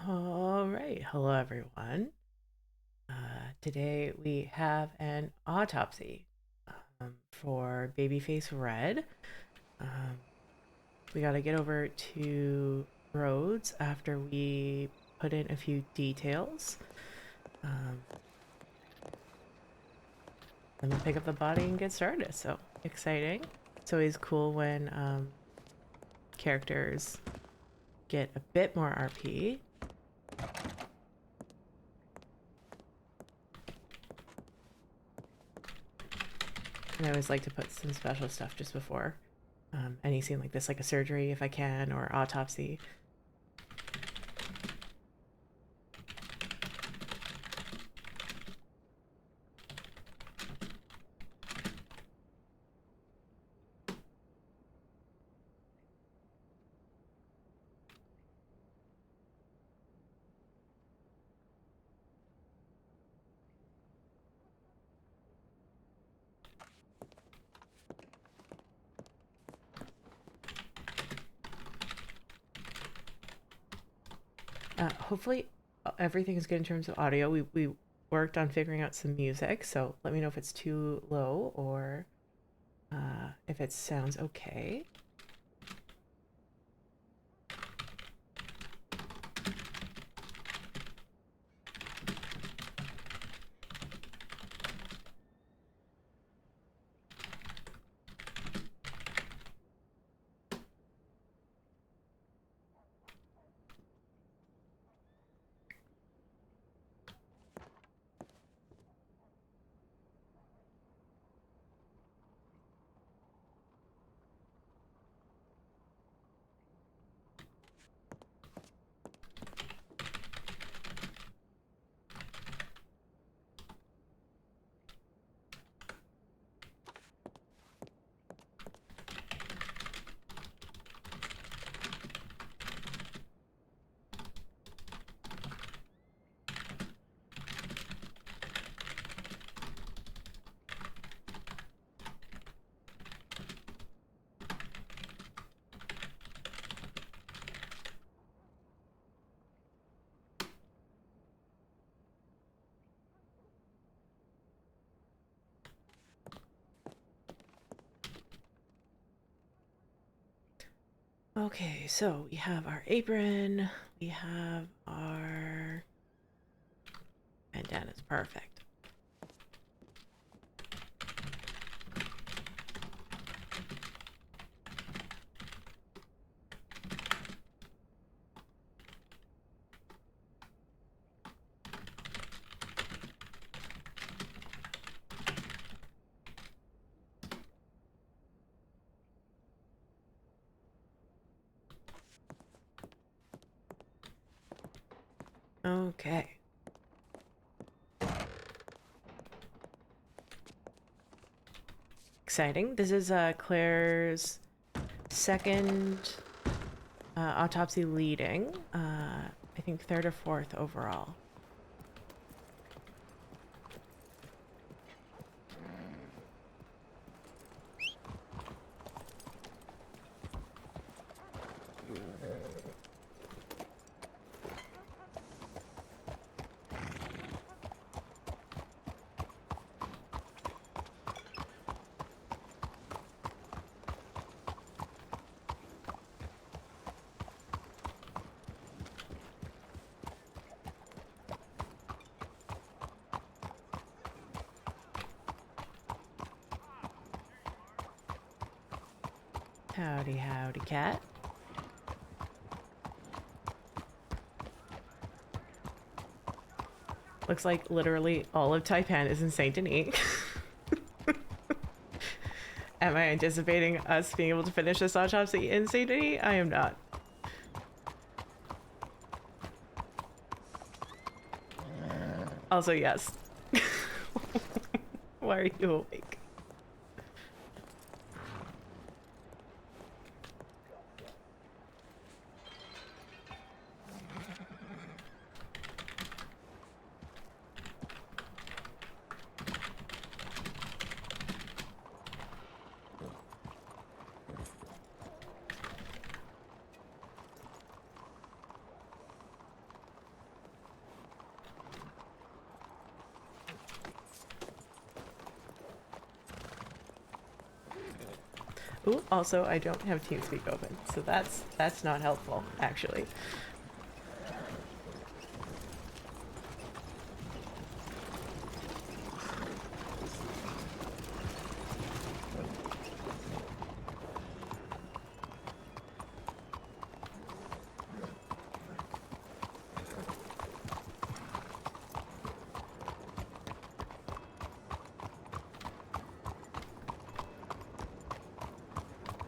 All right. Hello, everyone. Today we have an autopsy for Babyface Red. Um, we got to get over to Rhodes after we put in a few details. Um, then we'll pick up the body and get started. So exciting. It's always cool when characters get a bit more RP. And I always like to put some special stuff just before any scene like this, like a surgery if I can, or autopsy. Hopefully everything is good in terms of audio. We worked on figuring out some music, so let me know if it's too low or if it sounds okay. Okay, so we have our apron, we have our bandanas. Perfect. Okay. Exciting. This is Claire's second autopsy leading. I think third or fourth overall. Howdy, howdy, cat. Looks like literally all of Taipan is in Saint Denis. Am I anticipating us being able to finish this autopsy in Saint Denis? I am not. Also, yes. Why are you awake? Ooh, also, I don't have TeamSpeak open, so that's not helpful, actually.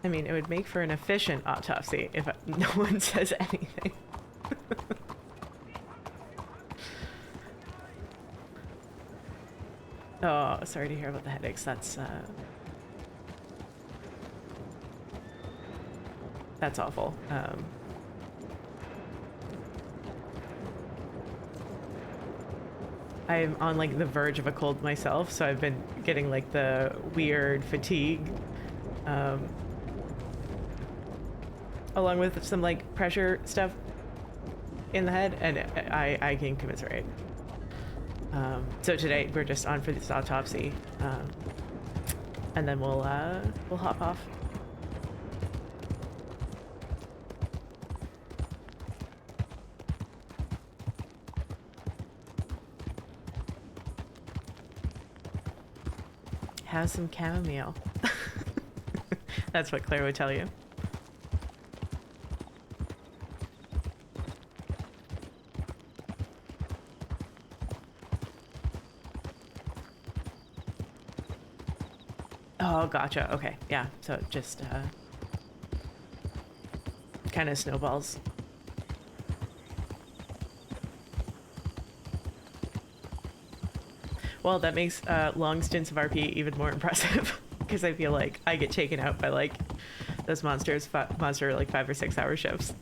I mean, it would make for an efficient autopsy if no one says anything. Oh, sorry to hear about the headaches. That's awful. I'm on like the verge of a cold myself, so I've been getting like the weird fatigue. Along with some like pressure stuff in the head, and I can commiserate. So today we're just on for this autopsy, and then we'll hop off. Have some chamomile. That's what Claire would tell you. Oh, gotcha. Okay, yeah. So it just kind of snowballs. Well, that makes long stints of RP even more impressive because I feel like I get taken out by like those monster like 5 or 6 hour shifts.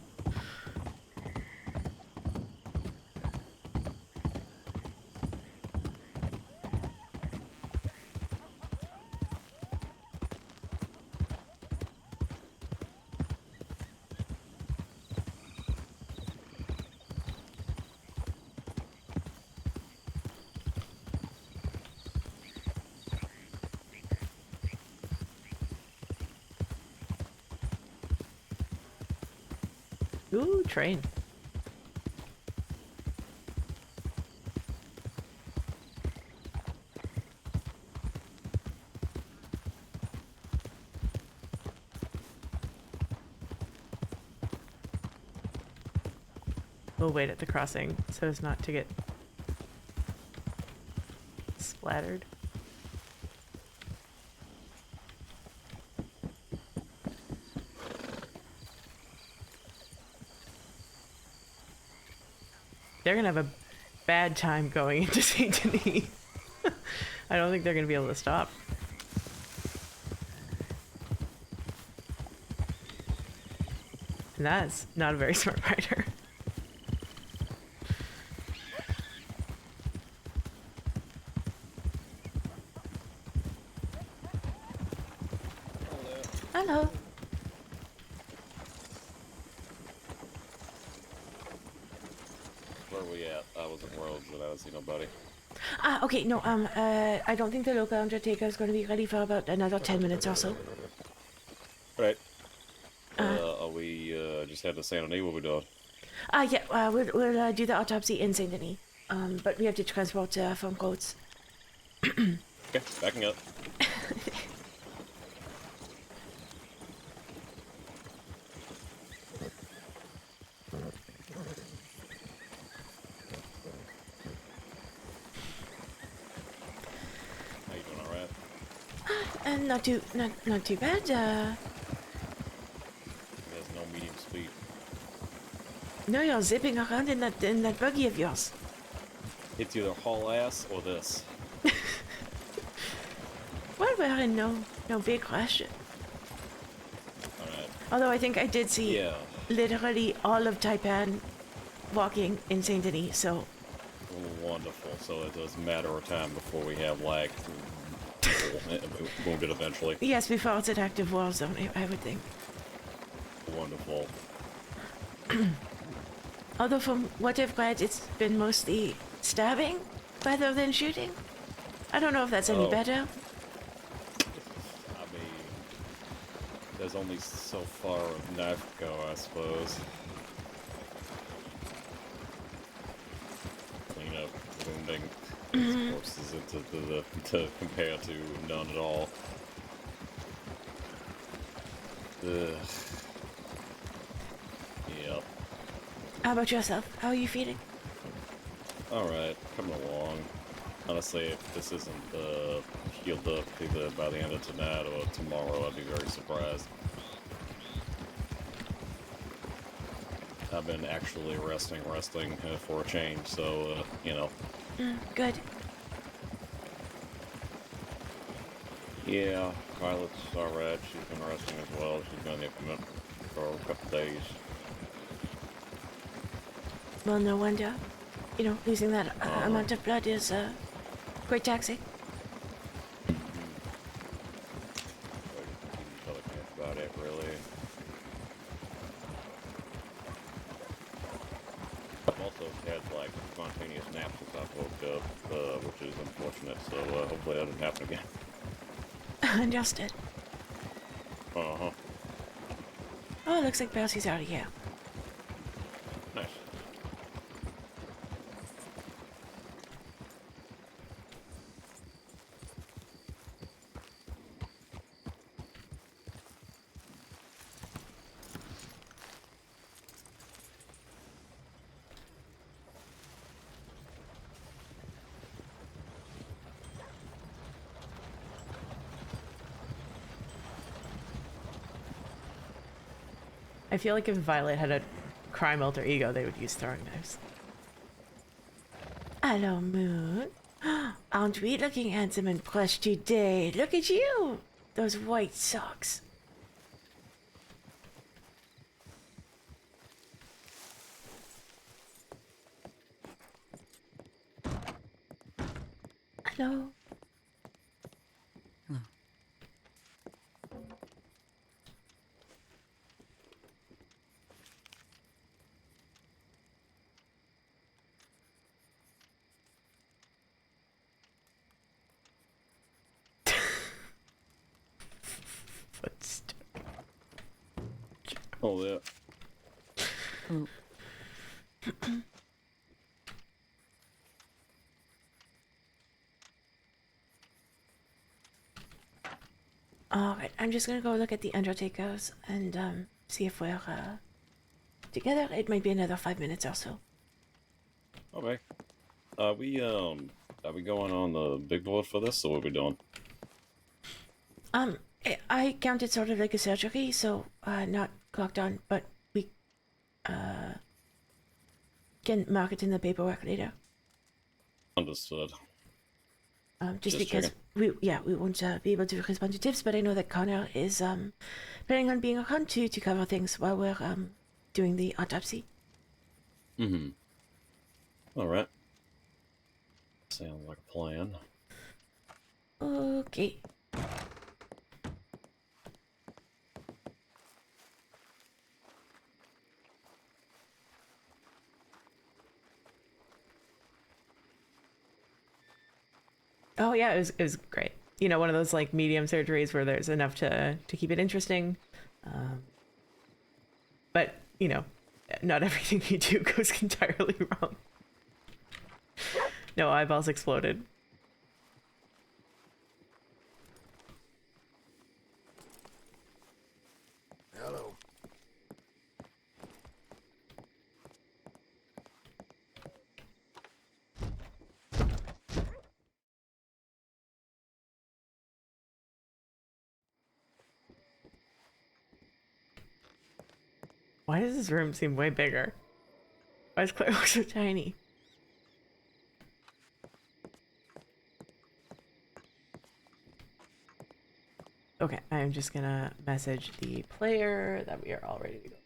Ooh, train. We'll wait at the crossing so as not to get splattered. They're gonna have a bad time going into Saint Denis. I don't think they're gonna be able to stop. And that's not a very smart rider. Hello. Where are we at? I was in Rhodes, but I don't see nobody. Ah, okay, no, I don't think the local undertaker is going to be ready for about another 10 minutes or so. Right. Are we just heading to San Denis? What we doing? Yeah, we'll do the autopsy in Saint Denis. But we have to transport phone codes. Okay, backing up. How you doing? All right? And not too bad. There's no medium speed. No, you're zipping around in that buggy of yours. It's either haul ass or this. Well, we're in no big rush. All right. Although I think I did see Yeah. literally all of Taipan walking in Saint Denis, so Wonderful. So it does matter of time before we have like wounded eventually. yes, before it's an active war zone, I would think. Wonderful. Although from what I've read, it's been mostly stabbing rather than shooting. I don't know if that's any Oh. better. I mean, there's only so far a knife go, I suppose. Clean up wounding corpses to compare to none at all. Ugh. Yep. How about yourself? How are you feeling? Alright, coming along. Honestly, if this isn't healed up either by the end of tonight or tomorrow, I'd be very surprised. I've been actually resting for a change, so, you know. Good. Yeah, Violet's alright. She's been resting as well. She's been in the equipment for a couple days. Well, no wonder. You know, losing that amount of blood is quite taxing. About it, really. I've also had like spontaneous naps since I've woke up, which is unfortunate. So hopefully that doesn't happen again. Understood. Uh-huh. Oh, it looks like Bowsy's out of here. Nice. I feel like if Violet had a crime alter ego, they would use throwing knives. Hello, Moon. Aren't we looking handsome and plush today? Look at you! Those white socks. Hello. Hello. Footstep. Oh, yeah. Hello. Alright, I'm just gonna go look at the Undertakers and see if we're together. It might be another 5 minutes or so. Okay. Are we going on the big board for this, or what are we doing? I counted sort of like a surgery, so not clocked on, but we can mark it in the paperwork later. Understood. Just Just because checking. we won't be able to respond to tips, but I know that Connor is planning on being around to cover things while we're doing the autopsy. Mm-hmm. Alright. Sounds like a plan. Okay. Oh yeah, it was great. You know, one of those like medium surgeries where there's enough to keep it interesting, but you know, not everything you do goes entirely wrong. No eyeballs exploded. Hello. Why does this room seem way bigger? Why does Claire look so tiny? Okay, I'm just gonna message the player that we are all ready to go.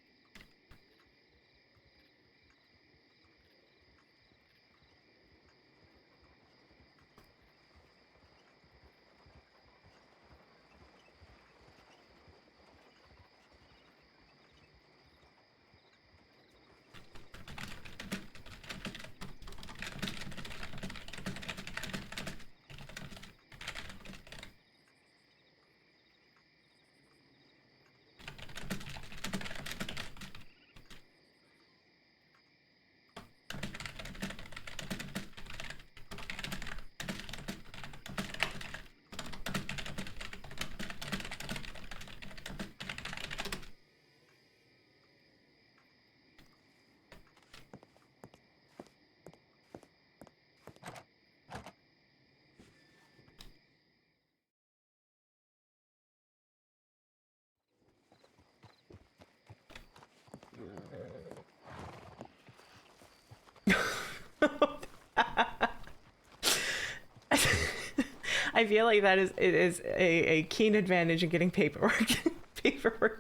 I feel like it is a keen advantage in getting paperwork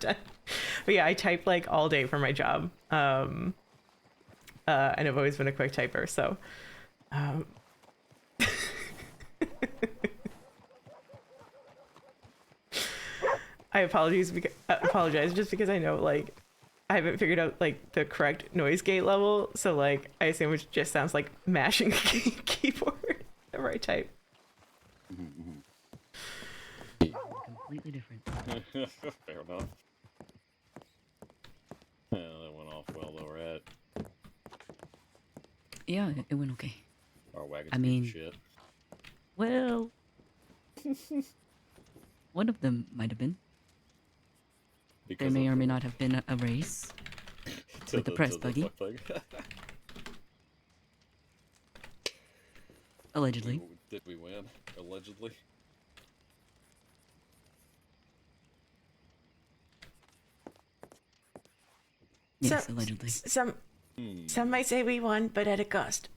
done. But yeah, I type like all day for my job, and I've always been a quick typer. So, um, I apologize just because I know like I haven't figured out like the correct noise gate level. So like I assume it just sounds like mashing a keyboard whenever I type. Completely different. Fair enough. Yeah, that went off well though, right? Yeah, it went okay. Our wagon's I piece of mean- shit. Well, one of them might have been. There Because may of or may the- not have been a race. to with the press to buggy. fuck thing. Allegedly. Did we win? Allegedly. Yes, allegedly. Some might say we won, but at a cost.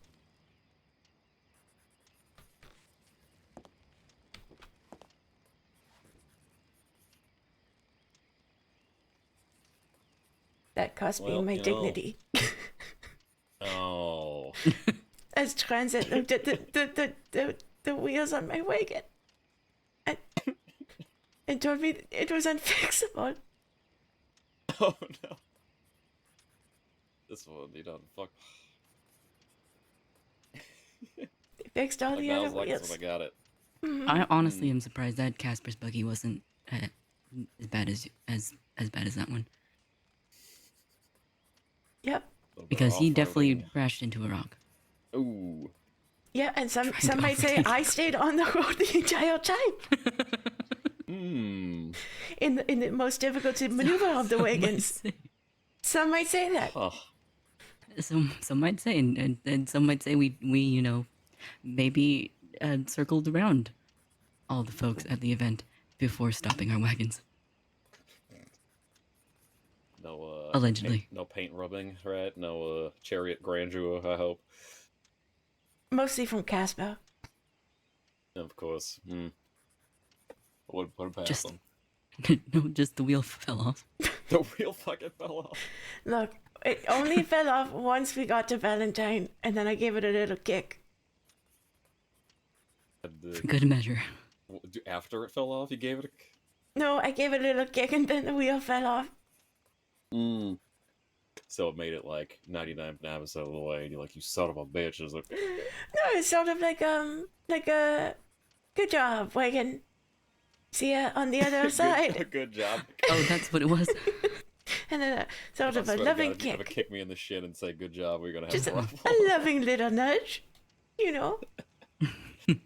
That cost Well, being my you know. dignity. Oh. As Transit looked at the wheels on my wagon and told me it was unfixable. Oh no. This one, you don't fuck. They fixed all Like, the I other was like, this wheels. when I got it. I honestly am surprised that Casper's buggy wasn't as bad as bad as that one, Yep. because he definitely crashed into a rock. Ooh. Yeah, and some Trying to might say overtake. I stayed on the road the entire time Hmm. in the most difficult to maneuver of the wagons. Some might say that. Huh. Some might say, and some might say we maybe circled around all the folks at the event before stopping our wagons. No, Allegedly. no paint rubbing, right? No, chariot grandeur, I hope. Mostly from Casper. Of course. What about Just- them? No, just the wheel fell off. The wheel fucking fell off. Look, it only fell off once we got to Valentine, and then I gave it a little kick. And, For good measure. after it fell off, you gave it a... No, I gave it a little kick, and then the wheel fell off. So it made it like 99 miles of the way, and you're like, you son of a bitch. It was like, No, it's sort of like a good job, wagon. See ya on the other side. good job. Oh, that's what it was. And then sort I of a swear to loving God, if you ever kick. kick me in the shin and say good job, we're gonna have Just a more. loving little nudge, you know. Good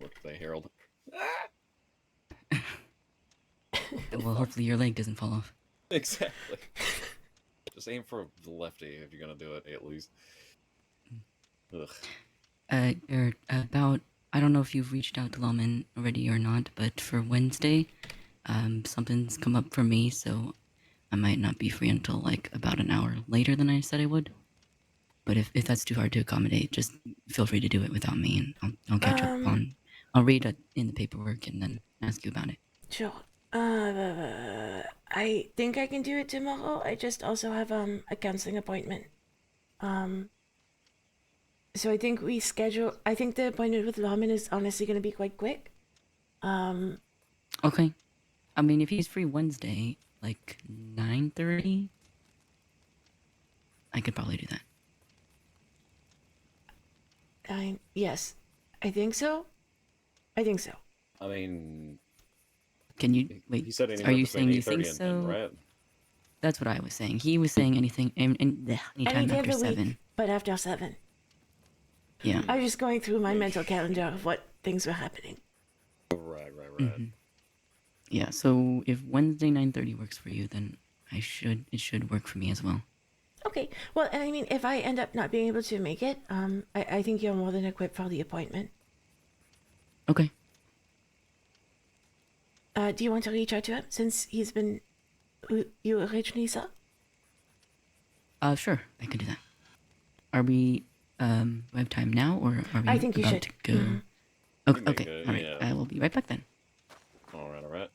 work today, Harold. Well, hopefully your leg doesn't fall off. Exactly. Just aim for the lefty if you're gonna do it, at least. Ugh. About, I don't know if you've reached out to Lawman already or not, but for Wednesday, something's come up for me, so I might not be free until like about an hour later than I said I would. But if that's too hard to accommodate, just feel free to do it without me, and I'll catch up on. I'll read it in the paperwork and then ask you about it. Sure. I think I can do it tomorrow. I just also have a counseling appointment. So I think I think the appointment with Lawman is honestly going to be quite quick. Okay. I mean, if he's free Wednesday, like 9:30, I could probably do that. Yes, I think so. I think so. I mean, Can you wait? he said anything Are you between saying you think 8:30 and so? right? That's what I was saying. He was saying anything anytime Any day of after the 7. week, but after 7. Yeah. I was just going through my mental calendar of what things were happening. Right. Yeah. So if Wednesday 9:30 works for you, then it should work for me as well. Okay. Well, and I mean, if I end up not being able to make it, I think you're more than equipped for the appointment. Okay. Do you want to reach out to him since he's been who you originally saw? Sure. I could do that. are we? We have time now, or are I we think you about should. to go? Mm-hmm. Okay. You make Okay. it, All right. yeah. I will be right back then. All right, all right.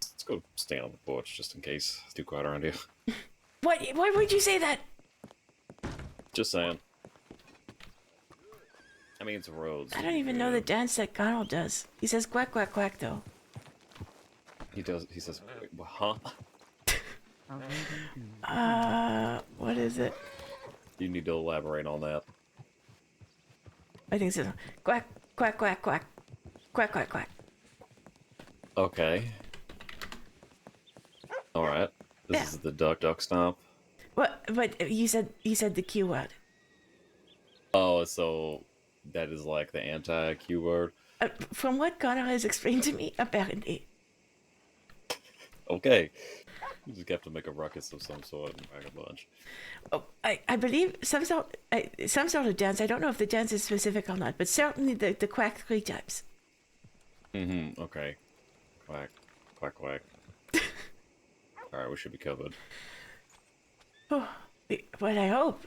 Let's go stand on the porch just in case it's too quiet around here. What? Why would you say that? Just saying. I mean, it's roads. I don't even know the dance that Donald does. He says quack quack quack though. He does. He says, "Huh?" What is it? You need to elaborate on that. I think it's quack quack quack quack quack quack quack. Okay. All right. This Yeah. is the duck stomp. What? But you said the Q word. Oh, so that is like the anti-Q word. From what Connor has explained to me, apparently. Okay. You just have to make a ruckus of some sort and whack a bunch. Oh, I believe some sort of dance. I don't know if the dance is specific or not, but certainly the quack 3 times. Mm-hmm. Okay. Quack. Quack, quack. Alright, we should be covered. Oh, but I hope.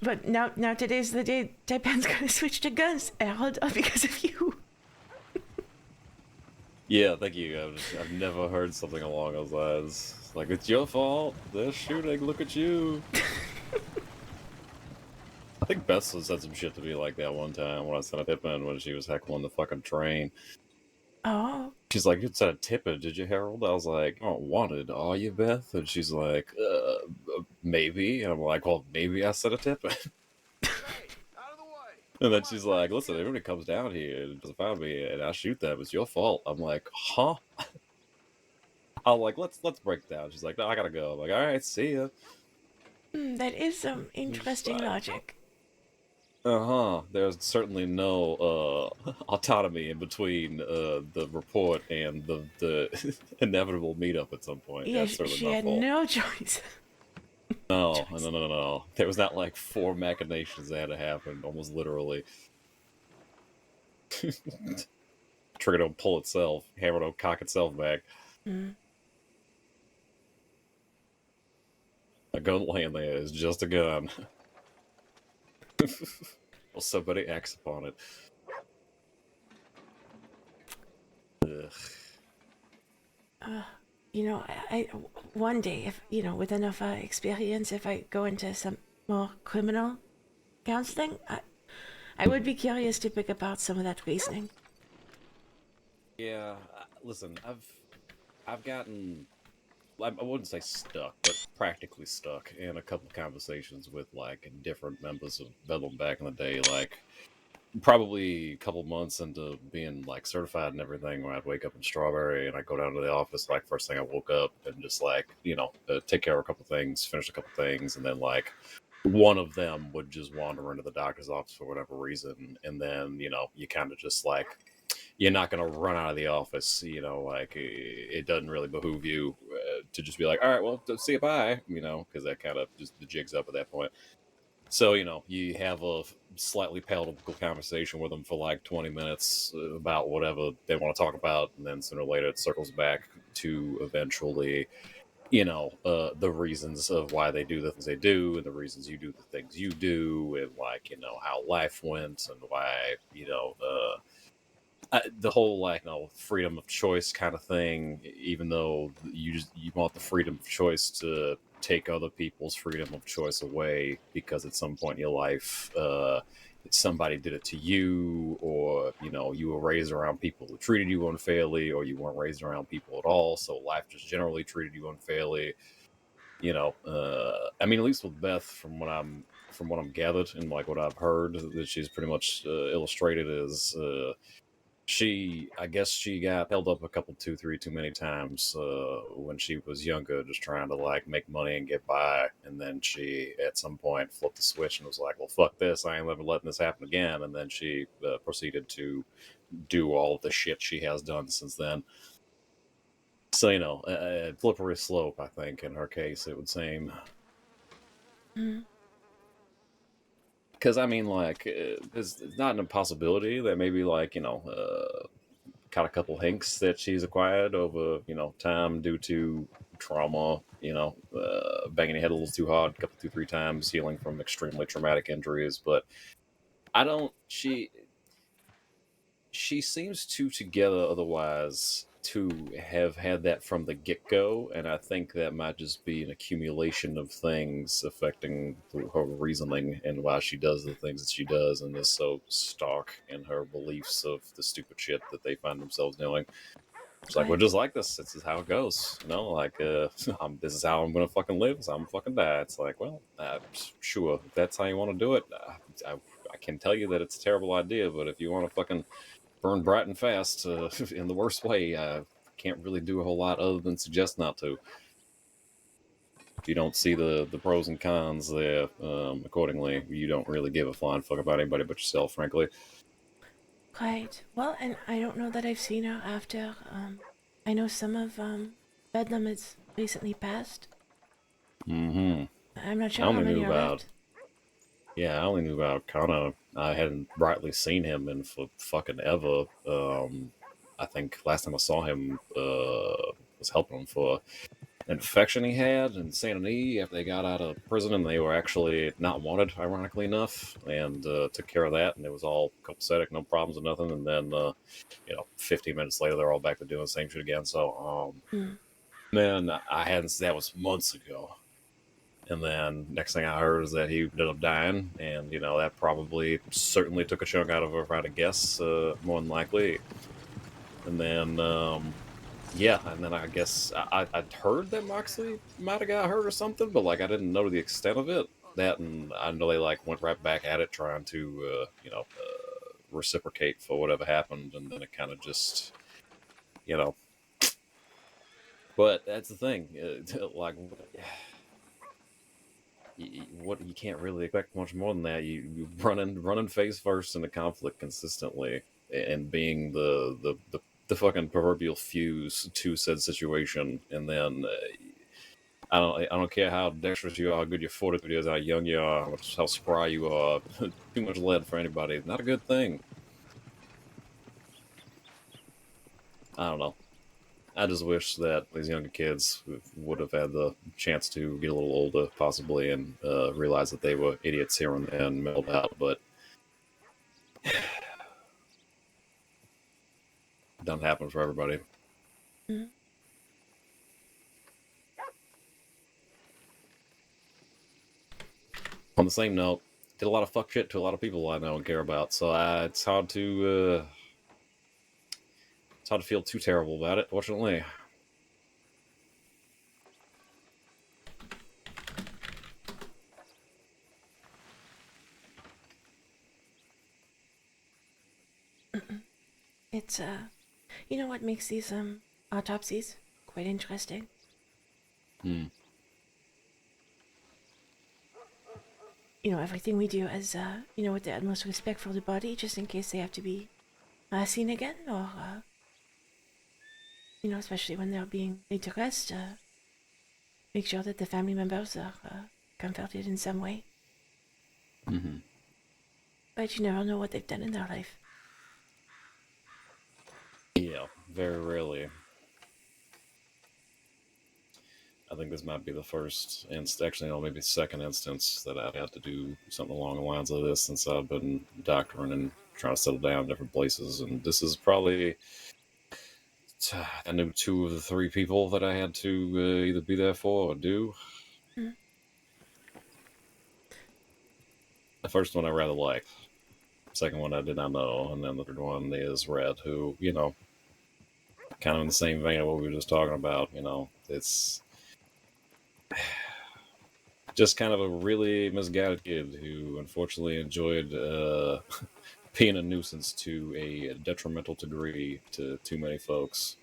But now today's the day Taipan's gonna switch to guns, Harold, because of you. Yeah, thank you. I've never heard something along those lines. Like, it's your fault. They're shooting. Look at you. I think Beth said some shit to me like that one time when I sent a tip in when she was heckling the fucking train. Oh. She's like, you sent a tip in, did you, Harold? I was like, oh, wanted, are you, Beth? And she's like, maybe. And I'm like, well, maybe I sent a tip in. And then she's like, listen, if everybody comes down here and doesn't find me and I shoot them, it's your fault. I'm like, huh? I'm like, let's break it down. She's like, no, I gotta go. I'm like, all right, see ya. That is some interesting logic. Uh-huh. There's certainly no autonomy in between the report and the inevitable meetup at some point. Yeah, That's certainly she my had fault. no choice. No. There was not like 4 machinations that had to happen, almost literally. Trigger don't pull itself, hammer don't cock itself back. Mm. A gun laying there is just a gun. Well, somebody acts upon it. Ugh. You know, I one day, if with enough experience, if I go into some more criminal counseling, I would be curious to pick apart some of that reasoning. Yeah, listen, I've gotten, I wouldn't say stuck, but practically stuck in a couple conversations with like different members of Bedlam back in the day. Like probably a couple months into being like certified and everything, when I'd wake up in Strawberry and I'd go down to the office like first thing I woke up and just like take care of a couple things, finish a couple things, and then like one of them would just wander into the doctor's office for whatever reason, and then you kind of just like you're not going to run out of the office, like it doesn't really behoove you to just be like, all right, well, see you, bye, because that kind of just the jig's up at that point. So, you have a slightly palatable conversation with them for like 20 minutes about whatever they want to talk about. And then sooner or later it circles back to eventually, the reasons of why they do the things they do and the reasons you do the things you do and like, how life went and why, the whole like freedom of choice kind of thing, even though you want the freedom of choice to take other people's freedom of choice away because at some point in your life somebody did it to you, or you were raised around people who treated you unfairly, or you weren't raised around people at all, so life just generally treated you unfairly. I mean, at least with Beth, from what I'm gathered and like what I've heard that she's pretty much illustrated is I guess she got held up a couple, 2, 3 too many times when she was younger, just trying to like make money and get by. And then she, at some point, flipped the switch and was like, "Well, fuck this! I ain't ever letting this happen again." And then she proceeded to do all of the shit she has done since then. So a slippery slope, I think, in her case, it would seem. Mm. Because I mean, like, it's not an impossibility that maybe like caught a couple hinks that she's acquired over time due to trauma, banging your head a little too hard, a couple, 2, 3 times, healing from extremely traumatic injuries. But I don't. She seems too together otherwise to have had that from the get-go, and I think that might just be an accumulation of things affecting her reasoning and why she does the things that she does, and is so stark in her beliefs of the stupid shit that they find themselves doing. It's like, we're Right. just like this is how it goes, this is how I'm gonna fucking live, so I'm gonna fucking die. It's like, well, sure, if that's how you want to do it. I can tell you that it's a terrible idea, but if you want to fucking burn bright and fast in the worst way, can't really do a whole lot other than suggest not to. If you don't see the pros and cons there, accordingly, you don't really give a flying fuck about anybody but yourself, frankly. Right. Well, and I don't know that I've seen her after. I know some of Bedlam has recently passed. Mm-hmm. I'm not I sure how only many knew are about left. Yeah, I only knew about Kana. I hadn't brightly seen him in for fucking ever. I think last time I saw him was helping him for an infection he had in Sanity after they got out of prison, and they were actually not wanted, ironically enough, and took care of that, and it was all copacetic, no problems or nothing. And then, 15 minutes later, they're all back to doing the same shit again. So, Mm. man, I hadn't. That was months ago. And then next thing I heard is that he ended up dying, and that probably certainly took a chunk out of her, if I had to guess, more than likely. And then, yeah, and then I guess I'd heard that Moxley might have got hurt or something, but like I didn't know the extent of it. That, and I know they like went right back at it, trying to reciprocate for whatever happened, and then it kind of just, you know. But that's the thing, like you can't really expect much more than that. You running face first in a conflict consistently, and being the fucking proverbial fuse to said situation, and then I don't care how dexterous you are, how good your fortitude is, how young you are, how spry you are. Too much lead for anybody, not a good thing. I don't know. I just wish that these younger kids would have had the chance to get a little older, possibly, and realize that they were idiots here and mellowed out. But it doesn't happen for everybody. Mm. On the same note, did a lot of fuck shit to a lot of people I know and care about. So it's hard to feel too terrible about it. Fortunately, It's you know what makes these autopsies quite interesting? hmm. Everything we do as with the utmost respect for the body, just in case they have to be seen again, or especially when they're being laid to rest, make sure that the family members are comforted in some way. Mm-hmm. But you never know what they've done in their life. Yeah, very rarely. I think this might be the first, and actually, no, maybe second instance that I've had to do something along the lines of this since I've been doctoring and trying to settle down in different places. And this is probably, I knew 2 of the 3 people that I had to either be there for or do. Mm. The first one I rather liked. Second one I did not know, and then the third one is Red, who, kind of in the same vein of what we were just talking about. It's just kind of a really misguided kid who unfortunately enjoyed being a nuisance to a detrimental degree to too many folks.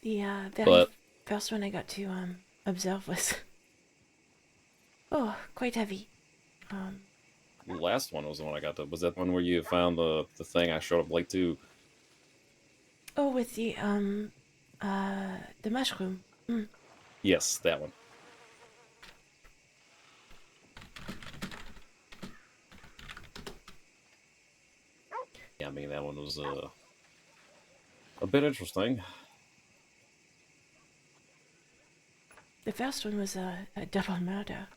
The very But first one I got to observe was quite heavy. Um, the last one was the one I got to. Was that one where you found the thing I showed up late to? with the mushroom. Mm. Yes, that one. Yeah, I mean that one was a bit interesting. The first one was a double murder.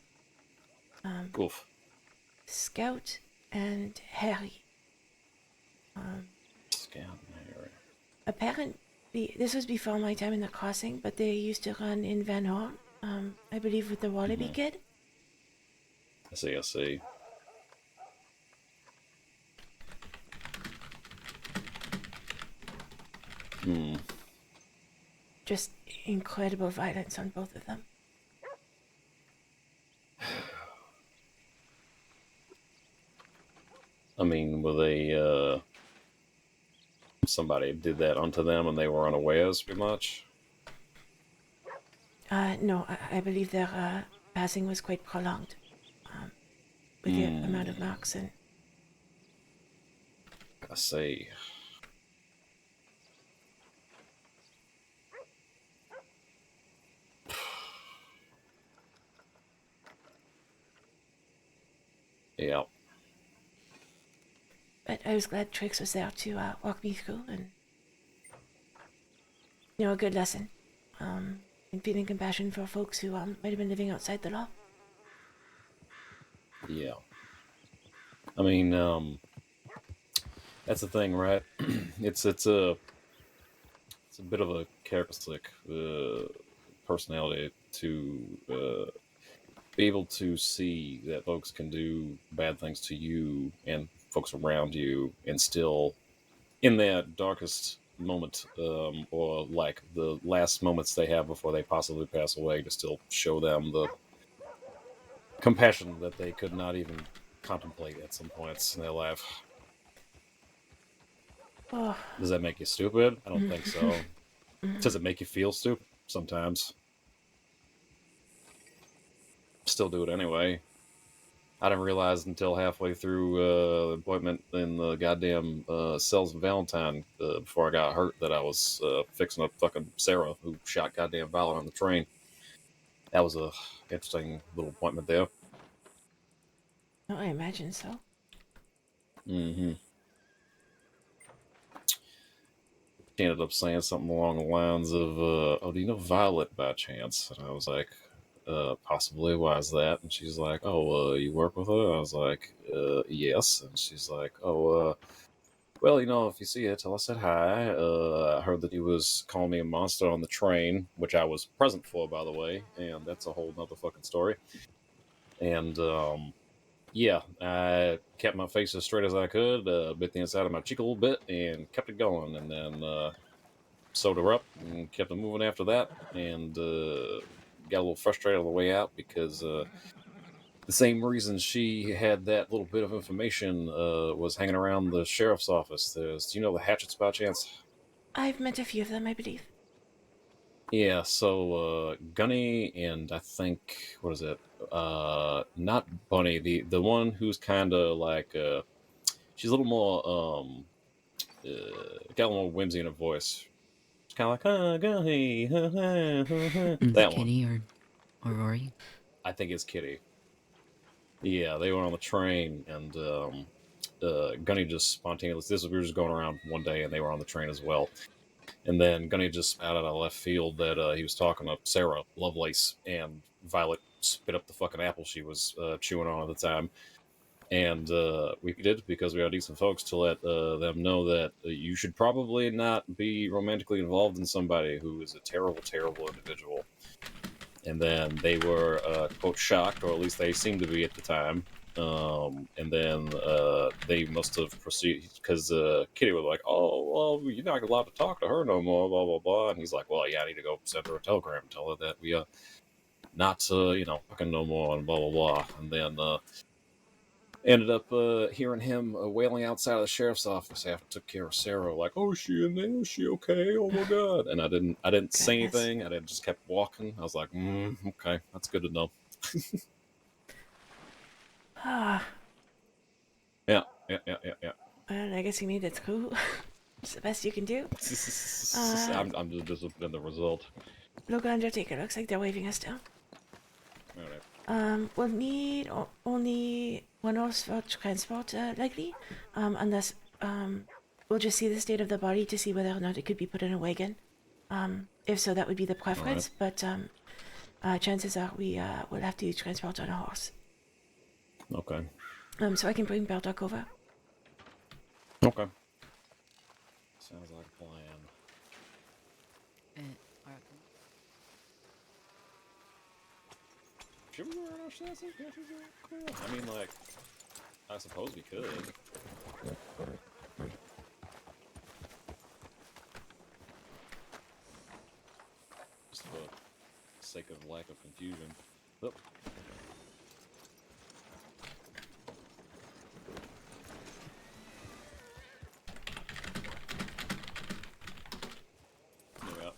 Oof. Scout and Harry. Scout Harry. Apparently, this was before my time in the crossing, but they used to run in Van Horn, I believe with the WildRP kid. I see, I see. Just incredible violence on both of them. I mean, were they, somebody did that unto them and they were unawares, pretty much? No, I believe their passing was quite prolonged with the amount of marks and. I see. Yeah. But I was glad Trix was there to walk me through and, a good lesson in feeling compassion for folks who might have been living outside the law. Yeah. I mean, that's the thing, right? it's a bit of a characteristic personality to be able to see that folks can do bad things to you and folks around you, and still, in that darkest moment, or like the last moments they have before they possibly pass away, to still show them the compassion that they could not even contemplate at some points in their life. Oh. Does that make you stupid? I don't think so. Does it make you feel stupid? Sometimes. Still do it anyway. I didn't realize until halfway through the appointment in the goddamn cells in Valentine, before I got hurt, that I was fixing up fucking Sarah, who shot goddamn Violet on the train. That was a interesting little appointment there. Oh, I imagine so. Mm-hmm. She ended up saying something along the lines of, "Oh, do you know Violet by chance?" And I was like, "Possibly. Why is that?" And she's like, "Oh, you work with her?" I was like, "Yes." And she's like, "Oh, well, if you see her, tell her I said hi. I heard that he was calling me a monster on the train, which I was present for, by the way, and that's a whole nother fucking story." And yeah, I kept my face as straight as I could, bit the inside of my cheek a little bit, and kept it going. And then sewed her up and kept it moving after that, and got a little frustrated on the way out because the same reason she had that little bit of information was hanging around the sheriff's office. Do you know the Hatchets by chance? I've met a few of them, I believe. Yeah, so Gunny and I think, what is it? Not Bunny, the one who's kind of like she's a little more got a little more whimsy in her voice. It's kind of like, Gunny, Is it that one. Kitty or Rory? I think it's Kitty. Yeah, they were on the train, and Gunny just spontaneously. We were just going around one day, and they were on the train as well. And then Gunny just out of left field that he was talking to Sarah Lovelace, and Violet spit up the fucking apple she was chewing on at the time. And we did, because we are decent folks, to let them know that you should probably not be romantically involved in somebody who is a terrible, terrible individual. And then they were, quote, shocked, or at least they seemed to be at the time. And then they must have proceeded, because Kitty was like, "Oh, well, you're not allowed to talk to her no more, blah, blah, blah." And he's like, "Well, yeah, I need to go send her a telegram and tell her that we are not, talking no more, and blah, blah, blah." And then ended up hearing him wailing outside of the sheriff's office after I took care of Sarah, like, "Oh, is she in there? Is she okay? Oh my god!" And I didn't say Goodness. anything. I just kept walking. I was like, "Okay, that's good to know." Ah, Yeah, yeah, yeah, yeah, yeah. well, I guess you made it through. It's the best you can do. I'm just disappointed in the result. Local Undertaker, looks like they're waving us down. All right. We'll need only one horse for transport, likely, unless we'll just see the state of the body to see whether or not it could be put in a wagon. If so, that would be the preference, but chances are we will have to transport on a horse. Okay. So I can bring Bardock over. Okay. Sounds like a plan. Alright. Should we run our chassis? I mean, like, I suppose we could. Just for the sake of lack of confusion. Oh. There we go.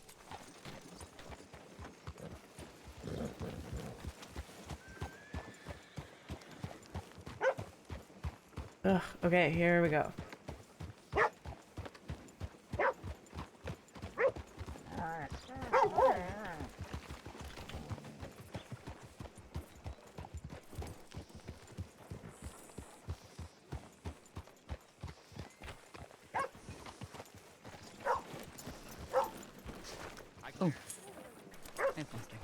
Ugh, okay, here we go. Oh. Hey, Foster.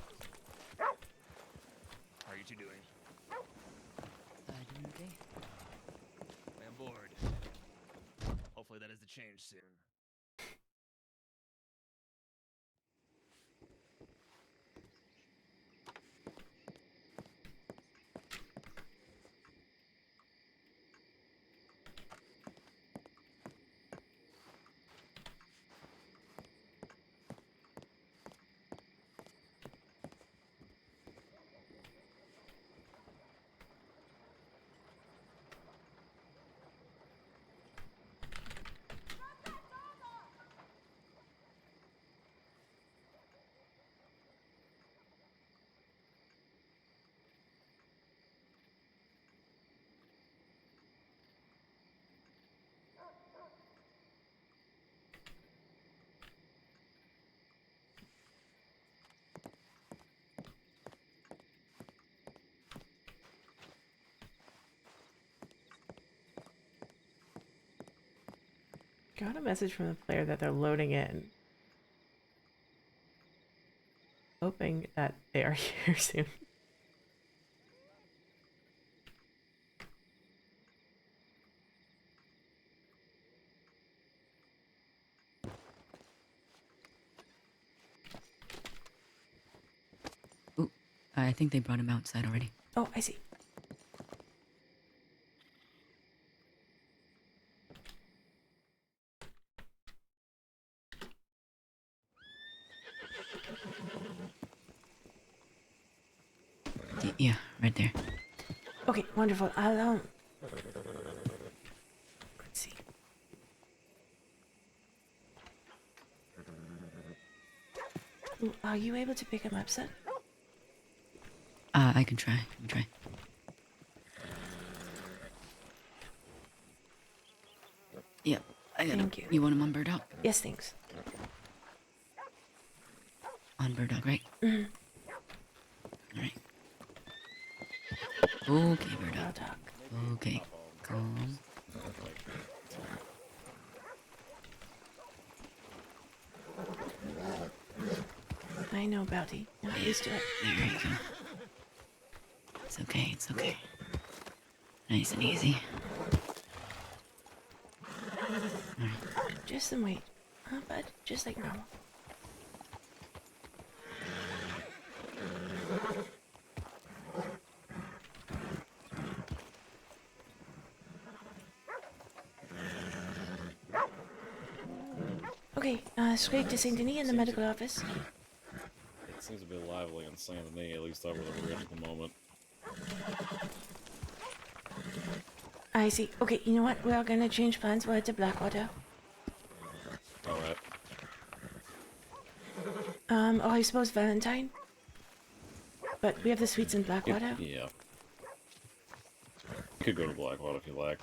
How are you two doing? Doing okay? I am bored. Hopefully that is the change soon. Got a message from the player that they're loading in. Hoping that they are here soon. Ooh, I think they brought him outside already. Oh, I see. Yeah, right there. Okay, wonderful. I'll let's see. Ooh, are you able to pick him up, son? I can try. Yep, I got him. Thank you. You want him on Burdock? Yes, thanks. On Burdock, right? Mm-hmm. Alright. Okay, Burdock. Bardock. Okay, calm. I know, Bounty. I'm used to it. There you go. It's okay. Nice and easy. Just some weight. Huh, bud? Just like normal. Okay, straight to Saint Denis in the medical office. It seems to be lively in Saint Denis, at least over the ridge at the moment. I see. Okay, you know what? We are gonna change plans. We'll head to Blackwater. Alright. Or I suppose Valentine. But we have the suites in Blackwater. Yeah. Could go to Blackwater if you like.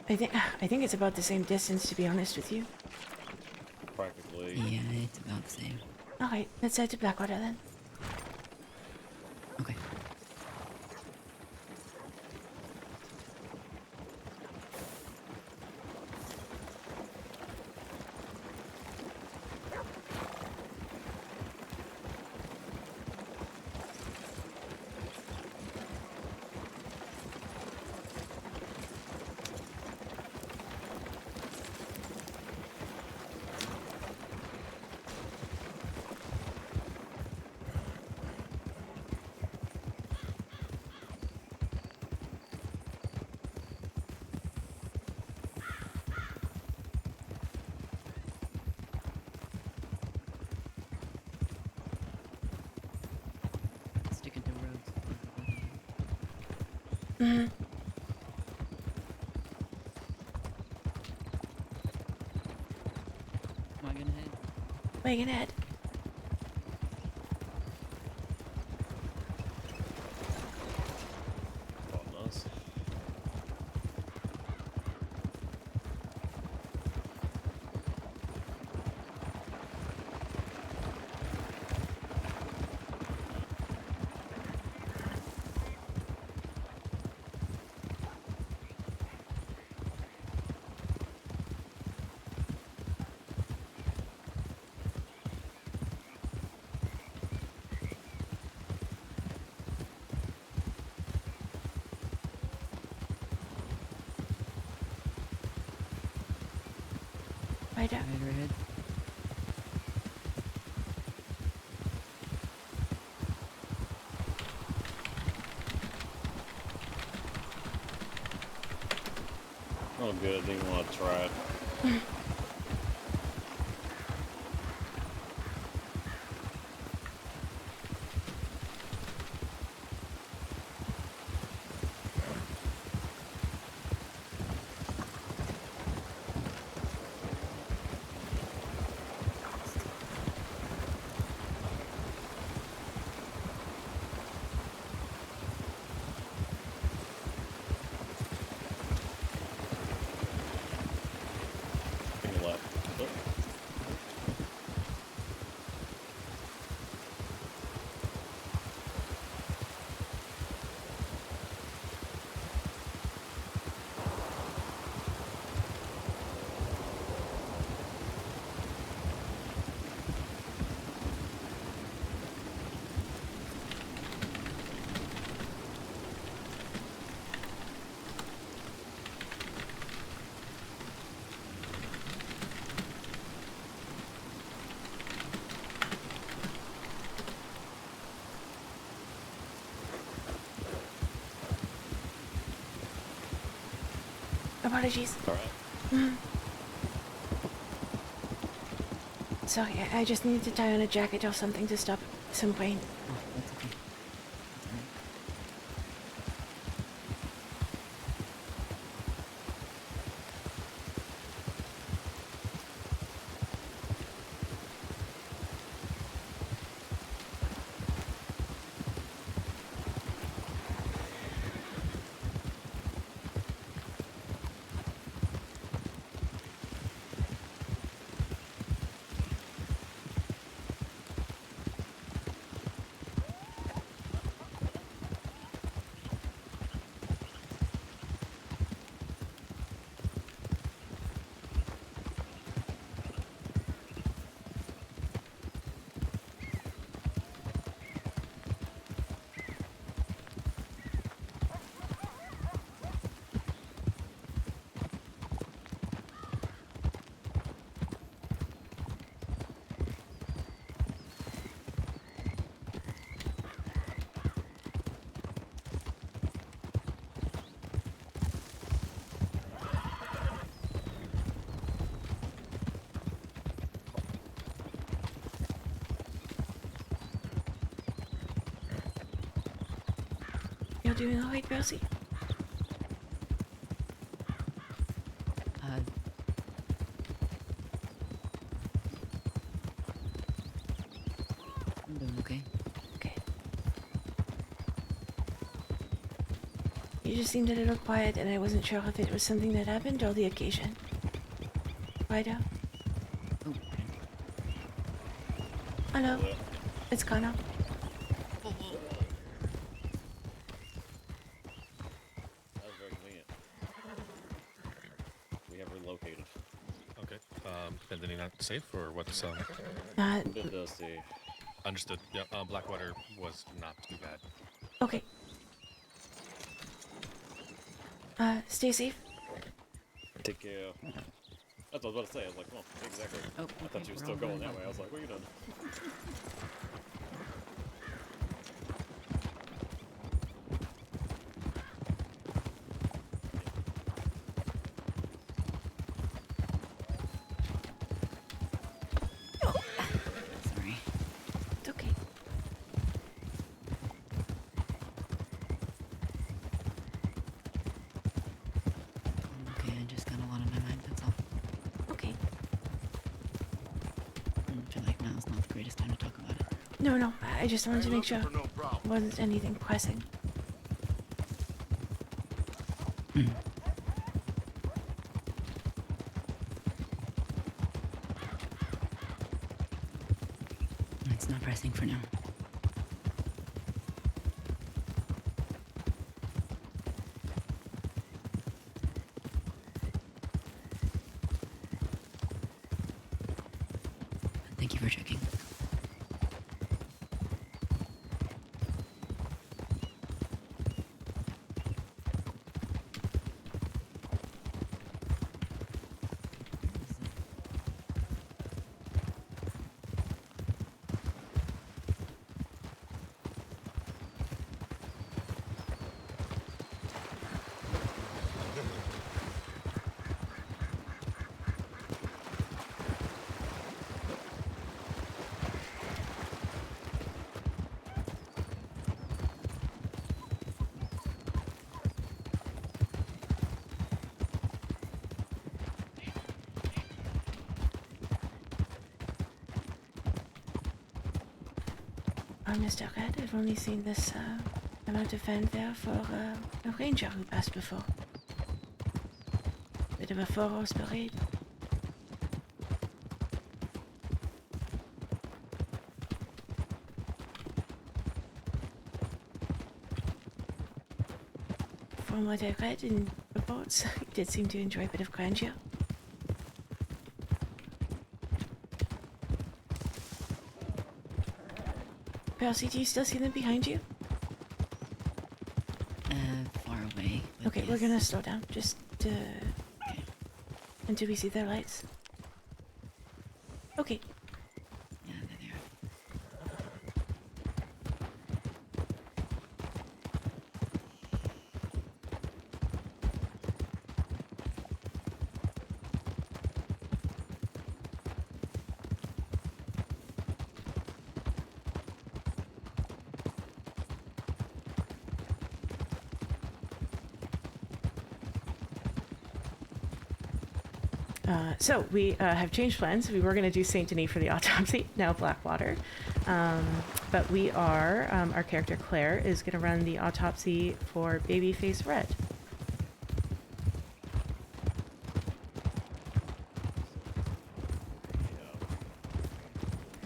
I think it's about the same distance, to be honest with you. Practically. Yeah, it's about the same. Alright, let's head to Blackwater then. Okay. Mhm. Wagon head. Wagon head. Oh, nice. Right up. Rider head. Oh, good. I didn't want to try it. Take a left. Oh. Apologies. All right. Mhm. Sorry, I just needed to tie on a jacket or something to stop some rain. Oh, that's okay. That's alright. You're doing alright, Percy? Uh, I'm doing okay. Okay. You just seemed a little quiet, and I wasn't sure if it was something that happened or the occasion. Ryder? Oh, Hello? Well, It's Connor. that was very convenient. We have relocated. Okay. Pending not safe or what's Bit dusty. understood. Yeah. Blackwater was not too bad. Okay. Stay safe. Take care. That's what I was about to say. I was like, oh, exactly. oh, I okay, thought you were we're still all going going that way. I was like, what are you doing? Sorry. It's okay. No, I just wanted to make sure For no problem. it wasn't anything pressing. It's not pressing for now. Thank you for checking. Mr. Red, I've only seen this amount of fanfare for a ranger who passed before. Bit of a four-horse parade. From what I read in reports, he did seem to enjoy a bit of grandeur. Percy, do you still see them behind you? Far away. but Okay, we're yes. gonna slow down, just until we see their lights. Okay. Yeah, they're there. So we have changed plans. We were going to do Saint Denis for the autopsy, now Blackwater. But we are, our character Claire is going to run the autopsy for Babyface Red.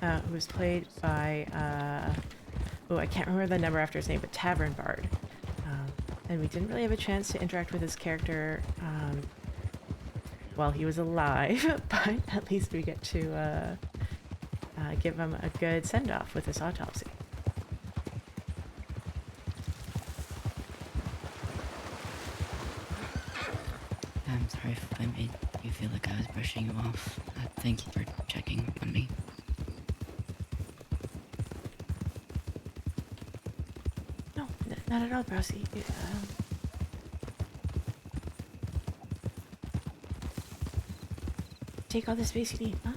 Who was played by, I can't remember the number after his name, but Tavern Bard. And we didn't really have a chance to interact with his character while he was alive, but at least we get to give him a good send-off with this autopsy. I'm sorry if I made you feel like I was brushing you off. Thank you for checking on me. No, not at all, Browsy. Take all the space you need, huh?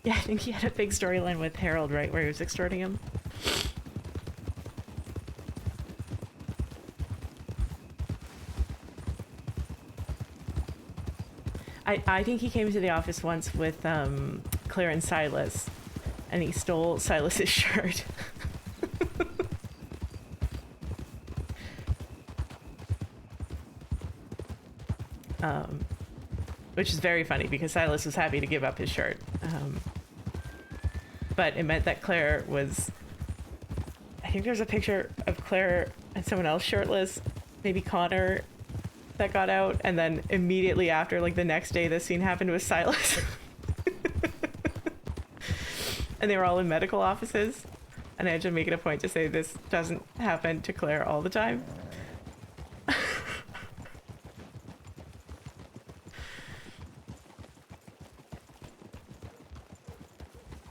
Yeah, I think he had a big storyline with Harold, right, where he was extorting him. I think he came to the office once with Claire and Silas, and he stole Silas's shirt. Which is very funny because Silas was happy to give up his shirt. But it meant that Claire was... I think there's a picture of Claire and someone else shirtless, maybe Connor, that got out, and then immediately after, like the next day, this scene happened with Silas. And they were all in medical offices, and I had to make it a point to say this doesn't happen to Claire all the time.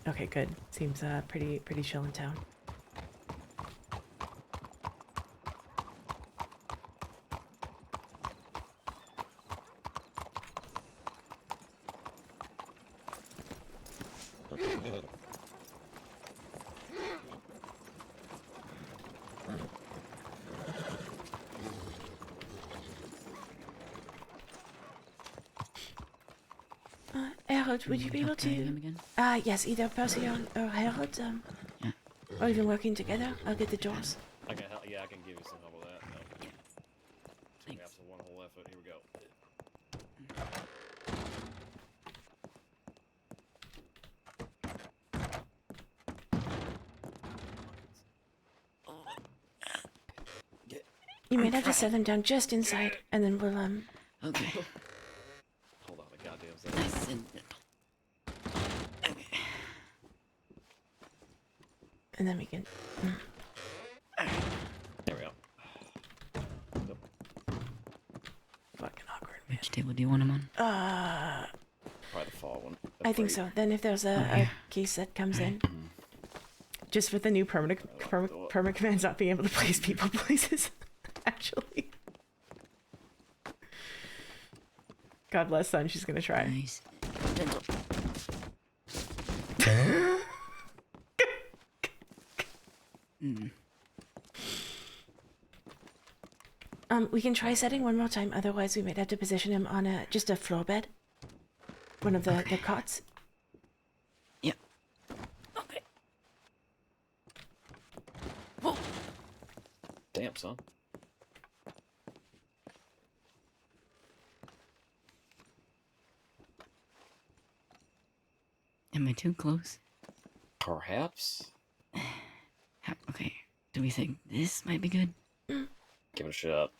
Okay, good. Seems pretty chill in town. Harold, would you be able talk to him to? again? Yes, either Percy or Harold, Yeah. or even working together. I'll get the doors. I can help. Yeah, I can give you some help with that. No. Thanks. Perhaps one whole effort. Here we go. You might have to set them down just inside, and then we'll Okay. Hold on a goddamn second. Nice and gentle. Okay. and then we can. There we go. Yep. Fucking awkward, man. Which table do you want him on? Probably the fall one. I think so. Then if there's a case that comes in, just with the new permanent commands not being able to place people places, actually. God bless son, she's gonna try. Nice. Gentle. We can try setting one more time. Otherwise, we might have to position him on just a floor bed, one of the cots. Yep. Okay. Whoa. Damn, son. Am I too close? Perhaps. Okay. Do we think this might be good? Give it a shot.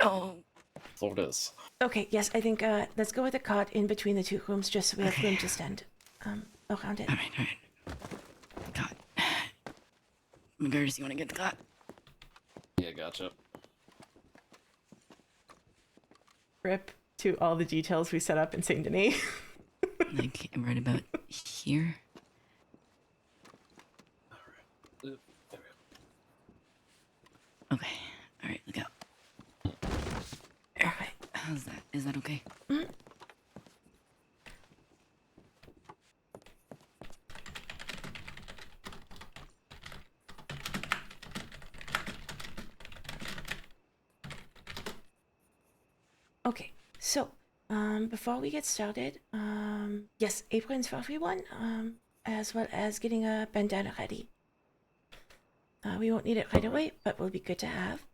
Oh. So it is. Okay, yes, I think let's go with the cot in between the two rooms, just so we have room to stand around it. All right. God. McGurtis, you want to get the cot? Yeah, gotcha. Rip to all the details we set up in Saint Denis. Like right about here. There we Okay. All right. Look out. Okay. How's that? Is that okay? Okay, so before we get started, yes, aprons for everyone, as well as getting a bandana ready. We won't need it right away, but will be good to have.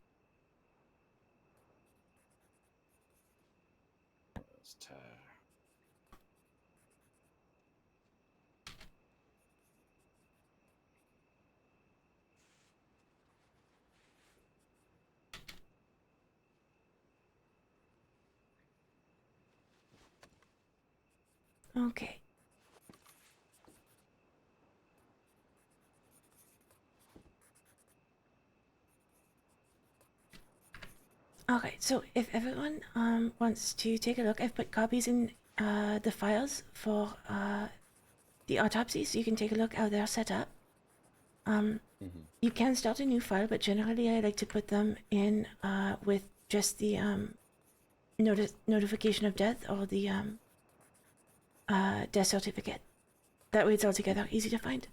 Let's tie. Okay. Okay, so if everyone wants to take a look, I've put copies in the files for the autopsy, so you can take a look how they're set up. You can start a new file, but generally I like to put them in with just the notification of death or the death certificate. That way it's all together, easy to find.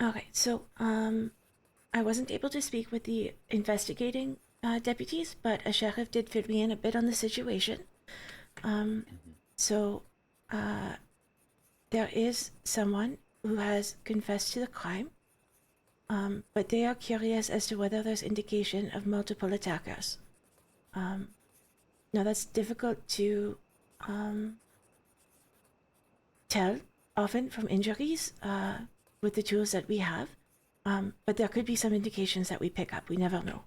Okay, so I wasn't able to speak with the investigating deputies, but a sheriff did fill me in a bit on the situation. So there is someone who has confessed to the crime, but they are curious as to whether there's indication of multiple attackers. Now that's difficult to tell often from injuries with the tools that we have, but there could be some indications that we pick up. We never know.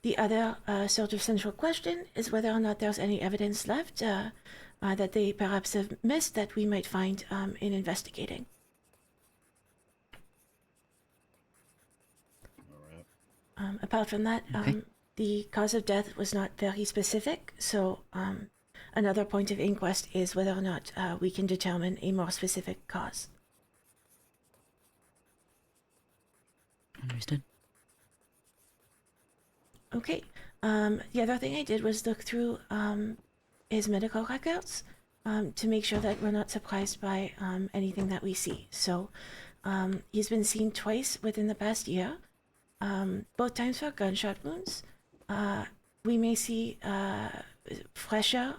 The other sort of central question is whether or not there's any evidence left that they perhaps have missed that we might find in investigating. All right. Apart from that, the cause of death was not very specific, so another point of inquest is whether or not we can determine a more specific cause. Understood. Okay. The other thing I did was look through his medical records. to make sure that we're not surprised by anything that we see. So he's been seen twice within the past year, both times for gunshot wounds. We may see fresher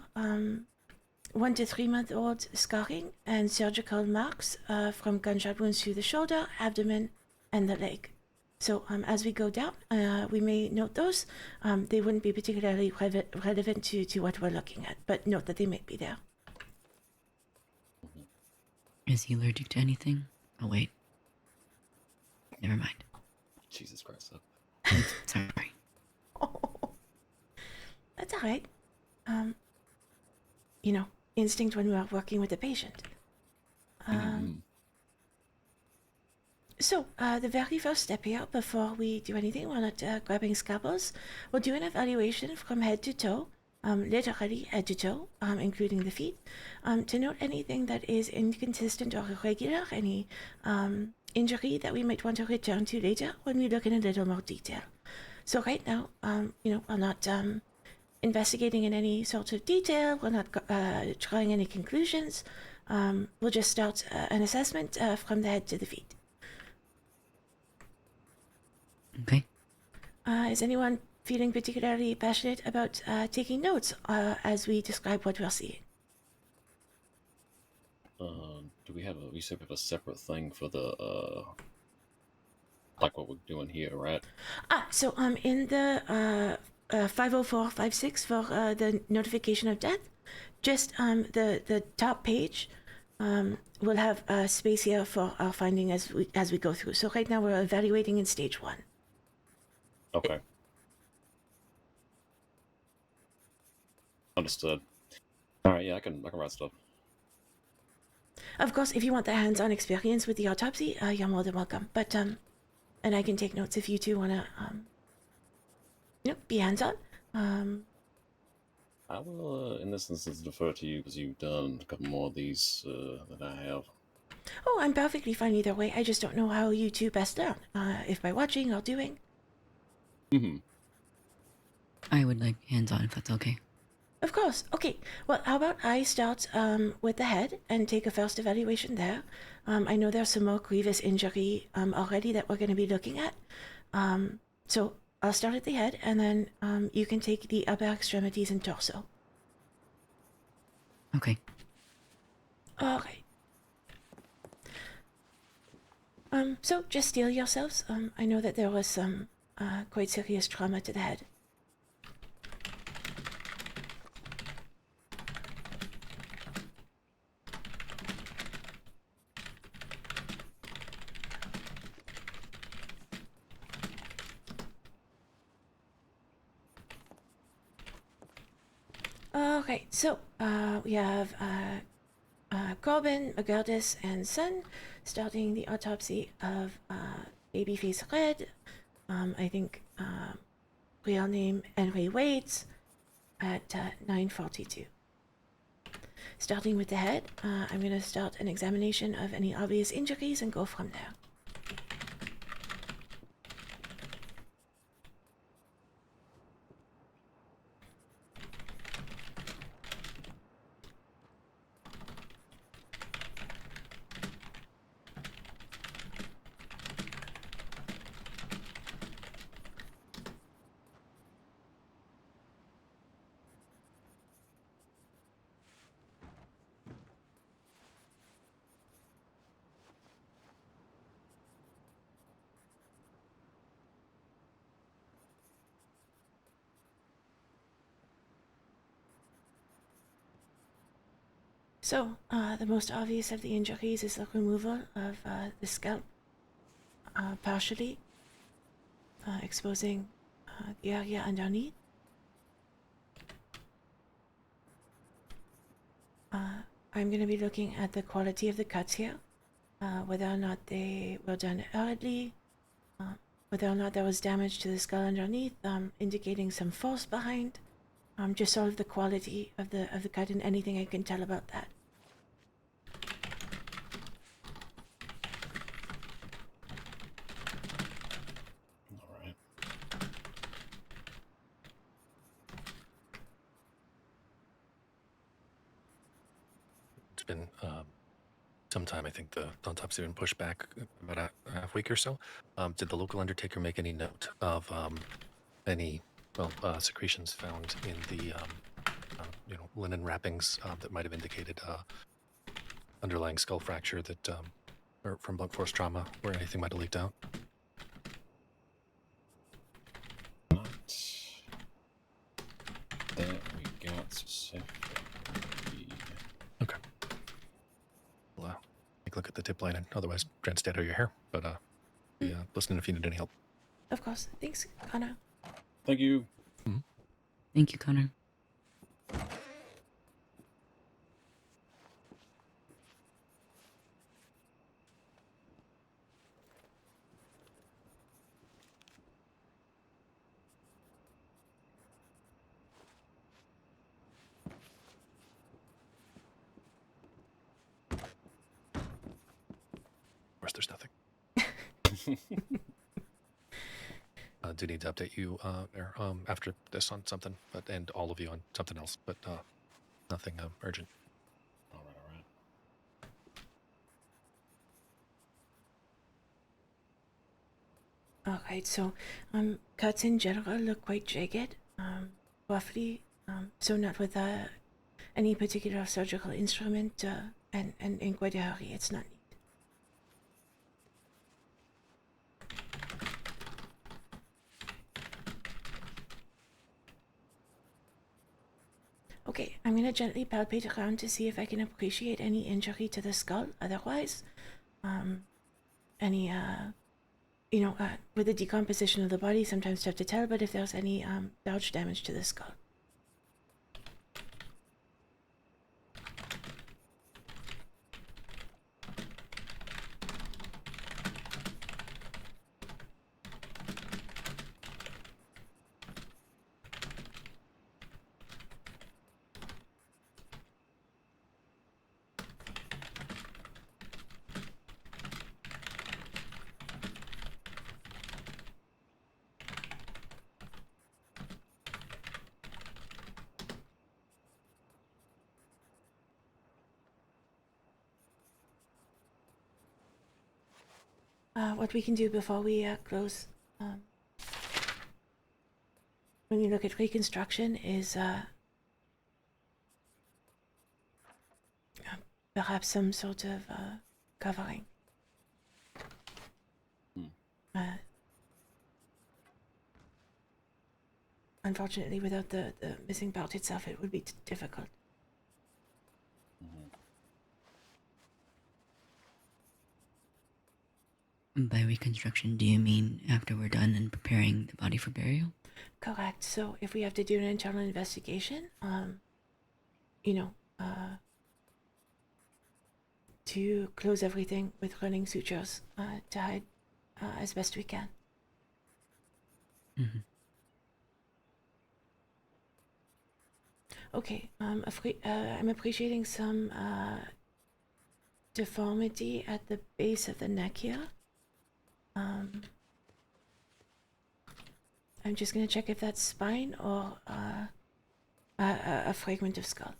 1 to 3 month old scarring and surgical marks from gunshot wounds to the shoulder, abdomen, and the leg. So as we go down, we may note those. They wouldn't be particularly relevant to what we're looking at, but note that they might be there. Is he allergic to anything? Oh, wait. Never mind. Jesus Christ. Sorry. Oh, that's all right. You know, instinct when we are working with a patient. So, the very first step here, before we do anything, we're not grabbing scalpels. We'll do an evaluation from head to toe, literally head to toe, including the feet, to note anything that is inconsistent or irregular, any injury that we might want to return to later when we look in a little more detail. So right now, we're not investigating in any sort of detail. We're not drawing any conclusions. We'll just start an assessment from the head to the feet. Okay. Is anyone feeling particularly passionate about taking notes as we describe what we're seeing? Do we have a separate thing for the like what we're doing here, right? So in the 50456 for the notification of death, just the top page will have a space here for our finding as we go through. So right now we're evaluating in stage 1. Okay. Understood. All right, yeah, I can write stuff. Of course, if you want the hands-on experience with the autopsy, you're more than welcome. But and I can take notes if you two want to, be hands-on. I will, in this instance, defer to you because you've done a couple more of these than I have. Oh, I'm perfectly fine either way. I just don't know how you two best learn. If by watching or doing. I would like hands-on if that's okay. Of course. Okay. Well, how about I start with the head and take a first evaluation there. I know there's some more grievous injury already that we're going to be looking at. So I'll start at the head, and then you can take the upper extremities and torso. Okay. All right. So just steel yourselves. I know that there was some quite serious trauma to the head. Okay, so we have Corbin, McGirdis, and Son starting the autopsy of Babyface Red. I think real name Henry Waits at 9:42. Starting with the head, I'm going to start an examination of any obvious injuries and go from there. So, the most obvious of the injuries is the removal of the scalp, partially exposing the area underneath. I'm going to be looking at the quality of the cuts here, whether or not they were done hurriedly, whether or not there was damage to the skull underneath, indicating some force behind, just sort of the quality of the cut and anything I can tell about that. All right. It's been some time. I think the autopsy been pushed back about a half week or so. Did the local undertaker make any note of any secretions found in the linen wrappings that might have indicated underlying skull fracture that or from blunt force trauma, where anything might have leaked out? Not that we got specifically. Okay. Well, take a look at the tip line and otherwise try and stay out of your hair. But listen if you need any help. Of course. Thanks, Connor. Thank you. Thank you, Connor. Of course, there's nothing. Do need to update you after this on something, and all of you on something else, but nothing urgent. All right. Alright, so cuts in general look quite jagged, roughly, so not with any particular surgical instrument, and in quite a hurry. It's not neat. Okay, I'm gonna gently palpate around to see if I can appreciate any injury to the skull. Otherwise, any with the decomposition of the body, sometimes tough to tell, but if there's any large damage to the skull. What we can do before we close, when you look at reconstruction, is perhaps some sort of covering. Unfortunately, without the missing part itself, it would be difficult. By reconstruction, do you mean after we're done and preparing the body for burial? Correct. So if we have to do an internal investigation, to close everything with running sutures to hide as best we can. Mm-hmm. Okay, I'm appreciating some deformity at the base of the neck here. I'm just gonna check if that's spine or a fragment of skull.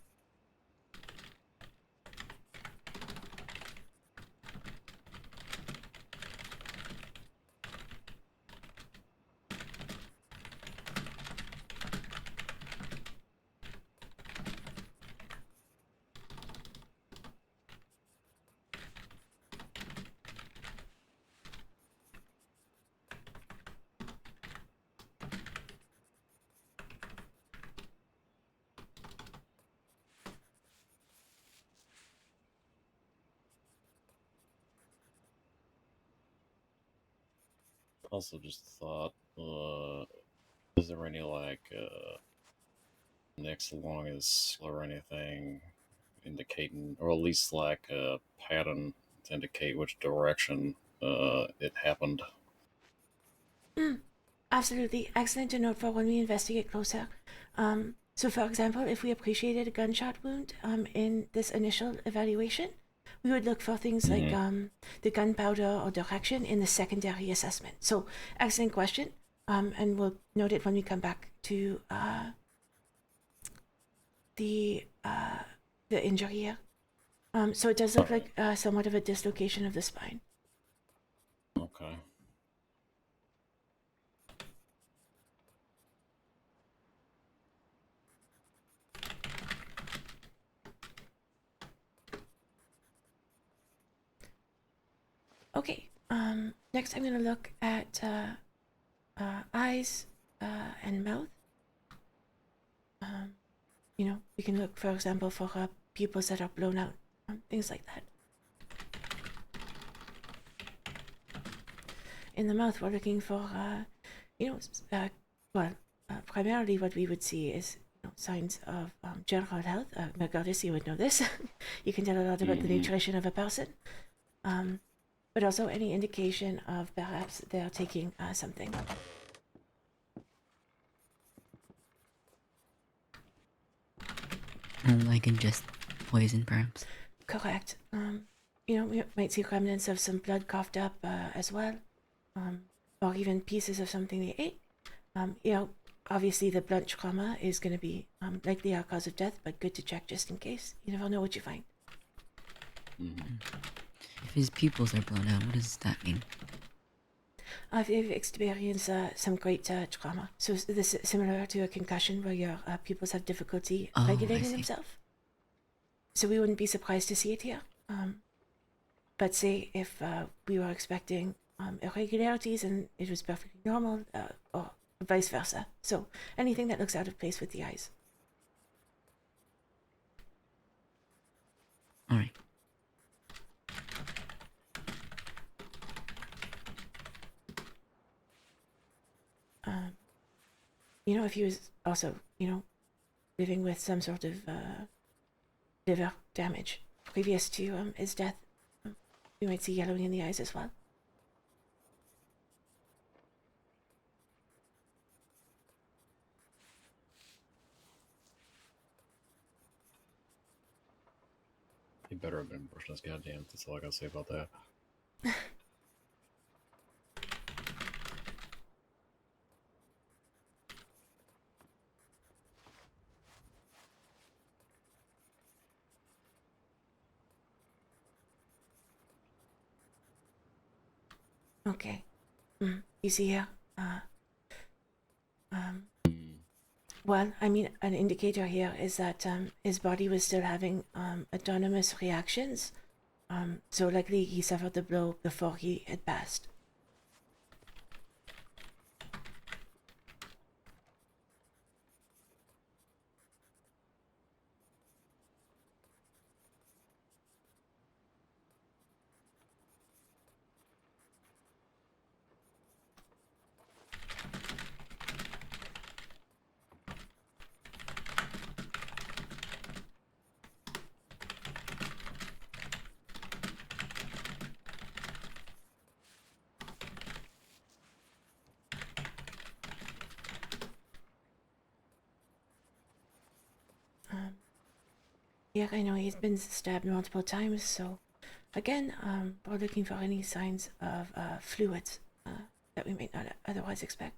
Also, just thought, is there any next along his or anything indicating, or at least like a pattern to indicate which direction it happened? Absolutely. Excellent to note for when we investigate closer. So for example, if we appreciated a gunshot wound in this initial evaluation, we would look for things like the gunpowder or direction in the secondary assessment. So excellent question. And we'll note it when we come back to the injury here. So it does look like somewhat of a dislocation of the spine. Okay. Okay. Next, I'm going to look at eyes and mouth. You know, we can look, for example, for pupils that are blown out, things like that. In the mouth, we're looking for, you know, primarily what we would see is signs of general health. Regardless, you would know this. You can tell a lot about the nutrition of a person. But also any indication of perhaps they're taking something. Like in just poison, perhaps. Correct. You know, we might see remnants of some blood coughed up as well, or even pieces of something they ate. You know, obviously the blunt trauma is going to be likely our cause of death, but good to check just in case. You never know what you find. If his pupils are blown out, what does that mean? They've experienced some great trauma. So this is similar to a concussion where your pupils have difficulty regulating themselves. So we wouldn't be surprised to see it here. But say if we were expecting irregularities and it was perfectly normal, or vice versa. So anything that looks out of place with the eyes. All right. You know, if he was also, you know, living with some sort of liver damage previous to his death, we might see yellowing in the eyes as well. He better have been brushing his goddamn. That's all I gotta say about that. Okay. You see here? Well, I mean, an indicator here is that his body was still having autonomous reactions. So likely he suffered the blow before he had passed. Yeah, I know he's been stabbed multiple times, so again, we're looking for any signs of fluids that we might not otherwise expect.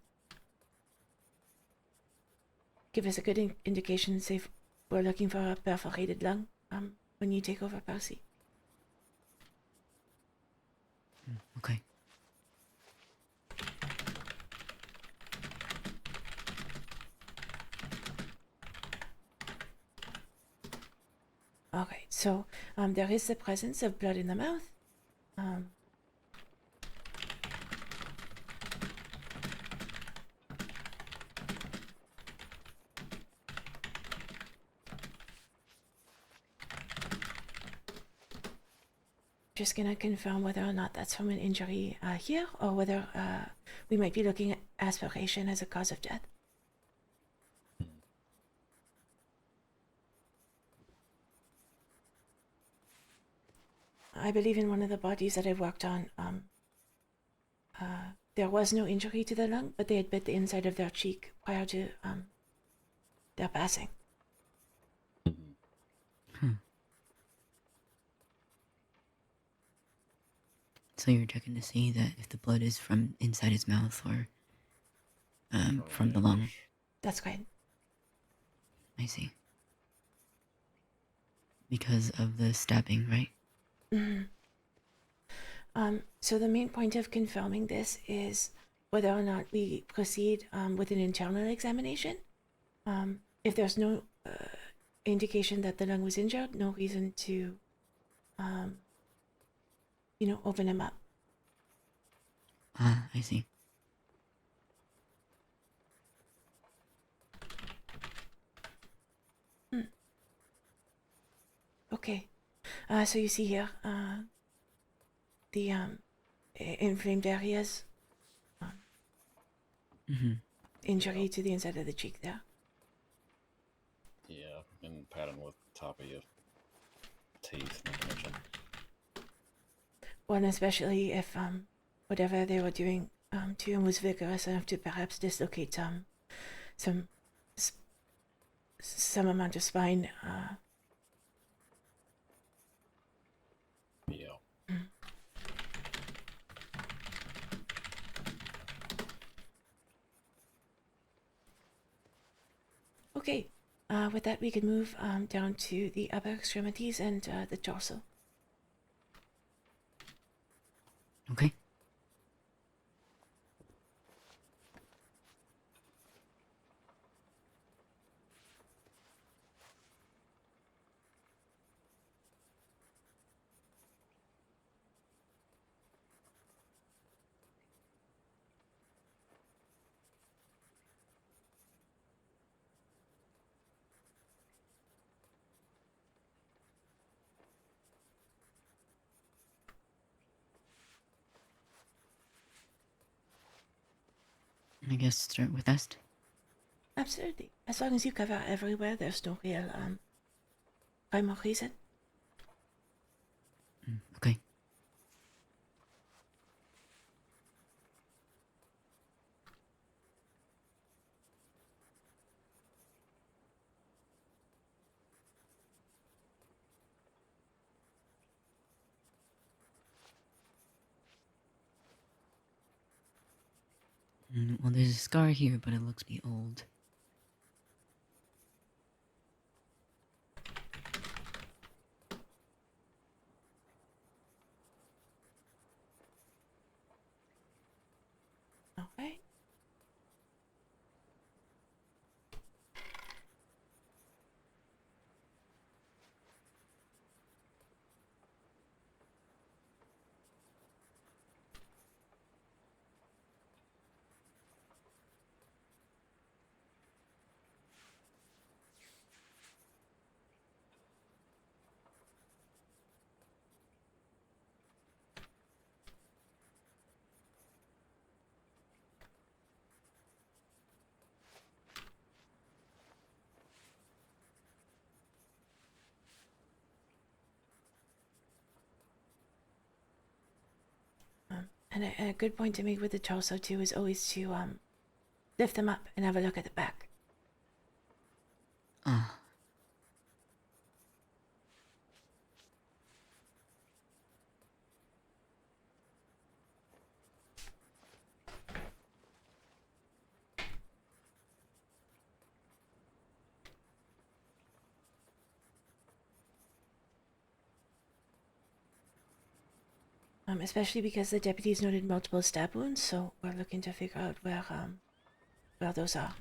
Give us a good indication, say if we're looking for a perforated lung when you take over, Percy. Okay. Okay, so there is the presence of blood in the mouth. Just gonna confirm whether or not that's from an injury here, or whether we might be looking at aspiration as a cause of death. I believe in one of the bodies that I've worked on, there was no injury to the lung, but they had bit the inside of their cheek prior to their passing. So you're checking to see that if the blood is from inside his mouth or from the lung. That's great. I see. because of the stabbing, right? Mhm. So the main point of confirming this is whether or not we proceed with an internal examination. If there's no indication that the lung was injured, no reason to, open him up. Ah, I see. Okay. So you see here the inflamed areas, Mm-hmm. injury to the inside of the cheek there. Yeah, and patting with the top of your teeth, not to mention. Well, and especially if whatever they were doing to him was vigorous enough to perhaps dislocate some some amount of spine. Yeah. Okay. With that, we can move down to the upper extremities and the torso. Okay. I guess start with Est. Absolutely. As long as you cover everywhere, there's no real rhyme or reason. Okay. Well, there's a scar here, but it looks to be old. Okay. And a good point to make with the torso too is always to lift them up and have a look at the back. Ah. Especially because the deputies noted multiple stab wounds, so we're looking to figure out where those are.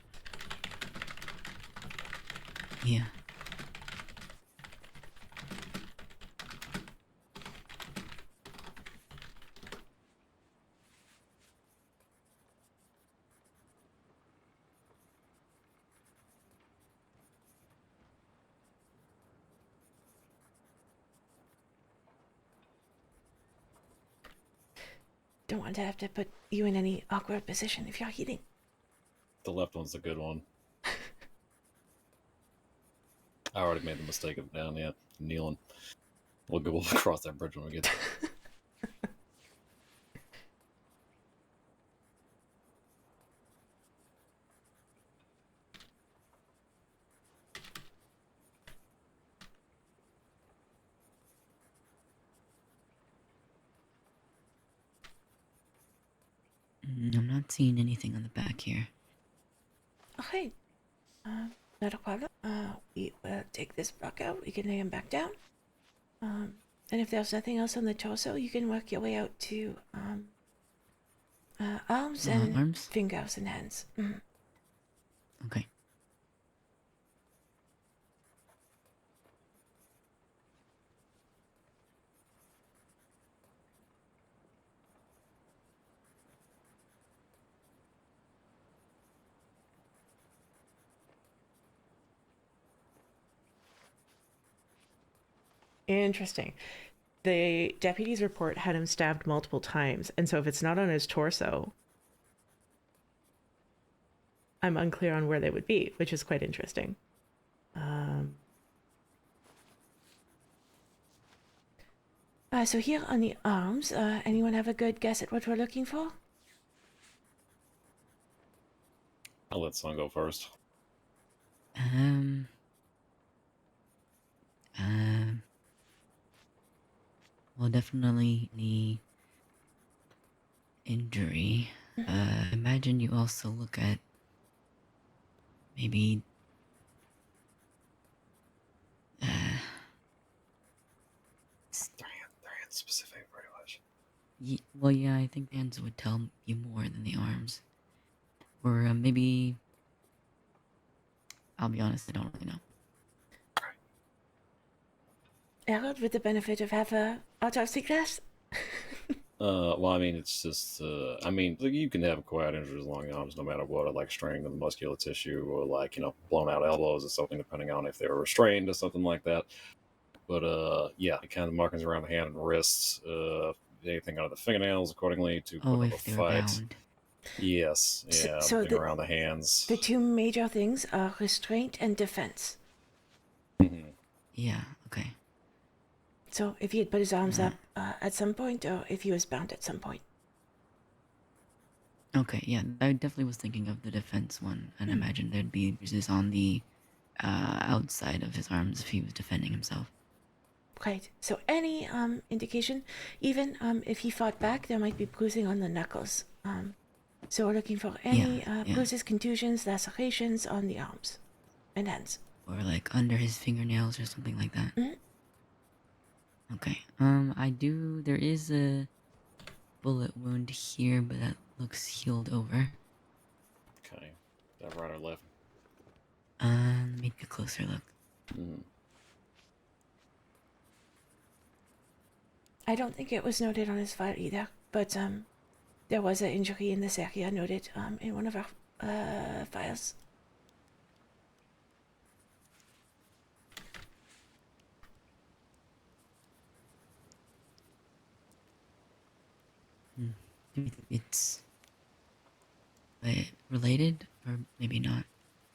Yeah. Don't want to have to put you in any awkward position if you're healing. The left one's a good one. I already made the mistake of down, yeah, kneeling. We'll go across that bridge when we get there. I'm not seeing anything on the back here. Okay. not a problem. We will take this block out. We can lay him back down. And if there's nothing else on the torso, you can work your way out to arms and Arms? fingers and hands. Mhm. Okay. Interesting. The deputy's report had him stabbed multiple times, and so if it's not on his torso, I'm unclear on where they would be, which is quite interesting. So here on the arms, anyone have a good guess at what we're looking for? I'll let Son go first. Um. Well, definitely the injury. Imagine you also look at maybe. Their hands specific, pretty much. Well, yeah, I think the hands would tell you more than the arms. Or maybe. I'll be honest, I don't really know. Harold, with the benefit of half a autopsy class? Well, I mean, it's just, I mean, like, you can have acquired injuries along the arms no matter what, like straining of the muscular tissue or like, blown out elbows or something, depending on if they were restrained or something like that. But, yeah, the kind of markings around the hand and wrists, anything under the fingernails accordingly to put up a If they were fight. bound. Yes, yeah, So around the hands. The two major things are restraint and defense. Mhm. Yeah, okay. So if he had put his arms up at some point, or if he was bound at some point. Okay, yeah, I definitely was thinking of the defense one, and I imagine there'd be bruises on the outside of his arms if he was defending himself. Right. So any indication, even if he fought back, there might be bruising on the knuckles. So we're looking for any bruises, contusions, lacerations on the arms and hands. Or like under his fingernails or something like that. Mhm. Okay. There is a bullet wound here, but that looks healed over. Okay. Is that right or left? Let me take a closer look. Mhm. I don't think it was noted on his file either, but there was an injury in this area noted in one of our files. Do you think it's related, or maybe not,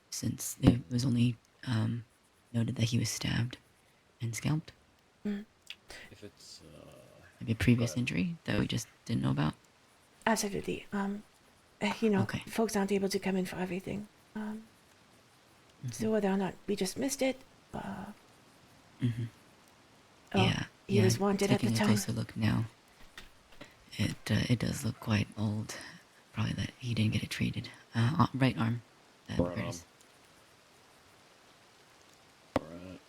since it was only noted that he was stabbed and scalped? If it's, Maybe a previous injury that we just didn't know about? Absolutely. Okay. Folks aren't able to come in for everything. So whether or not we just missed it, he was wanted at the taking a time. closer look now. It does look quite old. Probably that he didn't get it treated. Right arm. right on. Curtis. Right.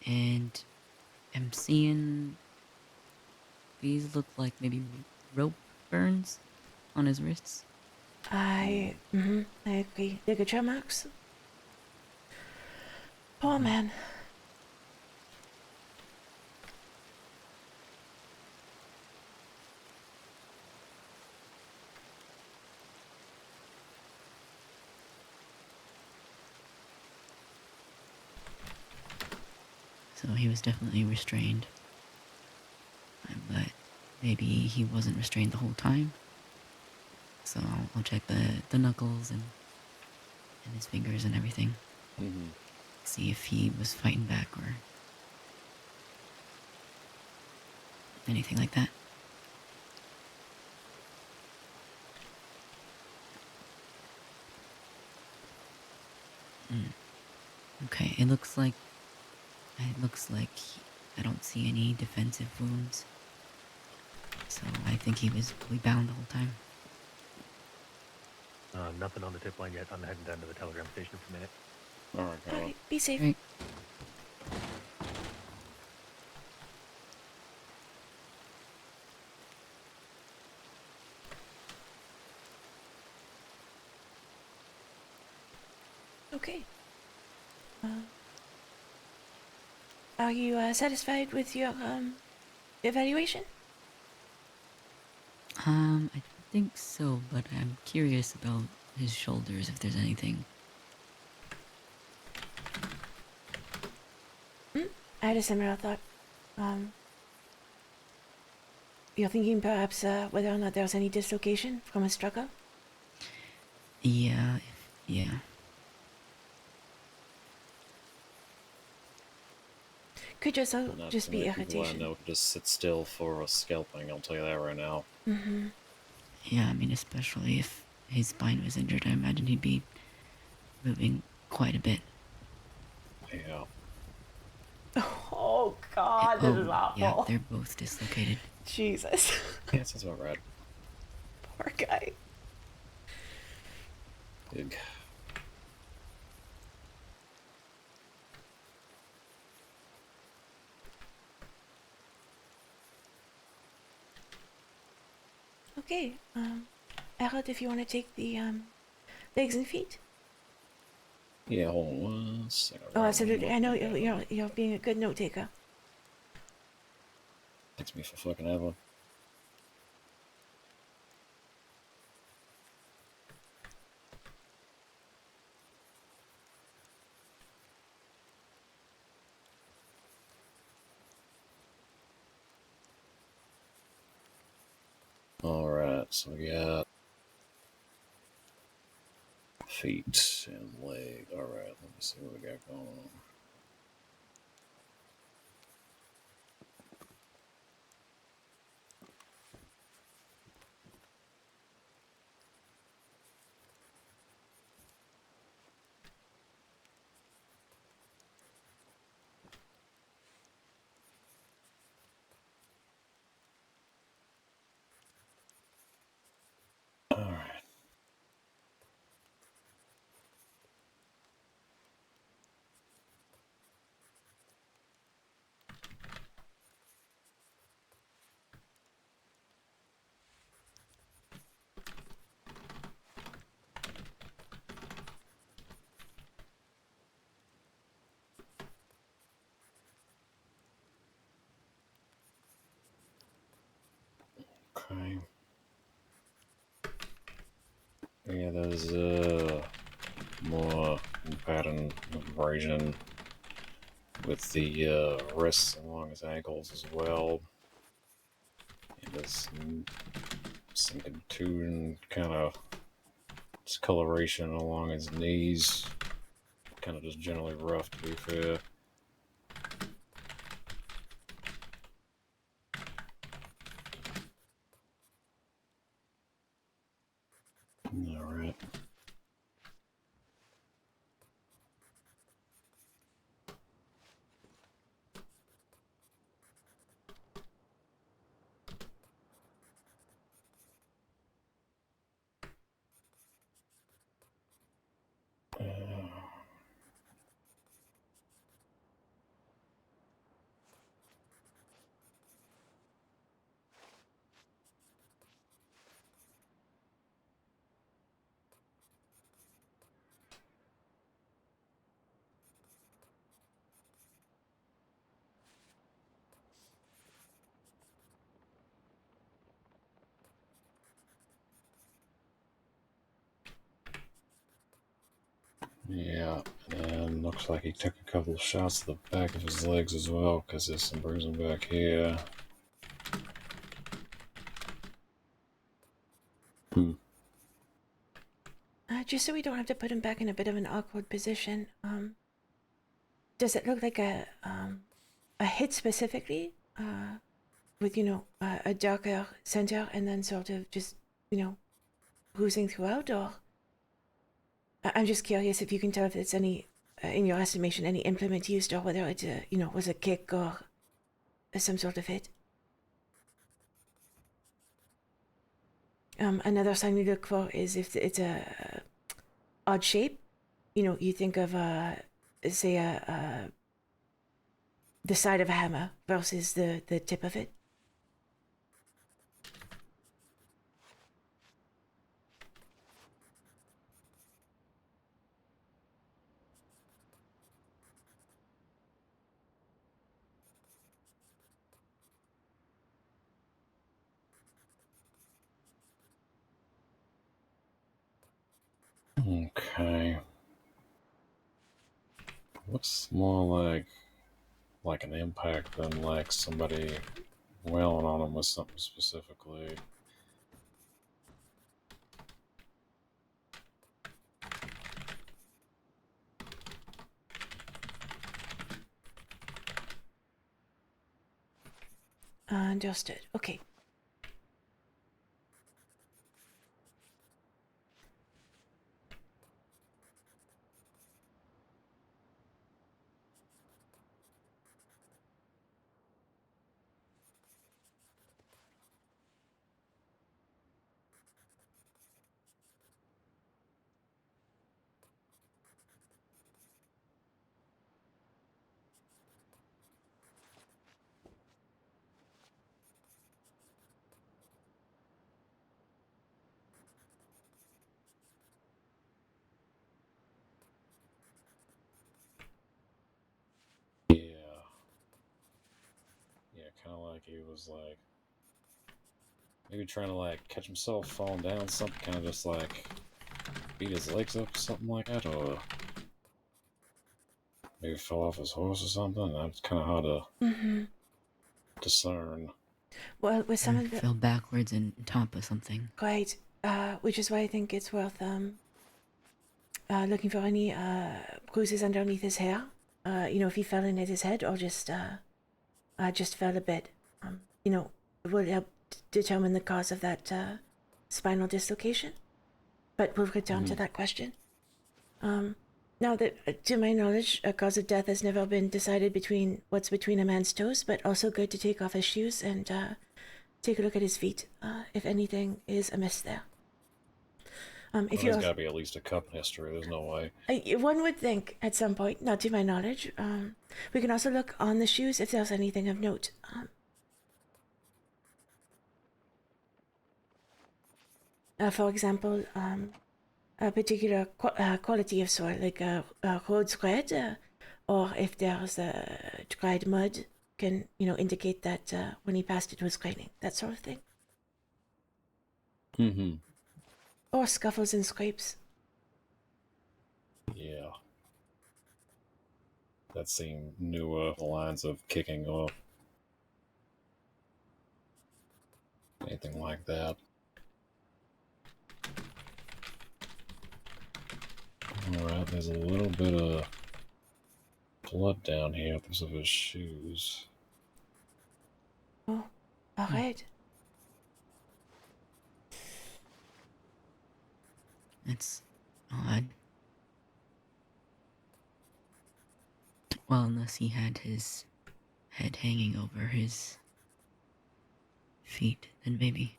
And I'm seeing these look like maybe rope burns on his wrists. I agree. Ligature marks. Poor man. So he was definitely restrained. But maybe he wasn't restrained the whole time. So I'll check the knuckles and his fingers and everything. Mm-hmm. See if he was fighting back or anything like that. Okay, it looks like I don't see any defensive wounds. So I think he was fully bound the whole time. Nothing on the tip line yet. I'm heading down to the telegram station for a minute. All right, All Kyle. right, be safe. Right. Okay. Are you satisfied with your evaluation? I think so, but I'm curious about his shoulders, if there's anything. I had a similar thought. You're thinking perhaps whether or not there was any dislocation from a struggle? Yeah, yeah. Could also Not just too be many people I irritation. know can just sit still for a scalping. I'll tell you that right now. Mm-hmm. Yeah, I mean, especially if his spine was injured, I imagine he'd be moving quite a bit. Yeah. Oh God, this is Yeah, awful. they're both dislocated. Jesus. Yeah, that sounds about right. Poor guy. Ugh. Okay. Harold, if you want to take the legs and feet. Yeah, hold on one second. Oh, absolutely. I know you're being a good note taker. Takes me for fucking ever. Alright, so we got feet and leg. Alright, let me see what we got going on. Alright. Okay. Yeah, there's more pattern abrasion with the wrists along his ankles as well. And there's some contusion kind of discoloration along his knees. Kind of just generally rough, to be fair. Alright. Yeah, and looks like he took a couple of shots to the back of his legs as well, because there's some bruising back here. Just so we don't have to put him back in a bit of an awkward position. Does it look like a hit specifically? With a darker center and then sort of just bruising throughout, or I'm just curious if you can tell if it's any, in your estimation, any implement used, or whether it was a kick or some sort of hit. Another sign we look for is if it's a odd shape. You know, you think of say the side of a hammer versus the tip of it. Okay. Looks more like an impact than like somebody wailing on him with something specifically. Understood. Okay. Yeah. Yeah, kind of like he was like maybe trying to like catch himself falling down, something kind of just like beat his legs up, something like that, or maybe fell off his horse or something. That's kind of hard to Mm-hmm. discern. Well, with some Or of the fell backwards and top of something. right, which is why I think it's worth looking for any bruises underneath his hair. You know, if he fell and hit his head, or just fell a bit. You know, it will help determine the cause of that spinal dislocation. But we'll return to that question. Now that, to my knowledge, a cause of death has never been decided between what's between a man's toes, but also good to take off his shoes and take a look at his feet, if anything is amiss there. If Well, you there's got to be at least a cup history. There's no way. one would think at some point, not to my knowledge. We can also look on the shoes if there's anything of note. For example, a particular quality of soil, like roads red, or if there's dried mud, can indicate that when he passed it was raining, that sort of thing. Mm-hmm. Or scuffles and scrapes. Yeah. That seemed newer, the lines of kicking or anything like that. Alright, there's a little bit of blood down here because of his shoes. Oh, all right. That's odd. Well, unless he had his head hanging over his feet, then maybe.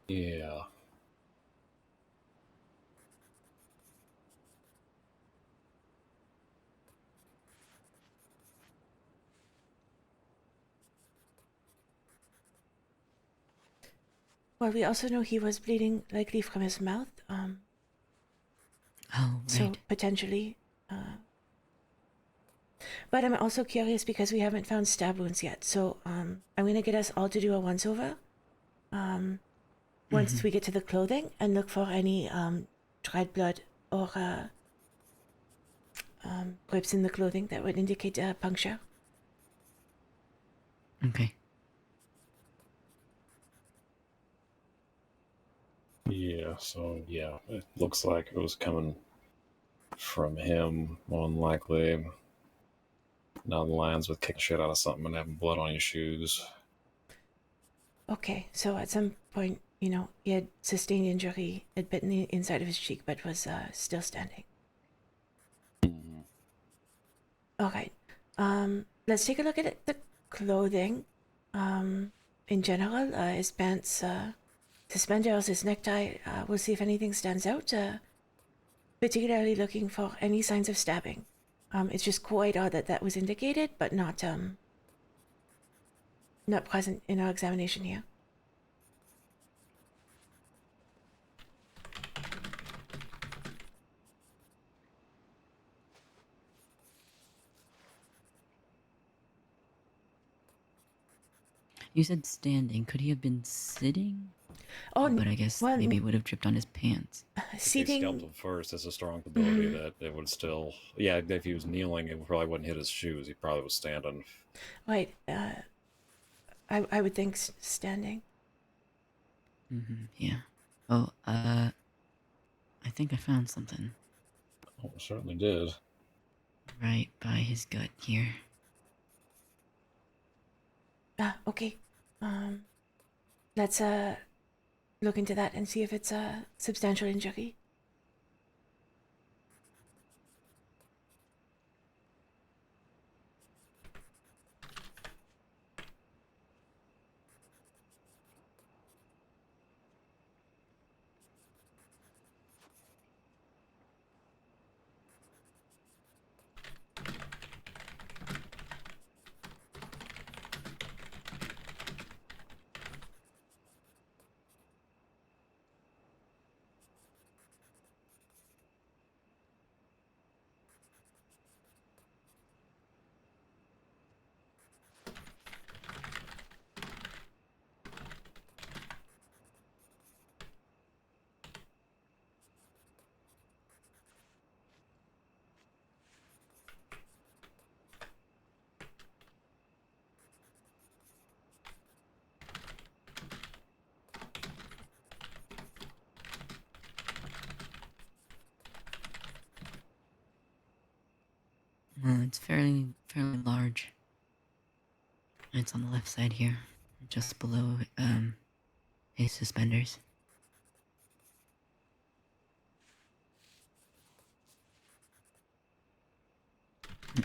Yeah. Well, we also know he was bleeding likely from his mouth. Oh, So right. potentially. But I'm also curious because we haven't found stab wounds yet. So I'm gonna get us all to do a once over. Once we get to the clothing and look for any dried blood or grips in the clothing that would indicate a puncture. Okay. Yeah, so yeah, it looks like it was coming from him, more than likely. Now the lines with kicking shit out of something and having blood on your shoes. Okay, so at some point, he had sustained injury, had bitten the inside of his cheek, but was still standing. Mhm. All right. Let's take a look at the clothing. In general, his pants suspenders, his necktie. We'll see if anything stands out. Particularly looking for any signs of stabbing. It's just quite odd that that was indicated, but not present in our examination here. You said standing. Could he have been sitting? Oh, But I guess well, maybe it would have dripped on his pants. If he seating. scalped him first, there's a strong probability that it would still. Yeah, if he was kneeling, it probably wouldn't hit his shoes. He probably was standing. Right. I would think standing. Yeah. Oh, I think I found something Oh, certainly did. right by his gut here. Okay. Let's look into that and see if it's a substantial injury. Well, it's fairly large. It's on the left side here, just below his suspenders.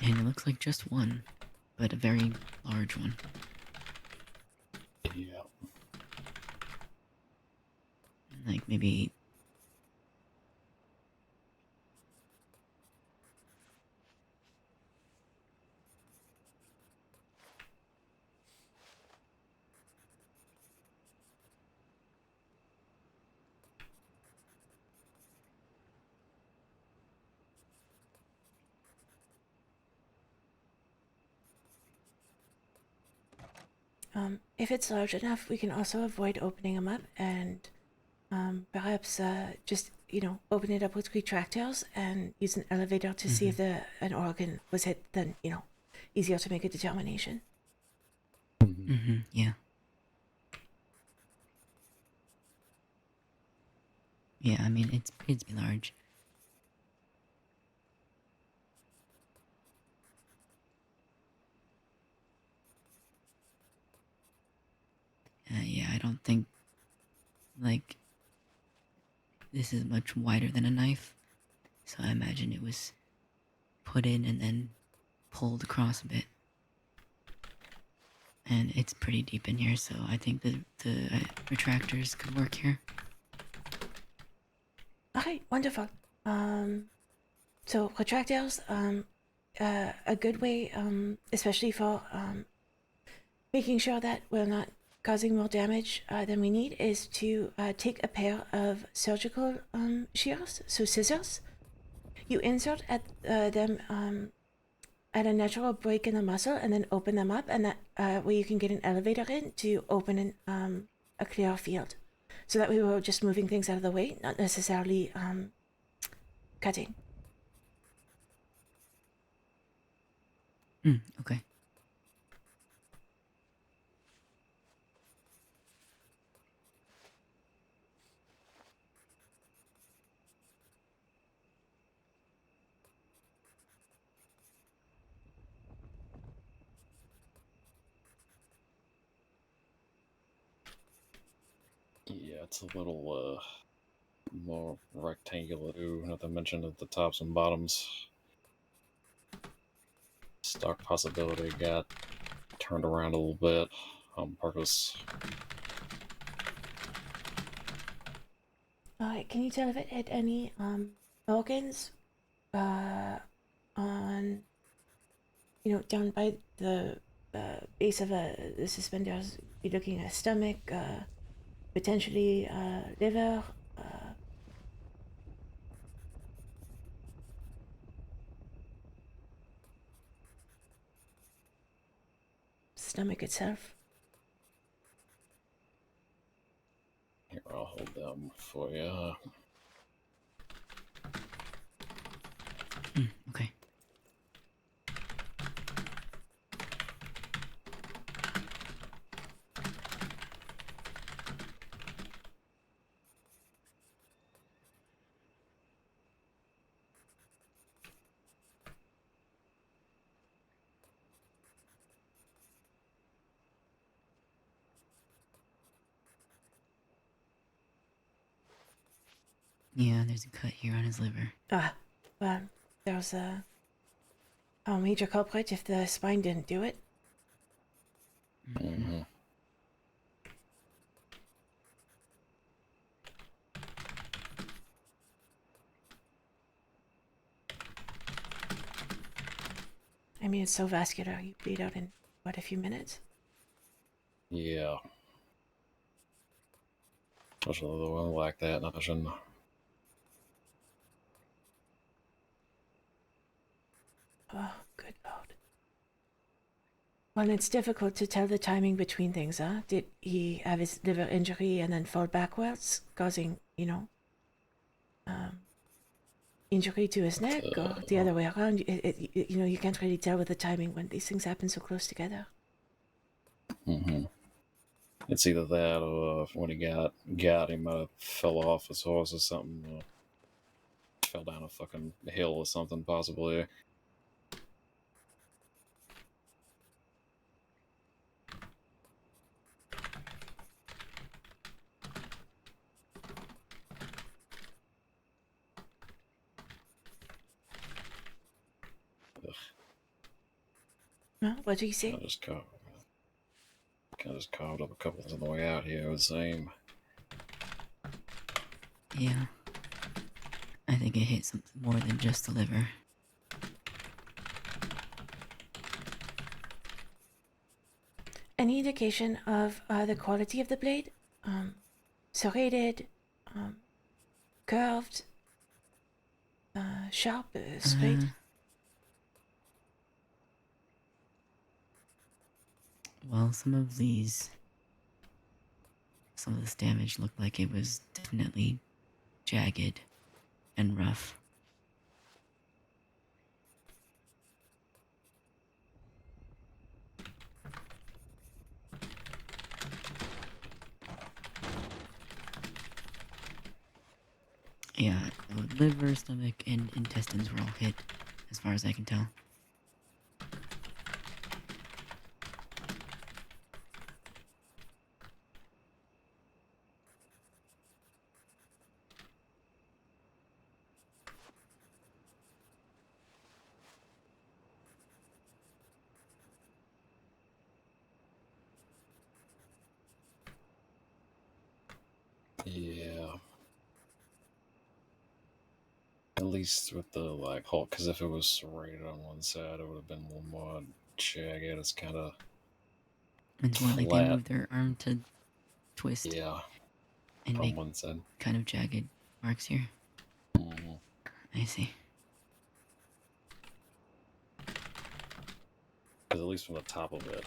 And it looks like just one, but a very large one. Yeah. Like maybe. If it's large enough, we can also avoid opening them up and perhaps just, open it up with retractors and use an elevator to see if an organ was hit, then, easier to make a determination. Yeah. Yeah, I mean, it's pretty large. Yeah, I don't think, like, this is much wider than a knife, so I imagine it was put in and then pulled across a bit. And it's pretty deep in here, so I think the retractors could work here. Okay, wonderful. So retractors, a good way, especially for making sure that we're not causing more damage than we need, is to take a pair of surgical shears, so scissors. You insert at them at a natural break in the muscle and then open them up, and that way you can get an elevator in to open a clear field. So that we were just moving things out of the way, not necessarily cutting. Okay. Yeah, it's a little more rectangular too, not to mention at the tops and bottoms. Stock possibility got turned around a little bit on purpose. Can you tell if it hit any organs on, down by the base of the suspenders? You're looking at stomach, potentially liver. Stomach itself. Here, I'll hold them for you. Okay. Yeah, there's a cut here on his liver. Well, there's a major culprit if the spine didn't do it. Mm-hmm. I mean, it's so vascular, you bleed out in, what, a few minutes? Yeah. Especially the one like that, I shouldn't. Oh, good Lord. Well, it's difficult to tell the timing between things, huh? Did he have his liver injury and then fall backwards, causing, injury to his neck, or the other way around? You can't really tell with the timing when these things happen so close together. Mm-hmm. It's either that or when he got him, fell off his horse or something. Fell down a fucking hill or something, possibly. Huh? What do you I say? just carved up a couple on the way out here, it would seem. Yeah. I think it hit something more than just the liver. Any indication of the quality of the blade? Serrated, curved, sharp, straight? Well, some of this damage looked like it was definitely jagged and rough. Yeah, liver, stomach, and intestines were all hit, as far as I can tell. Yeah. At least with the hole, because if it was serrated on one side, it would have been a little more jagged. It's kind of It's more like they flat. moved their arm to twist Yeah, and on make one side. kind of jagged marks here. Mm-hmm. I see. Because at least from the top of it,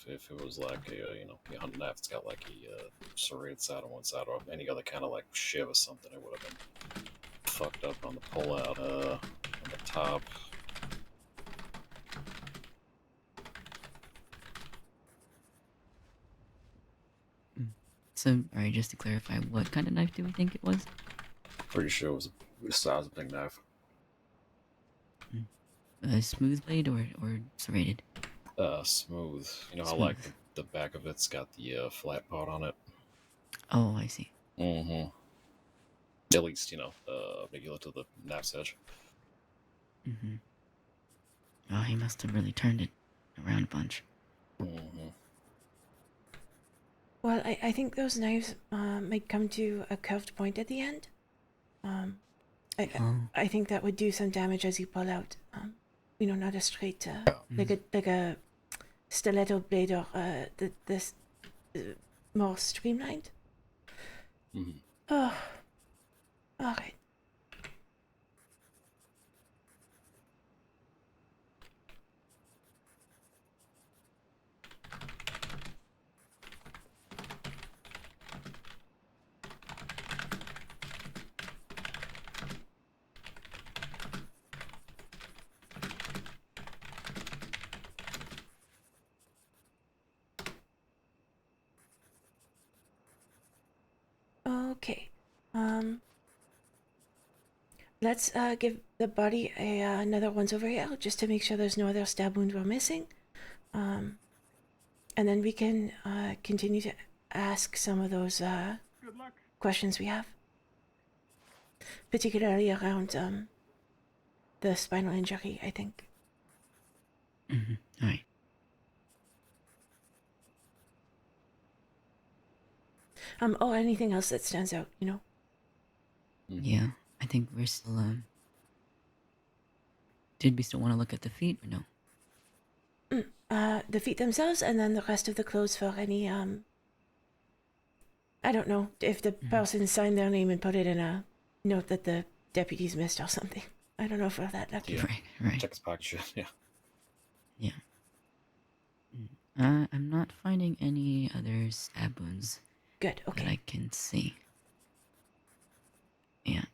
if it was like a hunting knife, it's got like a serrated side on one side, or any other kind of like shiv or something, it would have been fucked up on the pullout on the top. So, alright, just to clarify, what kind of knife do we think it was? Pretty sure it was the size of a big knife. A smooth blade or serrated? Smooth. You know how Smooth. like the back of it's got the flat part on it. Oh, I see. Mm-hmm. At least regular to the knife's edge. Mm-hmm. Oh, he must have really turned it around a bunch. Mm-hmm. Well, I think those knives might come to a curved point at the end. I Oh. I think that would do some damage as you pull out. Not a straight like a stiletto blade or this more streamlined. Mhm. Oh, all right. Okay. Let's give the body another once over here just to make sure there's no other stab wounds we're missing. And then we can continue to ask some of those questions we have, particularly around the spinal injury, I think. All right. Or anything else that stands out, Yeah, I think we're still. Did we still want to look at the feet or no? The feet themselves, and then the rest of the clothes for any I don't know if the person signed their name and put it in a note that the deputies missed or something. I don't know if we're that lucky. Yeah. Right. Check his pocket shit. Yeah. Yeah. I'm not finding any other stab wounds Good. that Okay. I can see. Yeah.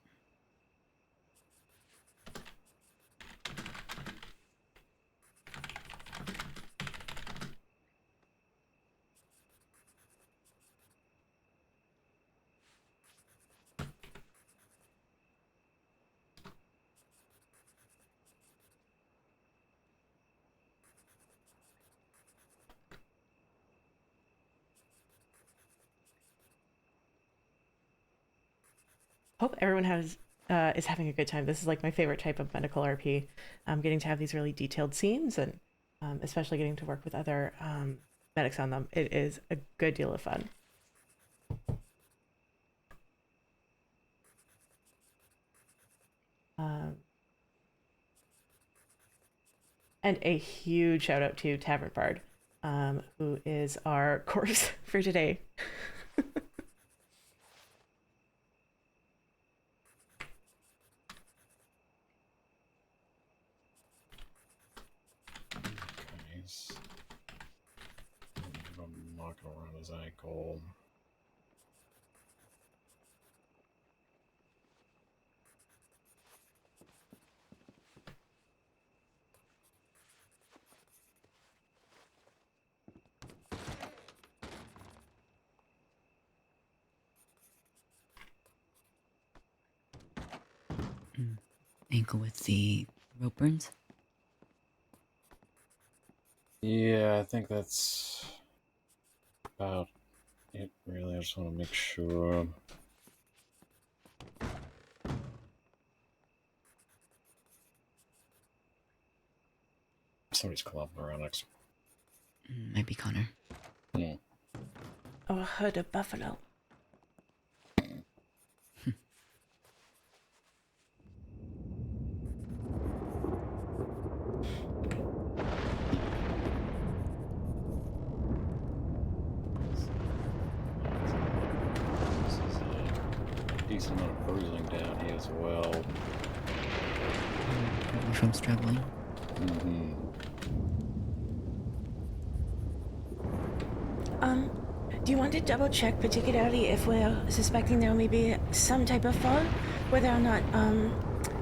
Hope everyone is having a good time. This is like my favorite type of medical RP. Getting to have these really detailed scenes and especially getting to work with other medics on them. It is a good deal of fun. And a huge shout out to Tavern Bard, who is our corpse for today. I'm knocking around his ankle. Ankle with the rope burns. Yeah, I think that's about it, really. I just want to make sure. Somebody's clomping around next. Might be Connor. Yeah. Or a herd of buffalo. Decent amount of bruising down here as well. Probably from struggling. Mm-hmm. Do you want to double check, particularly if we're suspecting there may be some type of fall, whether or not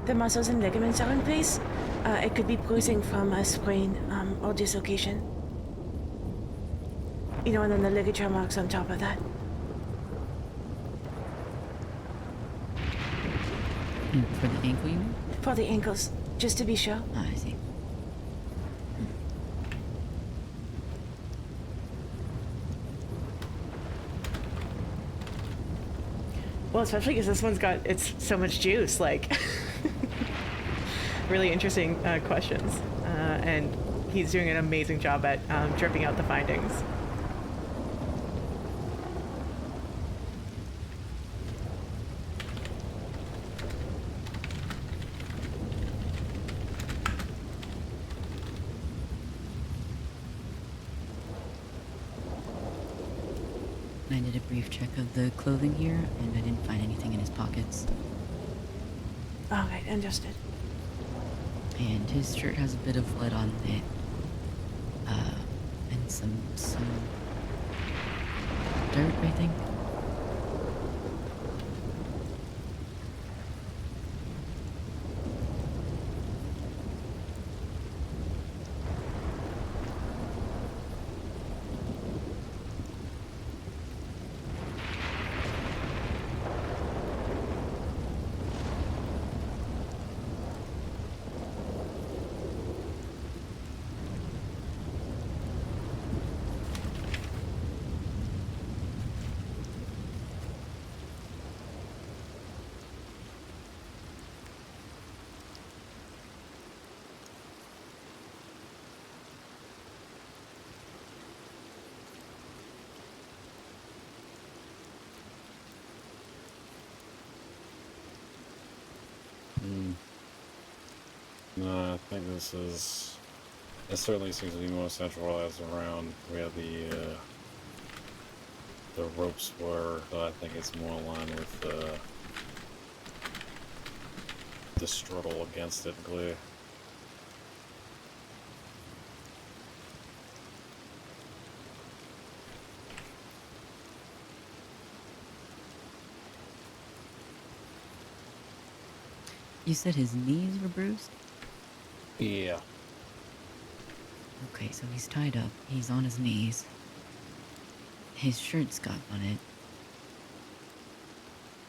the muscles and ligaments are in place? It could be bruising from a sprain or dislocation. And then the ligature marks on top of that. For the ankle, you mean? For the ankles, just to be sure. Ah, I see. Well, especially because this one's got so much juice, like really interesting questions, and he's doing an amazing job at dripping out the findings. I did a brief check of the clothing here, and I didn't find anything in his pockets. Alright, understood. And his shirt has a bit of blood on it. And some dirt, I think. No, I think this is. It certainly seems to be more centralized around where the ropes were. So I think it's more aligned with the struggle against it, glare. You said his knees were bruised? Yeah. Okay, so he's tied up. He's on his knees. His shirt's got on it.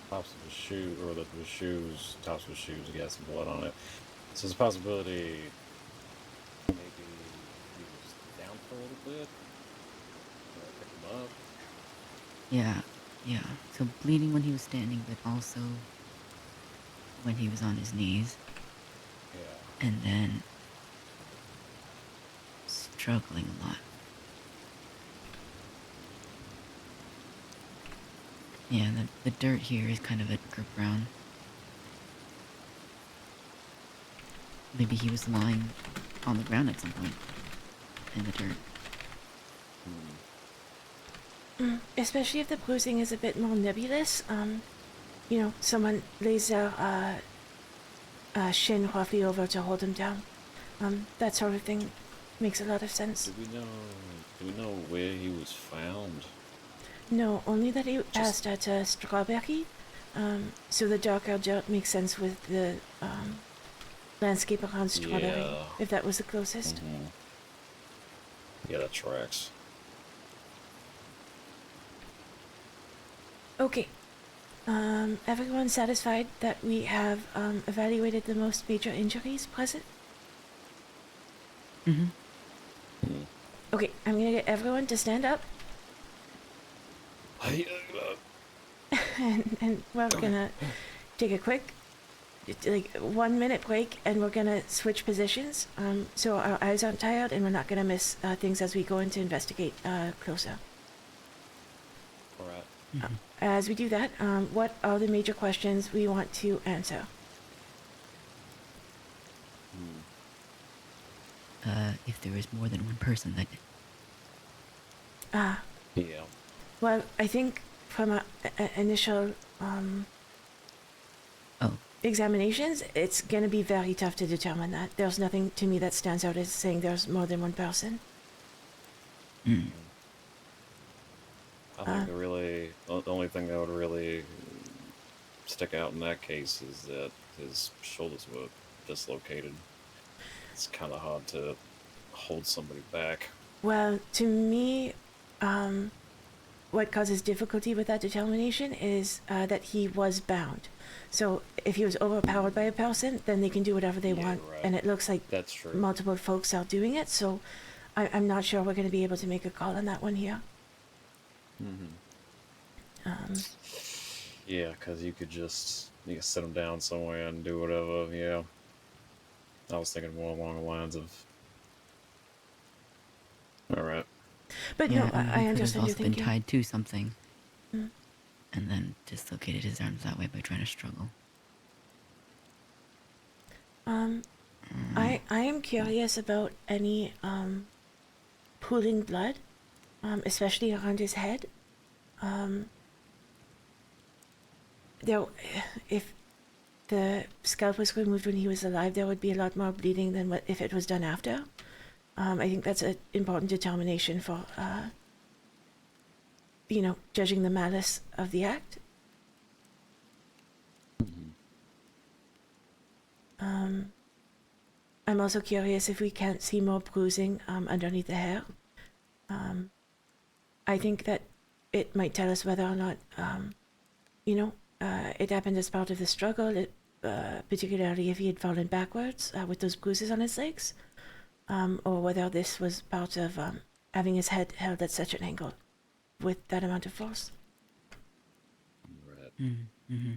Tops of his shoe, or the shoes, tops of his shoes, he got some blood on it. So there's a possibility maybe he was down for a little bit. Pick him up. Yeah. So bleeding when he was standing, but also when he was on his knees. Yeah. And then struggling a lot. Yeah, the dirt here is kind of a darker brown. Maybe he was lying on the ground at some point in the dirt. Especially if the bruising is a bit more nebulous. You know, someone lays their shin roughly over to hold him down. That sort of thing makes a lot of sense. Do we know where he was found? No, only that he passed at Strawberry. So the darker dirt makes sense with the landscape around Strawberry, Yeah. if that was the closest. Mm-hmm. Yeah, that tracks. Okay. Everyone satisfied that we have evaluated the most major injuries present? Mm-hmm. Okay, I'm gonna get everyone to stand up, and we're gonna take a quick, like 1 minute break, and we're gonna switch positions, so our eyes aren't tired, and we're not gonna miss things as we go in to investigate closer. All right. Mm-hmm. As we do that, what are the major questions we want to answer? If there was more than one person that... Yeah. Well, I think from a initial Oh, examinations, it's going to be very tough to determine that. There's nothing to me that stands out as saying there's more than one person. mm. I think the only thing that would really stick out in that case is that his shoulders were dislocated. It's kind of hard to hold somebody back. Well, to me, what causes difficulty with that determination is that he was bound. So if he was overpowered by a person, then they can do whatever they want. Right. And it looks like That's true. multiple folks are doing it. So I'm not sure we're going to be able to make a call on that one here. Yeah, because you could sit him down somewhere and do whatever. Yeah. I was thinking more along the lines of. All right. But Yeah, no, and I he could have understand your also been thinking. tied to something. Mm. And then dislocated his arms that way by trying to struggle. I am curious about any pooling blood, especially around his head. There, if the scalp was removed when he was alive, there would be a lot more bleeding than if it was done after. I think that's an important determination for, judging the malice of the act. I'm also curious if we can't see more bruising underneath the hair. I think that it might tell us whether or not, it happened as part of the struggle, particularly if he had fallen backwards with those bruises on his legs, or whether this was part of having his head held at such an angle with that amount of force. Right. Mm-hmm.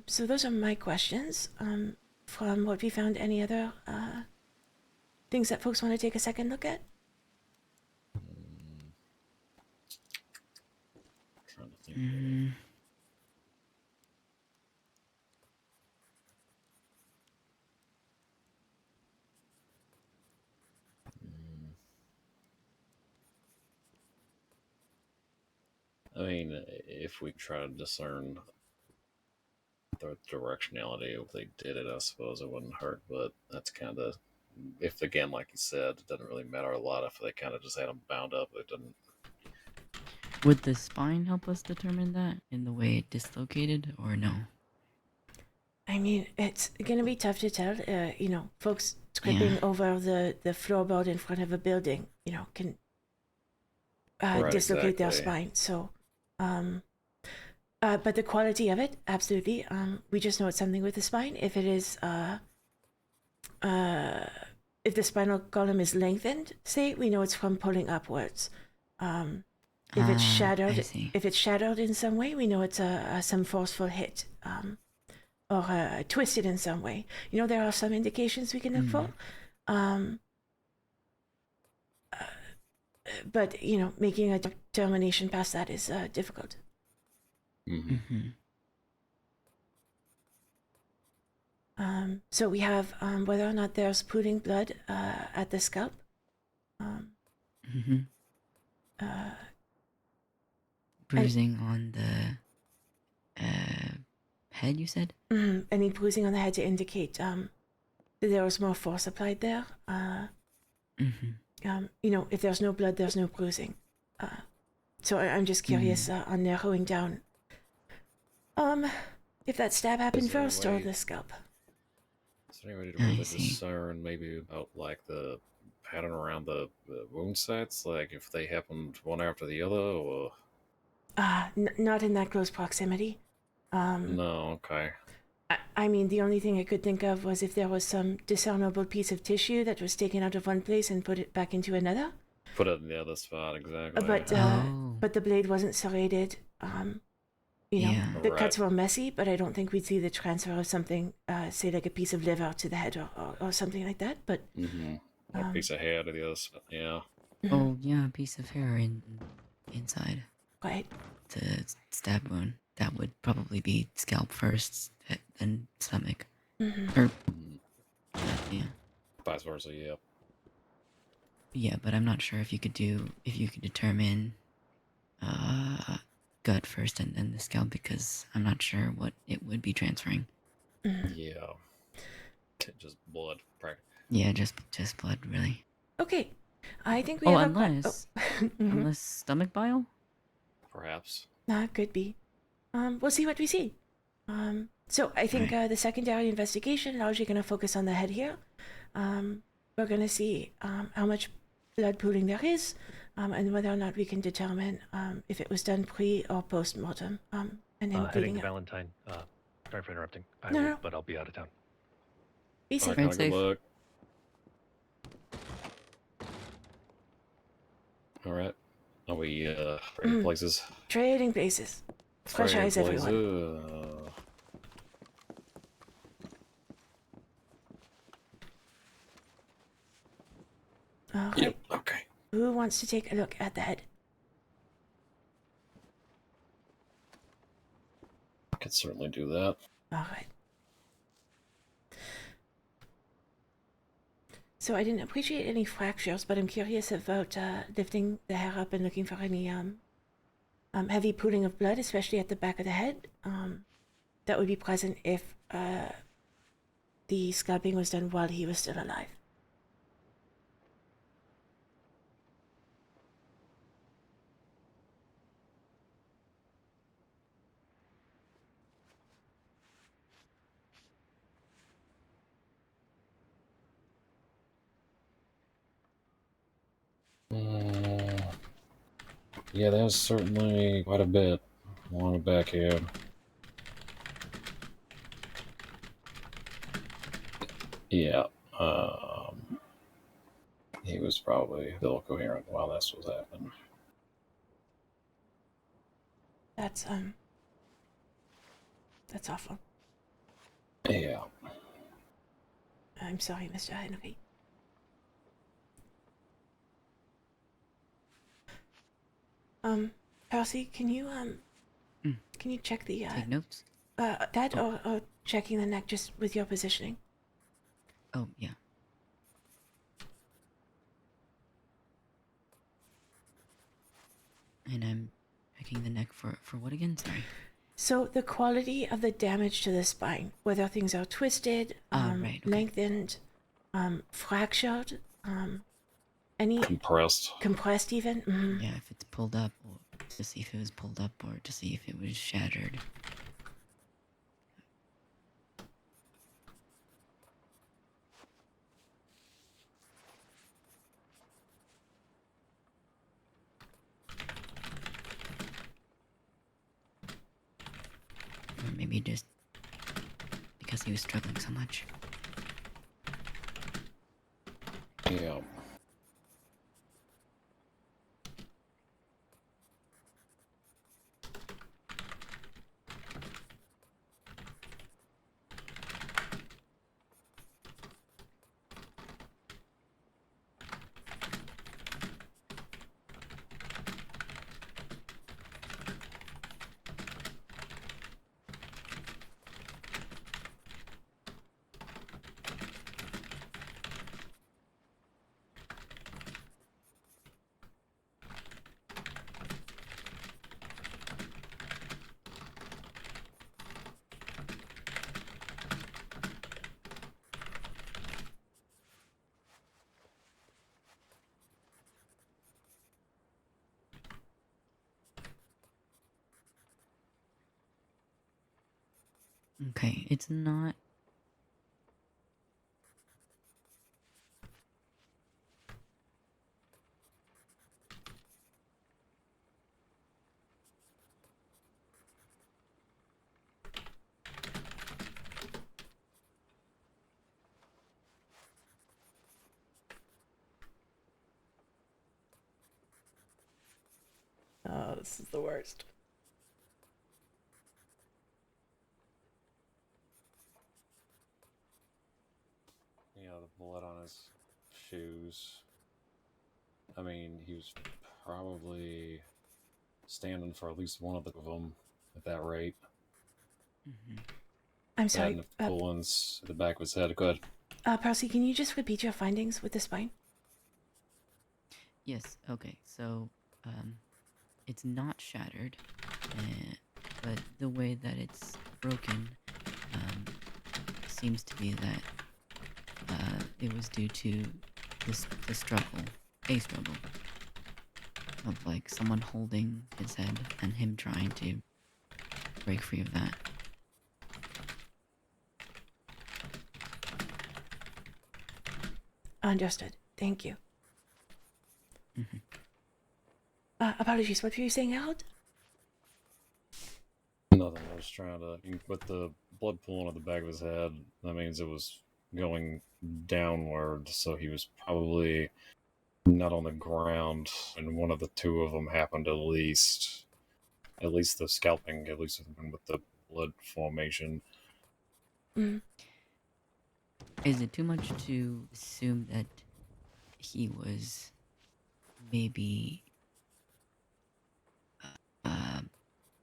So those are my questions. From what we found, any other things that folks want to take a second look at? Trying to think. Mm-hmm. I mean, if we try to discern the directionality of they did it, I suppose it wouldn't hurt. But that's kind of, if again, like you said, it doesn't really matter a lot if they kind of just had them bound up. It doesn't. Would the spine help us determine that in the way it dislocated, or no? I mean, it's gonna be tough to tell. Folks tripping over the floorboard in front of a building, can Right, dislocate their exactly. spine. So, but the quality of it, absolutely. We just know it's something with the spine. If it is, if the spinal column is lengthened, say, we know it's from pulling upwards. If it's shattered, I see. if it's shattered in some way, we know it's some forceful hit. Or twisted in some way. There are some indications we can look for. But, making a determination past that is difficult. Mm-hmm. So we have whether or not there's pooling blood at the scalp. Bruising on the head, you said? Any bruising on the head to indicate that there was more force applied there. If there's no blood, there's no bruising. So I'm just curious on narrowing down if that stab happened Is there any first or way- the scalp. Is there any way to I really see. discern maybe about like the pattern around the wound sites, like if they happened one after the other, or Not in that close proximity. no? Okay. I mean, the only thing I could think of was if there was some discernible piece of tissue that was taken out of one place and put it back into another. Put it in the other spot, exactly. But the blade wasn't serrated. Yeah. The cuts were messy, but I don't think we'd see the transfer of something, say like a piece of liver to the head or something like that. But Or a piece of hair to the other spot. Yeah. Oh, yeah, a piece of hair inside right. the stab wound. That would probably be scalp first, then stomach. Or, yeah. Vice versa, yeah. Yeah, but I'm not sure if you could determine gut first and then the scalp, because I'm not sure what it would be transferring. Yeah. Just blood. Yeah, just blood, really. Okay. I think we have unless stomach bile? Perhaps. Could be. We'll see what we see. So I think the secondary investigation largely going to focus on the head here. We're going to see how much blood pooling there is, and whether or not we can determine if it was done pre or post mortem. And then Heading bleeding to out. Valentine. Sorry for interrupting. No. But I'll be out of town. Be safe. Alright, Safe. good luck. Alright. Are we ready places? Trading places. Fresh eyes, everyone. All right. Yep, okay. Who wants to take a look at the head? I could certainly do that. All right. So I didn't appreciate any fractures, but I'm curious about lifting the hair up and looking for any heavy pooling of blood, especially at the back of the head. That would be present if the scalping was done while he was still alive. Yeah, that was certainly quite a bit along the back here. Yeah. He was probably still coherent while this was happening. That's awful. Yeah. I'm sorry, Mr. Henry. Percy, can you check the Take notes. that or checking the neck just with your positioning? Oh, yeah. And I'm checking the neck for what again? Sorry. So the quality of the damage to the spine, whether things are twisted, Right, okay. lengthened, fractured, any compressed even. Mm-hmm. Yeah, if it's pulled up, or to see if it was pulled up, or to see if it was shattered. Or maybe just because he was struggling so much. Yeah. Okay, it's not. Oh, this is the worst. Yeah, the blood on his shoes. I mean, he was probably standing for at least one of them at that rate. Mm-hmm. I'm That sorry. and the pull-ins at the back of his head. Go ahead. Percy, can you just repeat your findings with the spine? Yes, okay, so, it's not shattered, but the way that it's broken, seems to be that, it was due to the struggle, a struggle, of, like, someone holding his head and him trying to break free of that. Understood. Thank you. Mm-hmm. Apologies. What were you saying, Harold? Nothing. I was trying to. With the blood pooling at the back of his head, that means it was going downward, so he was probably not on the ground, and one of the two of them happened at least. At least the scalping, at least with the blood formation. Mm. Is it too much to assume that he was maybe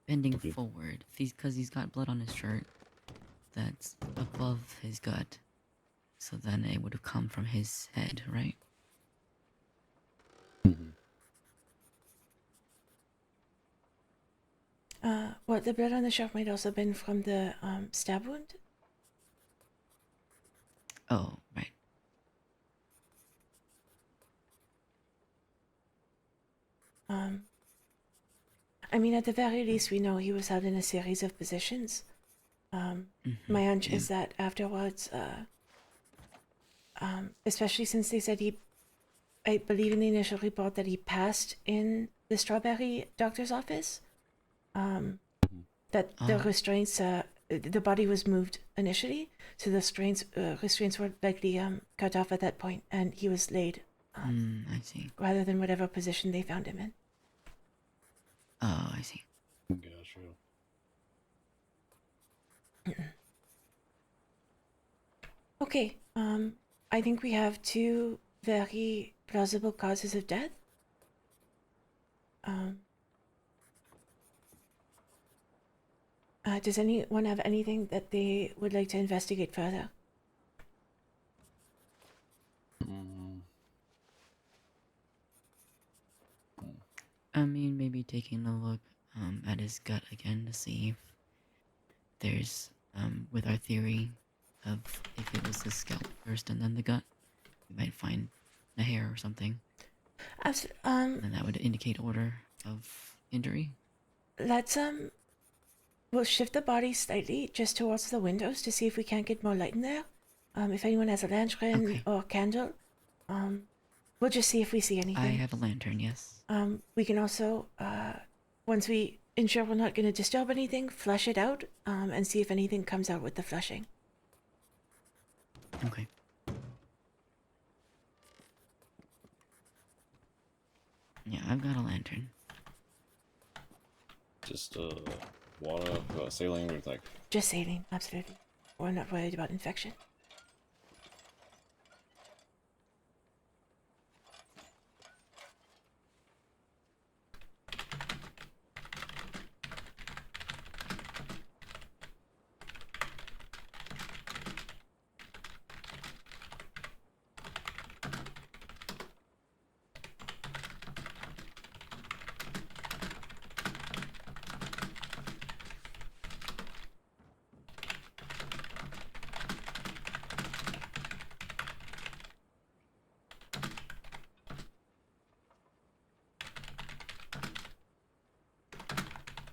bending forward? Because he's got blood on his shirt that's above his gut. So then it would have come from his head, right? Mhm. What, the blood on the shelf might also have been from the stab wound? Oh, right. I mean, at the very least, we know he was held in a series of positions. My hunch yeah. is that afterwards, especially since they said I believe in the initial report that he passed in the strawberry doctor's office, that the Oh. restraints, the body was moved initially, so the restraints were likely cut off at that point, and he was laid I see. rather than whatever position they found him in. Oh, I see. Gotcha. Okay, I think we have two very plausible causes of death. Does anyone have anything that they would like to investigate further? Mm. I mean, maybe taking a look at his gut again to see if there's, with our theory of if it was the scalp first and then the gut, we might find a hair or something. And that would indicate order of injury. Let's we'll shift the body slightly just towards the windows to see if we can't get more light in there. If anyone has a lantern Okay. or candle, we'll just see if we see anything. I have a lantern, yes. We can also, once we ensure we're not going to disturb anything, flush it out and see if anything comes out with the flushing. Okay. Yeah, I've got a lantern. Just water, saline, what do you think? Just saline, absolutely. We're not worried about infection.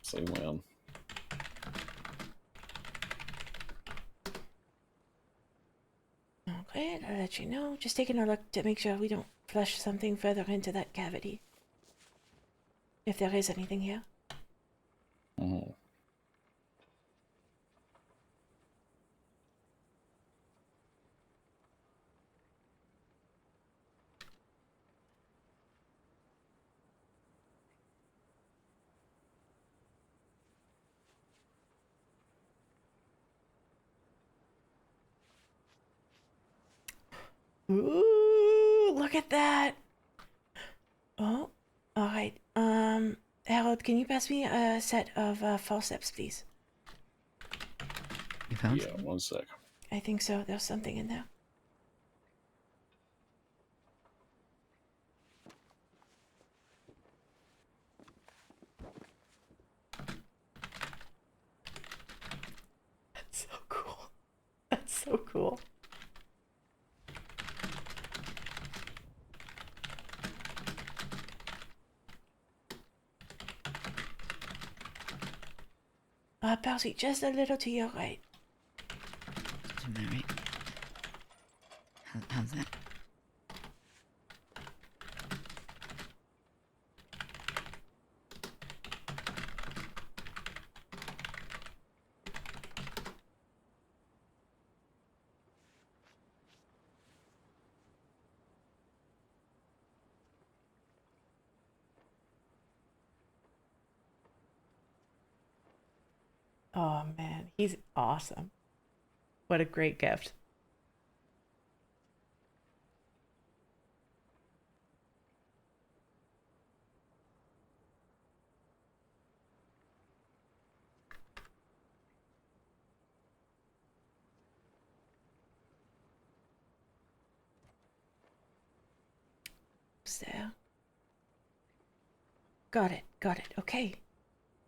Saline. Okay, I'll let you know. Just taking a look to make sure we don't flush something further into that cavity. If there is anything here. Mm-hmm. Ooh, look at that. Oh, all right. Harold, can you pass me a set of forceps, please? You found Yeah, some? 1 sec. I think so. There's something in there. That's so cool. That's so cool. Percy, just a little to your right. To my right. How's that? Oh man, he's awesome. What a great gift. was there. Got it. Okay.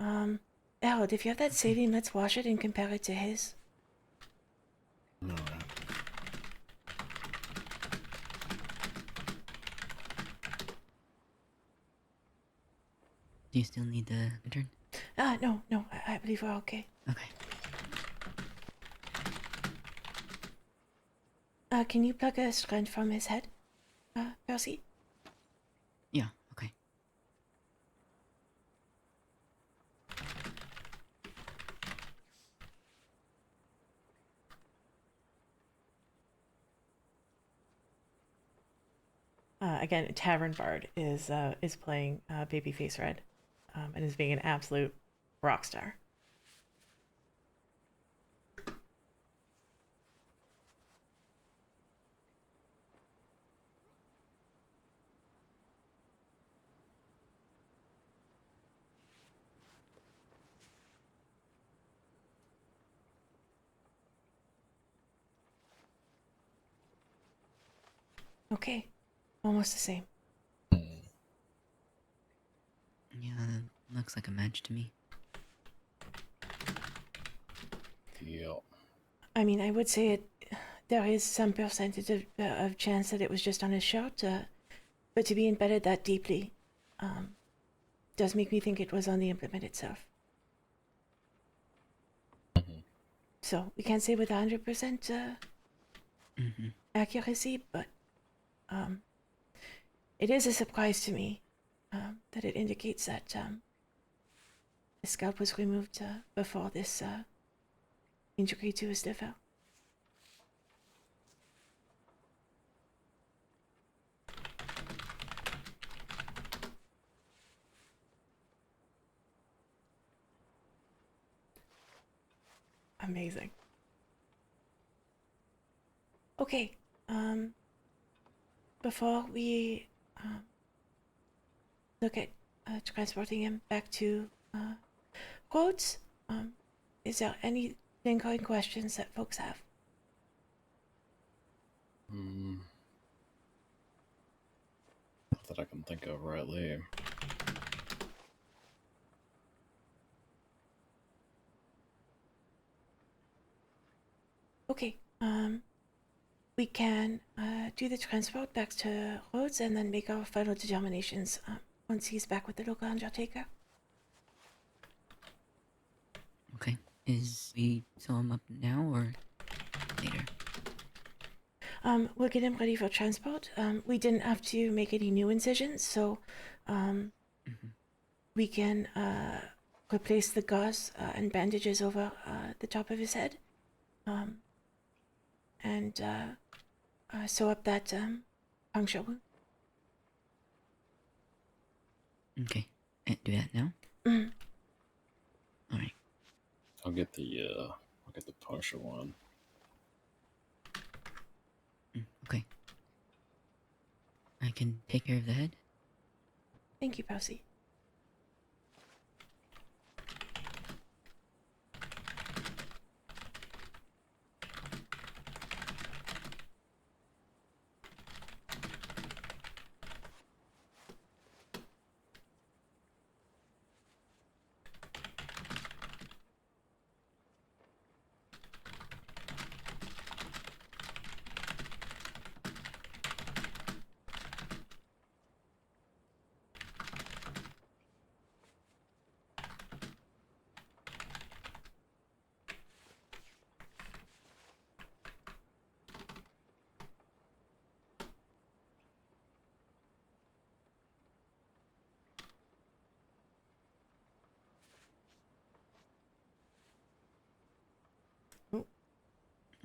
Harold, if you have that saline, let's wash it and compare it to his. All right. Do you still need the intern? No, I believe we're okay. Okay. Can you plug a strand from his head, Percy? Yeah, okay. Again, Tavern Bard is playing Babyface Red, and is being an absolute rock star. Okay, almost the same. Yeah, looks like a match to me. Yep. I mean, I would say there is some percentage of chance that it was just on his shirt, but to be embedded that deeply does make me think it was on the implement itself. So we can't say with 100% accuracy, but it is a surprise to me that it indicates that the scalp was removed before this injury to his liver. Amazing. Okay, before we look at transporting him back to Rhodes, is there any lingering questions that folks have? Not that I can think of rightly. Okay, we can do the transport back to Rhodes and then make our final determinations once he's back with the local undertaker. Okay. Is we sew him up now or later? We'll get him ready for transport. We didn't have to make any new incisions, so we can replace the gauze and bandages over the top of his head, and sew up that puncture wound. Okay. Do that now? Alright. I'll get the puncture one. Okay. I can take care of the head. Thank you, Percy.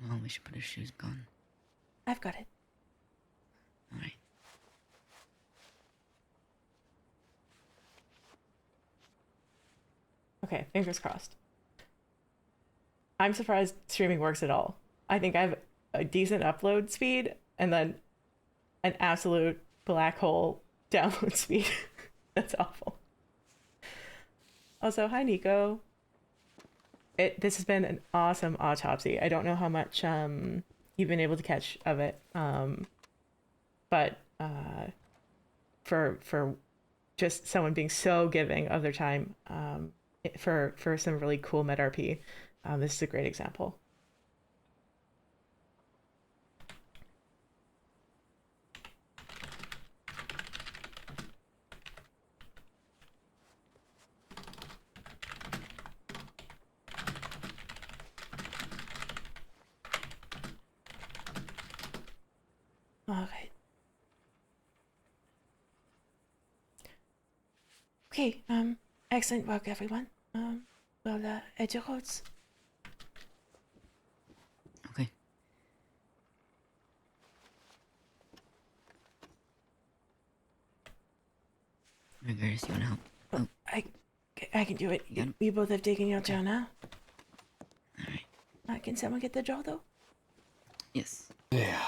Oh, we should put his shoes on. I've got it. Alright. Okay, fingers crossed. I'm surprised streaming works at all. I think I have a decent upload speed and then an absolute black hole download speed. That's awful. Also, hi Nico. This has been an awesome autopsy. I don't know how much you've been able to catch of it, but for just someone being so giving of their time for some really cool med RP. This is a great example. All right. Okay, excellent work, everyone. Well, at your roads. Okay. Rivers, you wanna help? Oh, I can do it. You got it? We both have taken your Okay. turn now. alright. Can someone get the jaw, though? Yes. Yeah.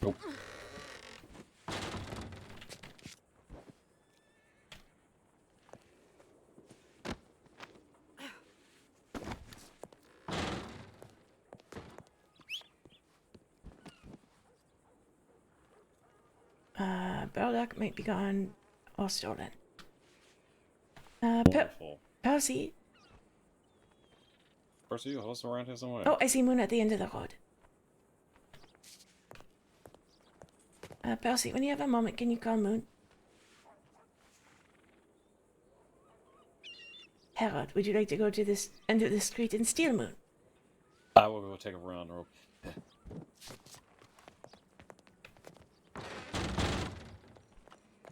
Nope. Bardock might be gone or stolen. Wonderful. Percy. Percy, you host around here somewhere? Oh, I see Moon at the end of the road. Percy, when you have a moment, can you call Moon? Harold, would you like to go to this end of the street and steal Moon? I will go take a run. Or...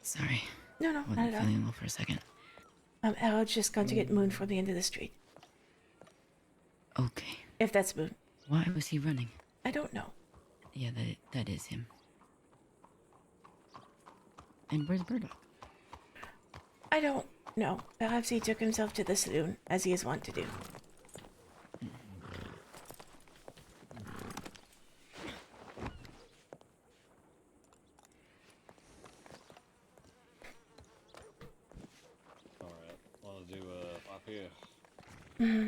Sorry. No, not Wasn't at all. feeling well for a second. Harold's just gone to get Moon from the end of the street. Okay. If that's Moon. Why was he running? I don't know. Yeah, that is him. And where's Burdock? I don't know. Perhaps he took himself to the saloon, as he is wont to do. Alright, wanna do up here? Mm-hmm.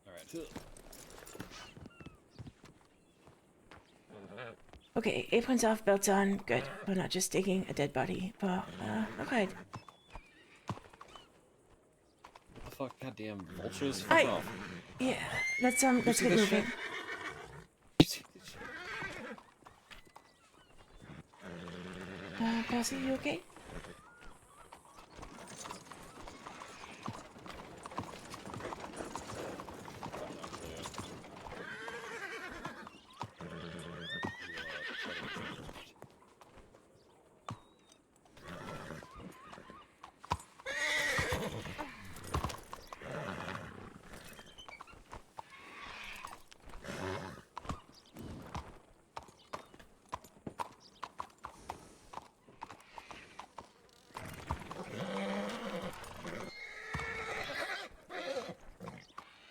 Alright. Okay, apron's off, belt's on. Good. We're not just digging a dead body for a ride. What the fuck? Goddamn vultures? Fuck I- off. Yeah, let's get this moving. Percy, you okay?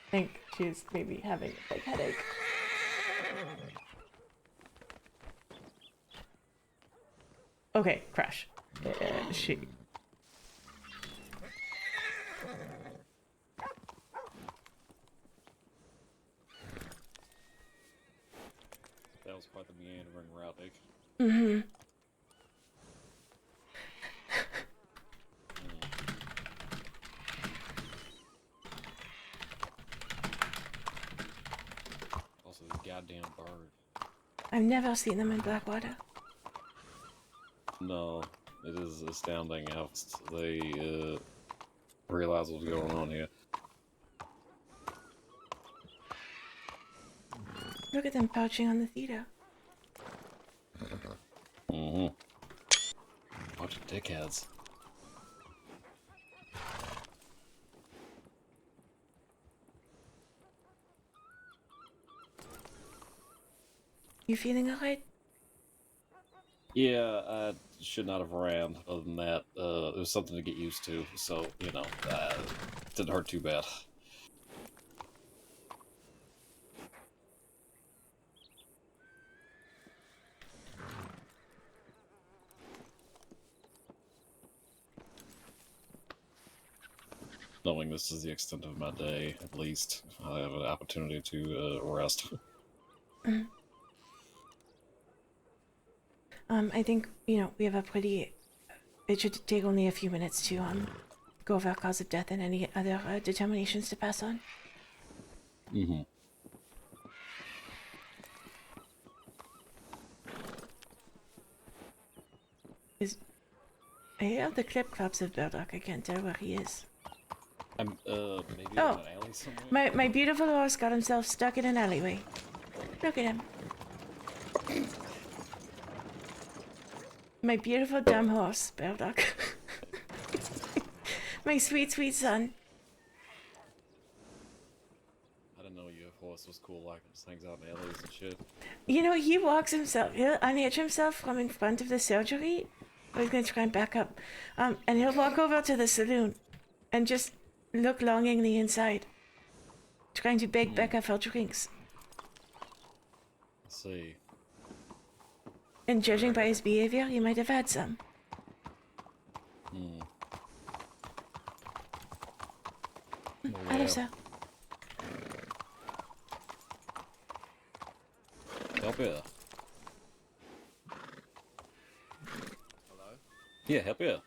I think she's maybe having a big headache. Okay, crash. She. That was quite the meandering route, Nick. Mm-hmm. Also, the goddamn bird. I've never seen them in Blackwater. No, it is astounding how they realize what's going on here. Look at them pouching on the theater. Mm-hmm. Bunch of dickheads. You feeling alright? Yeah, I should not have ran. Other than that, it was something to get used to. So, you know, didn't hurt too bad. knowing this is the extent of my day, at least I have an opportunity to rest. I think, we have a pretty... It should take only a few minutes to go over cause of death and any other determinations to pass on. Mm-hmm. I hear the clip clops of Burdock. I can't tell where he is. I'm maybe in Oh. an alley somewhere. My beautiful horse got himself stuck in an alleyway. Look at him. My beautiful dumb horse, Burdock. My sweet, sweet son. I didn't know your horse was cool like it, just hangs out in alleys and shit. He walks himself. He'll unhitch himself from in front of the surgery. He's gonna try and back up. And he'll walk over to the saloon and just look longingly inside, trying to beg Becca for drinks. Let's see. And judging by his behavior, he might have had some. I hope so. Help here. Hello? Yeah, help here.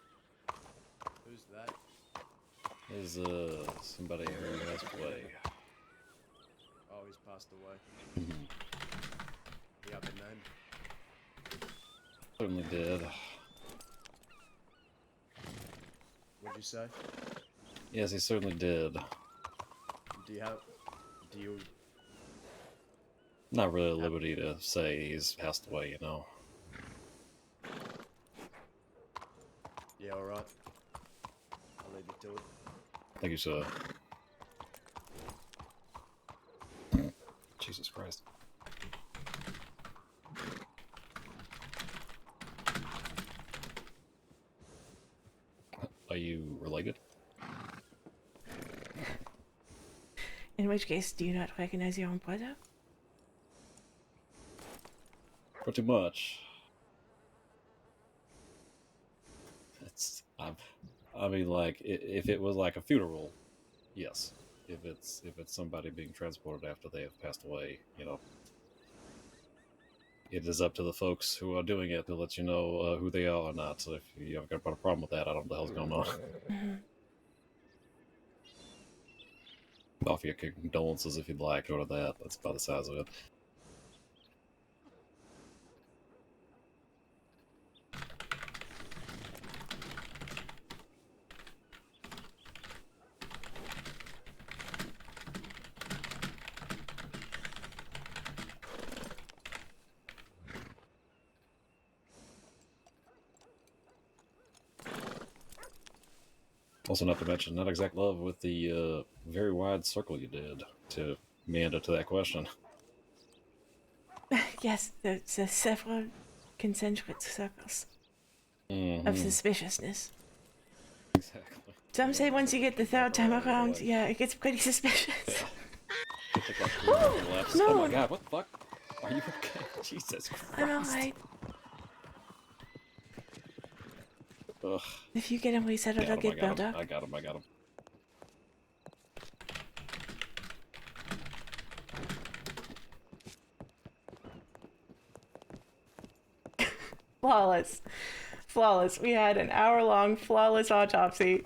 Who's that? There's somebody who passed away. Oh, he's passed away. Mhm. You have a name? Certainly did. What'd you say? Yes, he certainly did. Do you... Not really at liberty to say he's passed away, Yeah, alright. I'll leave you to it. Thank you, sir. Jesus Christ. Are you related? In which case, do you not recognize your own brother? Pretty much. I mean, like, if it was like a funeral, yes. If it's somebody being transported after they have passed away, it is up to the folks who are doing it to let you know who they are or not. So if you haven't got a problem with that, I don't know what the hell's going on. Offer your condolences if you'd like, or that. That's about the size of it. Also, not to mention, not exact love with the very wide circle you did to meander to that question. Yes, there's several concentric circles Mm-hmm. of suspiciousness. Exactly. Some say once you get the third time around, yeah, it gets pretty suspicious. It took like 3 laps. no. Oh my god, what the fuck? Are you okay? Jesus Christ. I'm alright. Ugh. If you get him resettled, I'll get built up. I got him. Flawless. We had an hour-long flawless autopsy,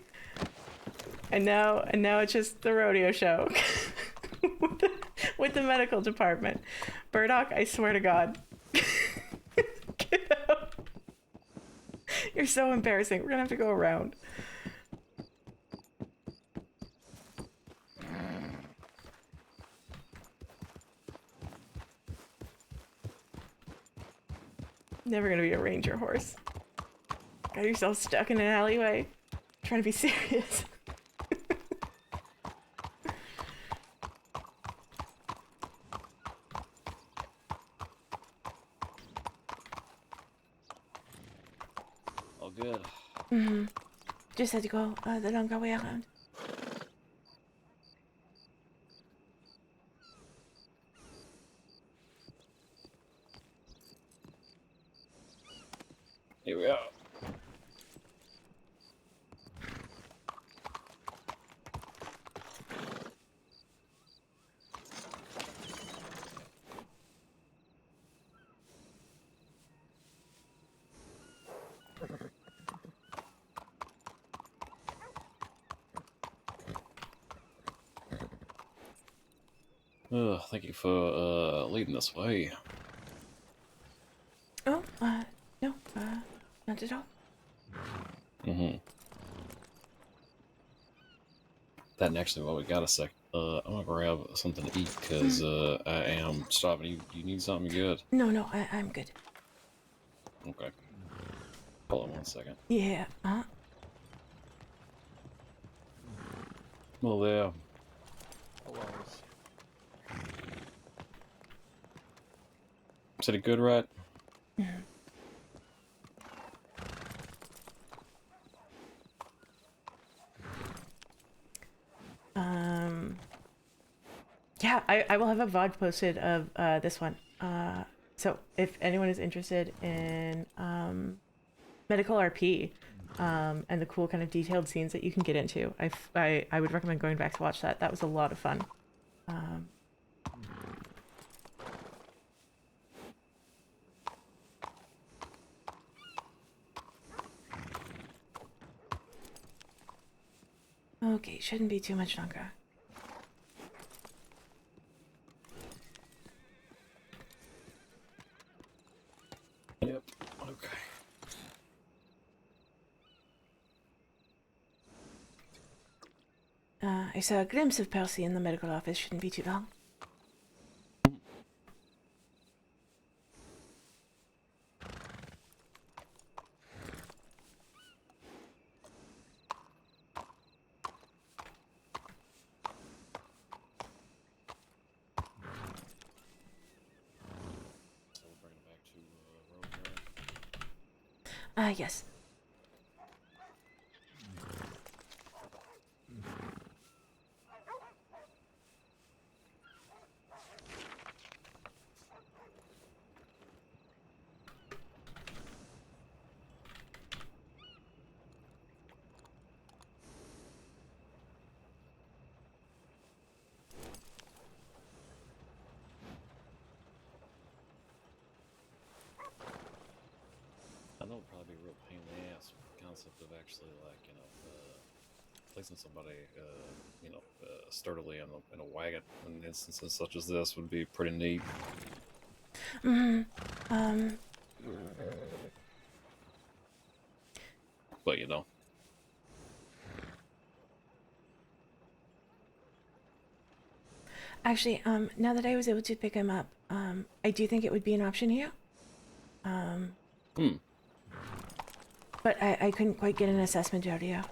and now it's just the rodeo show with the medical department. Burdock, I swear to God, get out. You're so embarrassing. We're gonna have to go around. Never gonna be a ranger horse. Got yourself stuck in an alleyway. Trying to be serious. All good. Mm-hmm. Just had to go the longer way around. Here we are. Thank you for leading this way. Oh, no, not at all. Mm-hmm. That actually, while we got a sec, I'm gonna grab something to eat because I am starving. You need something good? No, I'm good. Okay. Hold on 1 second. Yeah, Well, there. Hello. Said it good, right? Yeah, I will have a VOD posted of this one. So if anyone is interested in medical RP and the cool kind of detailed scenes that you can get into, I would recommend going back to watch that. That was a lot of fun. Okay, shouldn't be too much longer. Yep. Okay. I saw a glimpse of Percy in the medical office. Shouldn't be too long. So we'll bring it back to Rosemary. Yes. I know it'd probably be a real pain in the ass with the concept of actually, like, placing somebody, sturdily in a wagon in instances such as this would be pretty neat. But, Actually, now that I was able to pick him up, I do think it would be an option here. But I couldn't quite get an assessment earlier.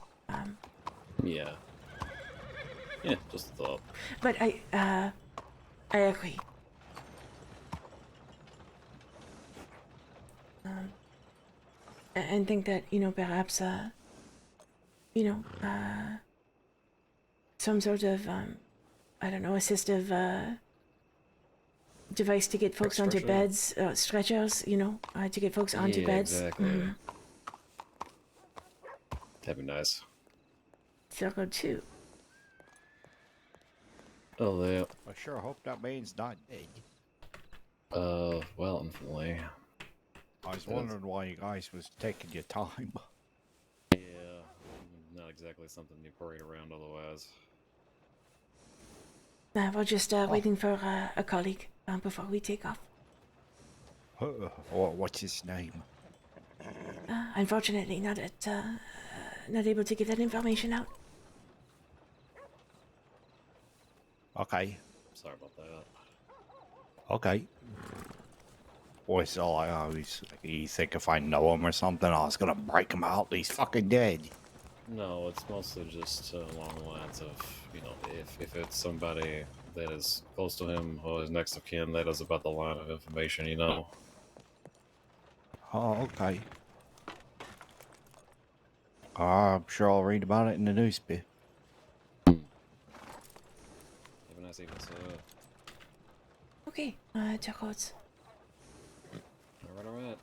Yeah. Yeah, just a thought. But I agree. And think that, perhaps, some sort of, I don't know, assistive device to get folks onto Stretcher. beds, stretchers, to get folks onto Yeah, beds. exactly. That'd be nice. Circle 2. Oh, yeah. I sure hope that man's not dead. Well, infinitely. I was wondering why you guys was taking your time. Yeah, not exactly something you parade around otherwise. We're just waiting for a colleague before we take off. What's his name? Unfortunately, not able to give that information out. Okay. Sorry about that. Okay. Boys, all I always, you think if I know him or something, I was gonna break him out. He's fucking dead. No, it's mostly just along the lines of, if it's somebody that is close to him or his next of kin, that is about the line of information, Oh, okay. I'm sure I'll read about it in the newspaper. Have a nice evening, sir. Okay, Jacots. Alright.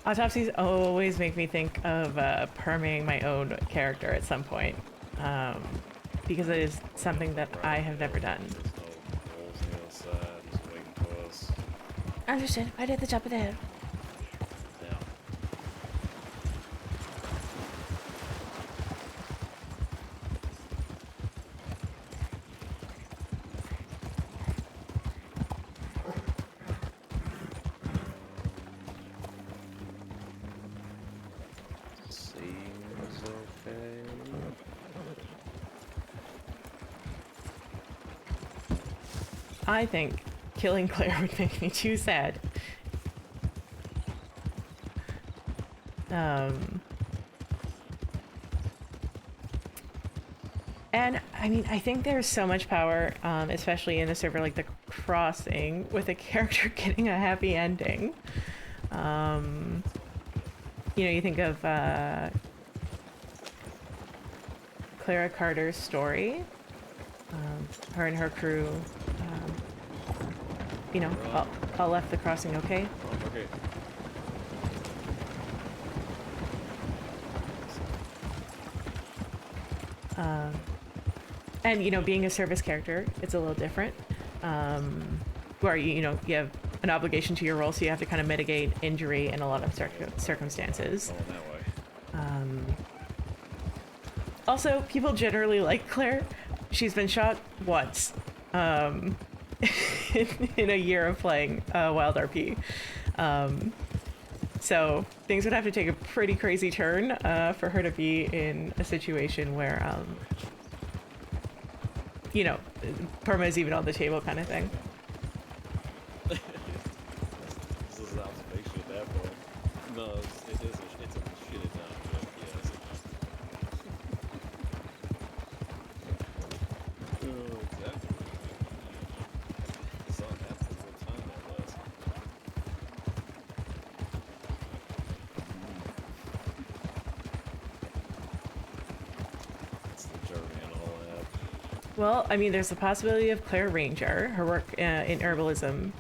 Autopsies always make me think of perming my own character at some point, because it is something that I have never done. There's no holes on the other side, just waiting for us. Understood. Right at the top of the hill. Yeah. Seems okay. I think killing Claire would make me too sad. And I mean, I think there's so much power, especially in a server like the Crossing, with a character getting a happy ending. You know, you think of Clara Carter's story. Her and her crew, you know, all left the Crossing okay. Oh, okay. And you know, being a service character, it's a little different. Where you know you have an obligation to your role, so you have to kind of mitigate injury in a lot of circumstances. Going that way. Also, people generally like Claire. She's been shot once in a year of playing WildRP. So things would have to take a pretty crazy turn for her to be in a situation where, you know, perma is even on the table kind of thing. This is an observation at that point. No, it's a shitty time, but yes. Oh, exactly. It's on absolute what time that was. It's the journey and all that. Well, I mean, there's the possibility of Claire Ranger. Her work in herbalism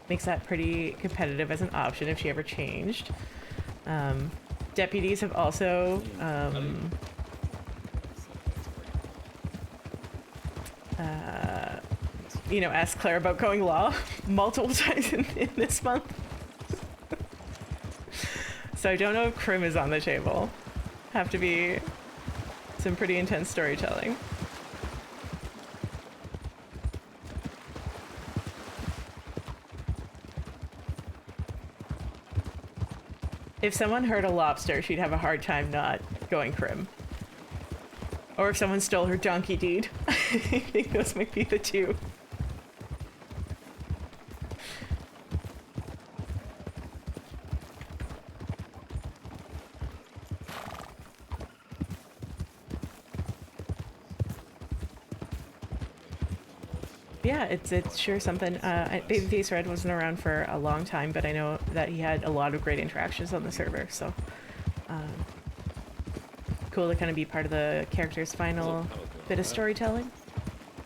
makes that pretty competitive as an option if she ever changed. Deputies have also you know, asked Claire about going law multiple times in this month. So I don't know if Crim is on the table. Have to be some pretty intense storytelling. If someone hurt a lobster, she'd have a hard time not going Crim. Or if someone stole her donkey deed. I think those might be the two. Yeah, it's sure something. Babyface Red wasn't around for a long time, but I know that he had a lot of great interactions on the server, so cool to kind of be part of the character's final bit of storytelling.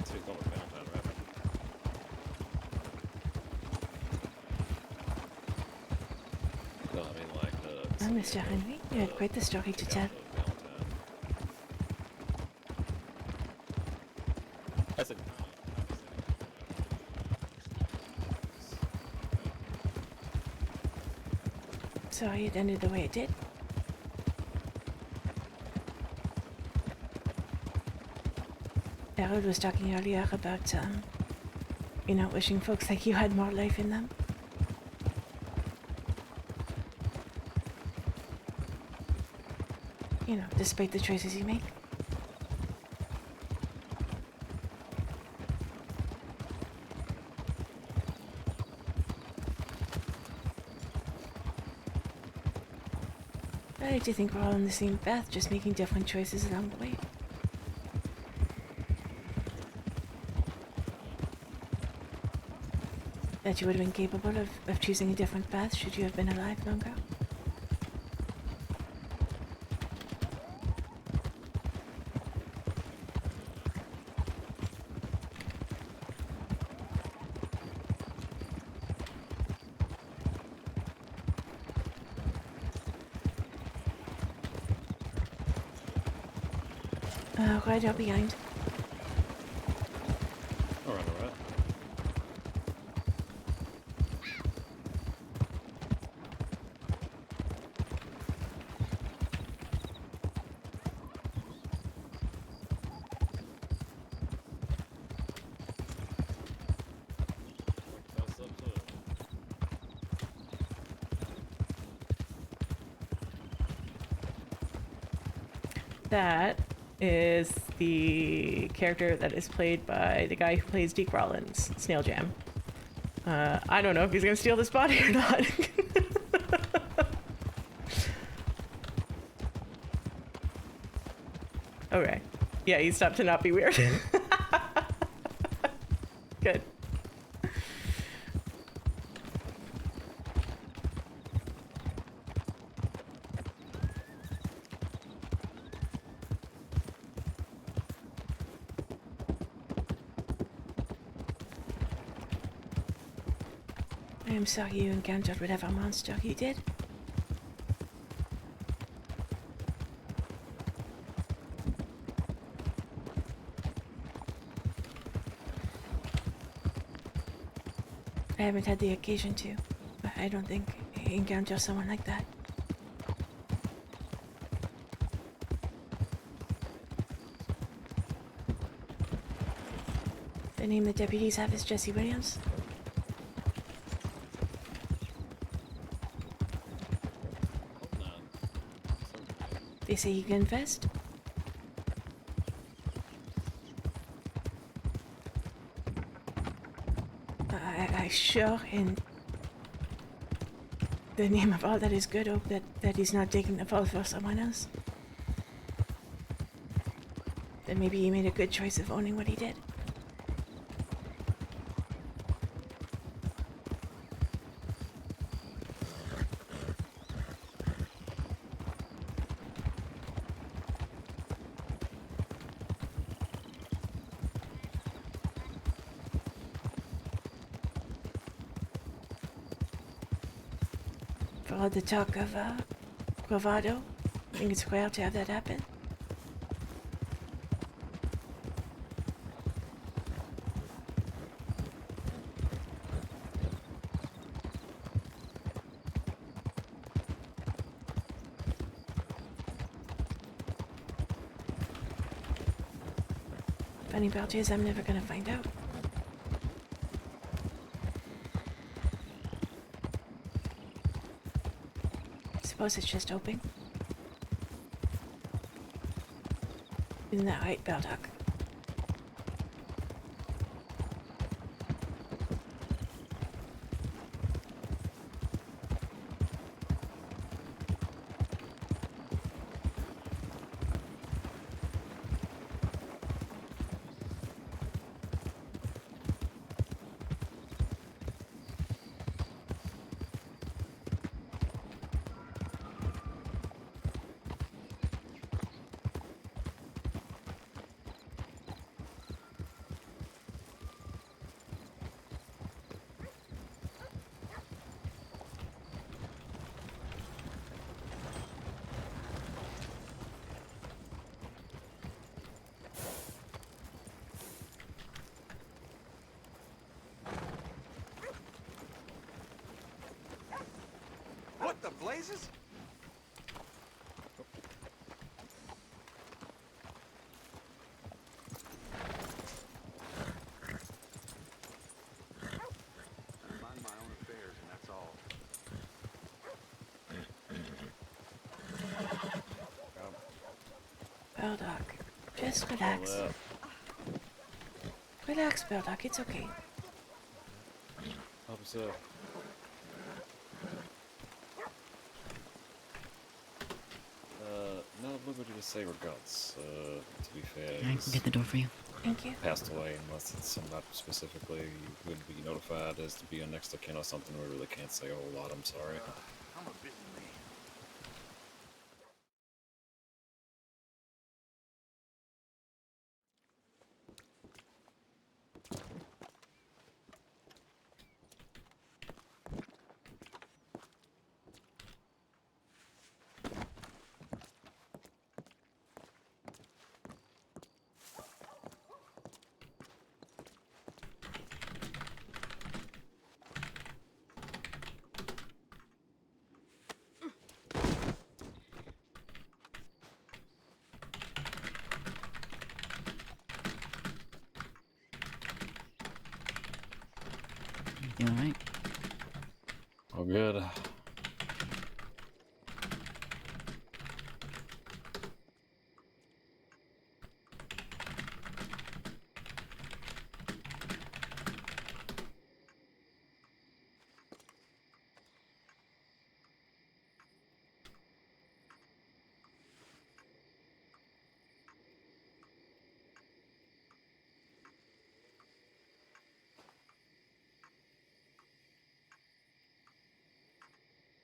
So you're going with Valentine, right? No, I mean like the... Oh, Mr. Henry, you had quite the story to tell. That's it. Sorry it ended the way it did. Harold was talking earlier about, you know, wishing folks like you had more life in them. You know, despite the choices you make. I like to think we're all on the same path, just making different choices along the way. That you would have been capable of choosing a different path should you have been alive longer. Right up behind. Alright, alright. That is the character that is played by the guy who plays Deke Rollins, Snail Jam. I don't know if he's gonna steal this body or not. Okay. Yeah, he stopped to not be weird. Good. I am sorry you encountered whatever monster you did. I haven't had the occasion to. But I don't think I encounter someone like that. The name the deputies have is Jesse Williams. Hope not. They say he confessed. I sure, in the name of all that is good, hope that he's not taking the fall for someone else. Then maybe he made a good choice of owning what he did. For all the talk of bravado, I think it's rare to have that happen. Funny part is, I'm never gonna find out. Suppose it's just hoping. Isn't that right, Baldock? What the blazes? I mind my own affairs, and that's all. Baldock, just relax. Well, Relax, Baldock, it's okay. hope so. No, liberty to say regards. To be fair, I can he's get the door for you. Thank you. passed away unless it's somebody specifically you would be notified as to be a next of kin or something. We really can't say a whole lot. I'm sorry. I'm a busy man. You all right? Oh, good.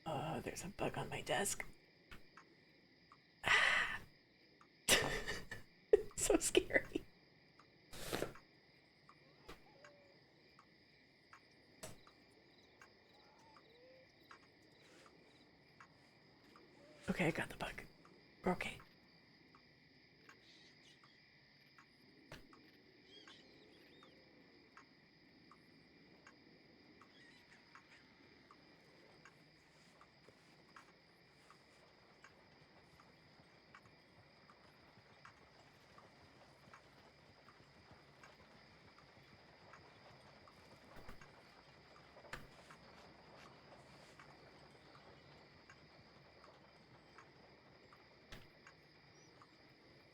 Oh, there's a bug on my desk. So scary. Okay, I got the bug. We're okay.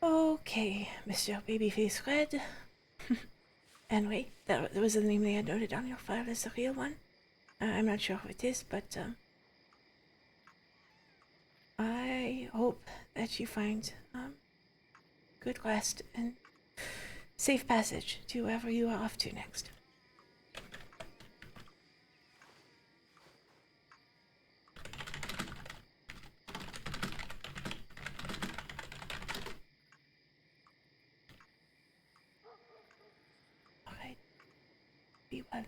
Okay, Mr. Babyface Red. And wait, that was the name they had noted on your file as the real one. I'm not sure who it is, but I hope that you find good rest and safe passage to wherever you are off to next. All right. Be well.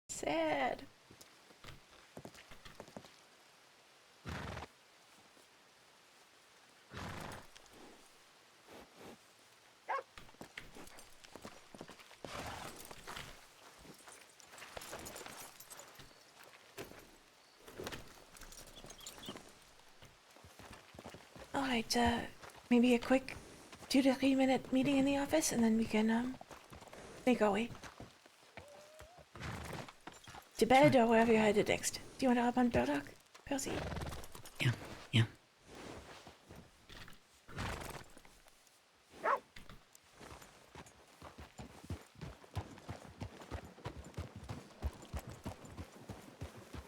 Sad. All right, maybe a quick 2 to 3 minute meeting in the office, and then we can make our way to bed or wherever you're headed next. Do you want to hop on Burdock, Percy? Yeah, yeah.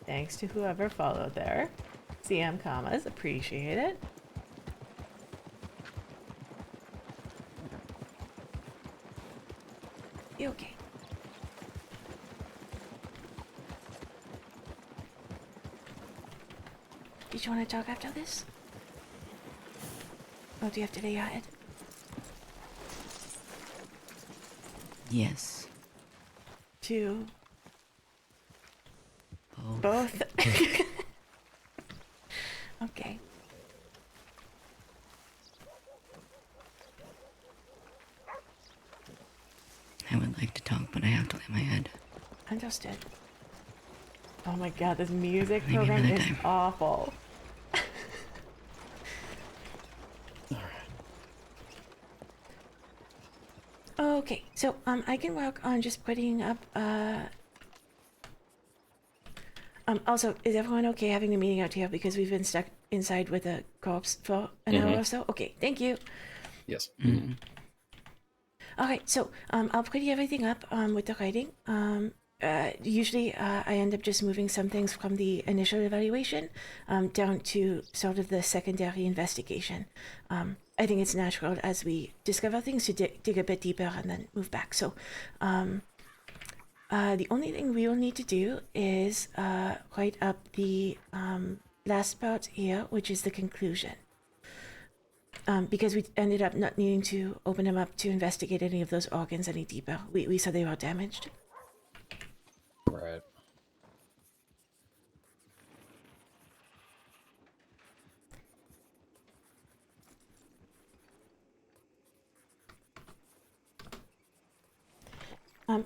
Thanks to whoever followed there. CM commas, appreciate it. You okay? Did you want to talk after this? Or do you have to lay your head? Yes. To Both. both? Okay. I would like to talk, but I have to lay my head. Understood. Oh my god, this music Maybe program another is time. awful. Okay, so I can work on just putting up also, is everyone okay having the meeting out here because we've been stuck inside with a corpse for an hour or so? Okay, thank you. Yes. Mm-hmm. Alright, so I'll pretty everything up with the writing. Usually I end up just moving some things from the initial evaluation down to sort of the secondary investigation. I think it's natural as we discover things to dig a bit deeper and then move back. So the only thing we will need to do is write up the last part here, which is the conclusion. Because we ended up not needing to open them up to investigate any of those organs any deeper. We said they were damaged. Right.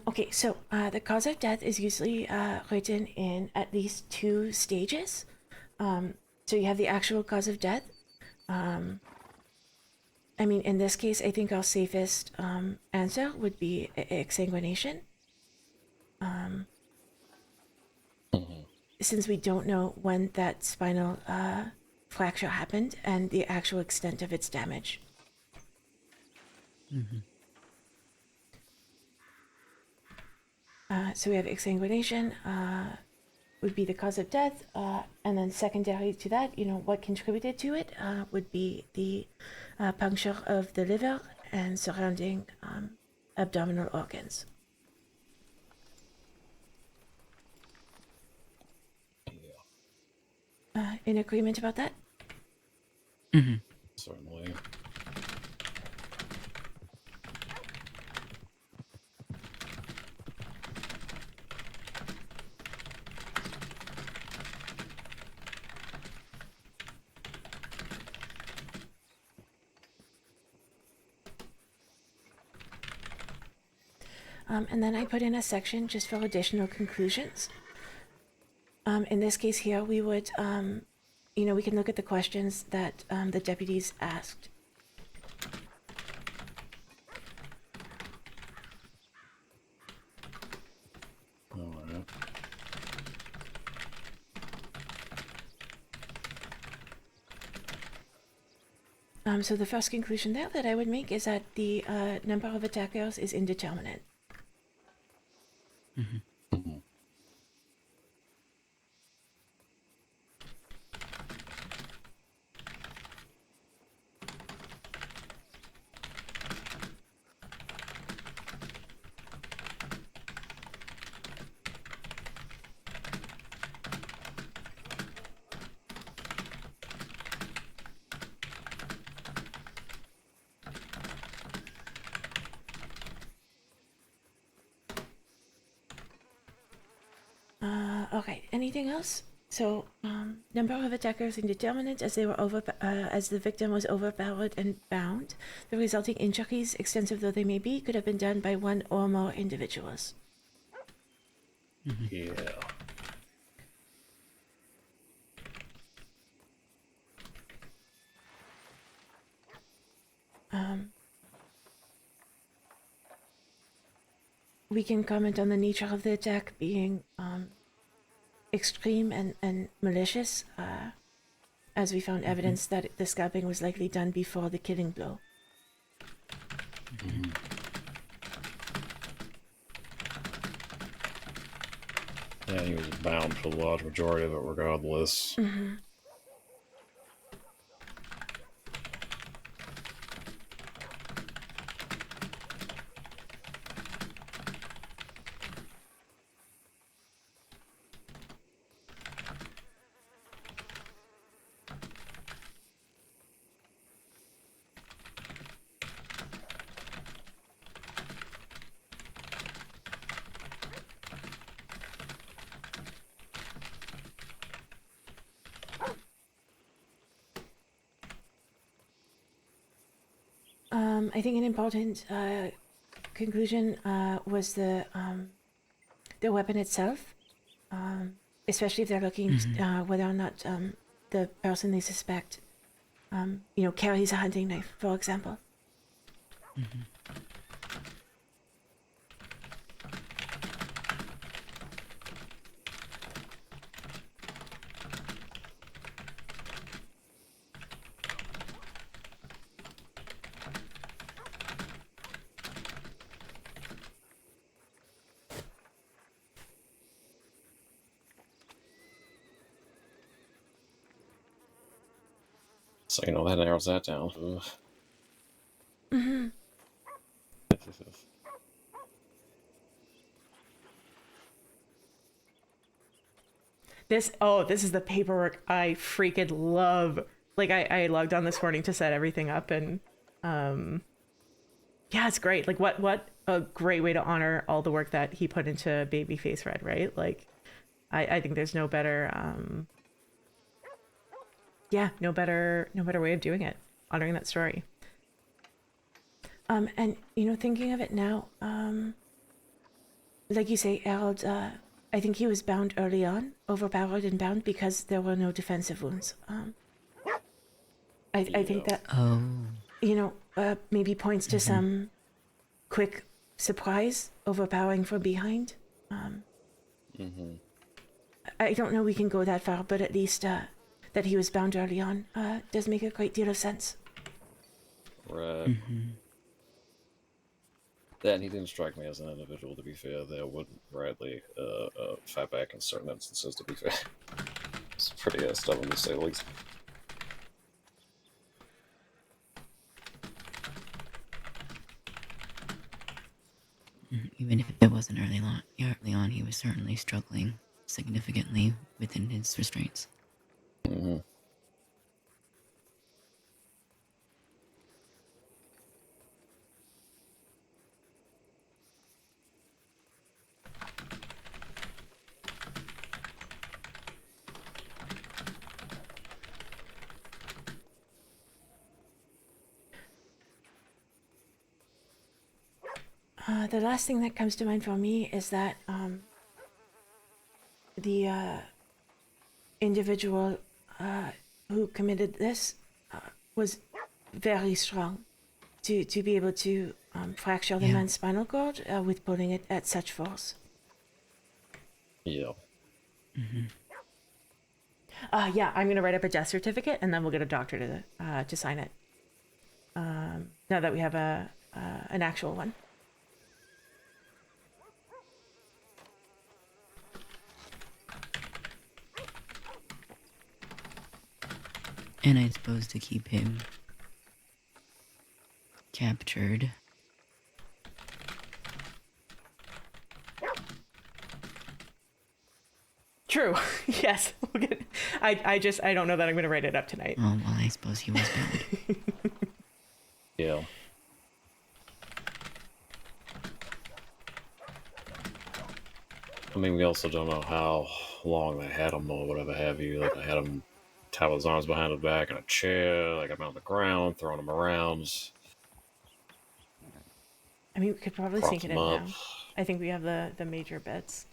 Okay, so the cause of death is usually written in at least 2 stages. So you have the actual cause of death. I mean, in this case, I think our safest answer would be exsanguination. Since we don't know when that spinal fracture happened and the actual extent of its damage. So we have exsanguination would be the cause of death, and then secondary to that, what contributed to it would be the puncture of the liver and surrounding abdominal organs. In agreement about that? Certainly. And then I put in a section just for additional conclusions. In this case here, we would, we can look at the questions that the deputies asked. All right. So the first conclusion there that I would make is that the number of attackers is indeterminate. Okay, anything else? So, number of attackers indeterminate as they were as the victim was overpowered and bound. The resulting injuries, extensive though they may be, could have been done by one or more individuals. Yeah. We can comment on the nature of the attack being extreme and malicious, as we found evidence that the scalping was likely done before the killing blow. Yeah, he was bound for the large majority of it regardless. I think an important conclusion was the weapon itself, especially if they're looking whether or not the person they suspect, carries a hunting knife, for example. So, that narrows that down. This is the paperwork I freaking love. Like I logged on this morning to set everything up, and yeah, it's great. Like what a great way to honor all the work that he put into Babyface Red, right? Like I think there's no better no better way of doing it, honoring that story. And thinking of it now, like you say, Harold, I think he was bound early on, overpowered and bound because there were no defensive wounds. I think that, Oh. maybe points to some quick surprise, overpowering from behind. I don't know we can go that far, but at least that he was bound early on does make a great deal of sense. Right. That, and he didn't strike me as an individual, to be fair, that wouldn't rightly fight back in certain instances, to be fair. It's pretty stubborn, to say the least. Even if it wasn't early on, he was certainly struggling significantly within his restraints. The last thing that comes to mind for me is that the individual who committed this was very strong to be able to fracture the Yeah. man's spinal cord with pulling it at such force. Yeah. Yeah, I'm gonna write up a death certificate and then we'll get a doctor to sign it. Now that we have an actual one. And I suppose to keep him captured. True. Yes. We'll get, I don't know that I'm gonna write it up tonight. Oh, well, I suppose he was bound. Yeah. I mean, we also don't know how long they had him or whatever have you. Like, they had him tie his arms behind his back in a chair, like, I'm on the ground, throwing him around. I mean, we could probably Prop sink it him in up. now. I think we have the major bits.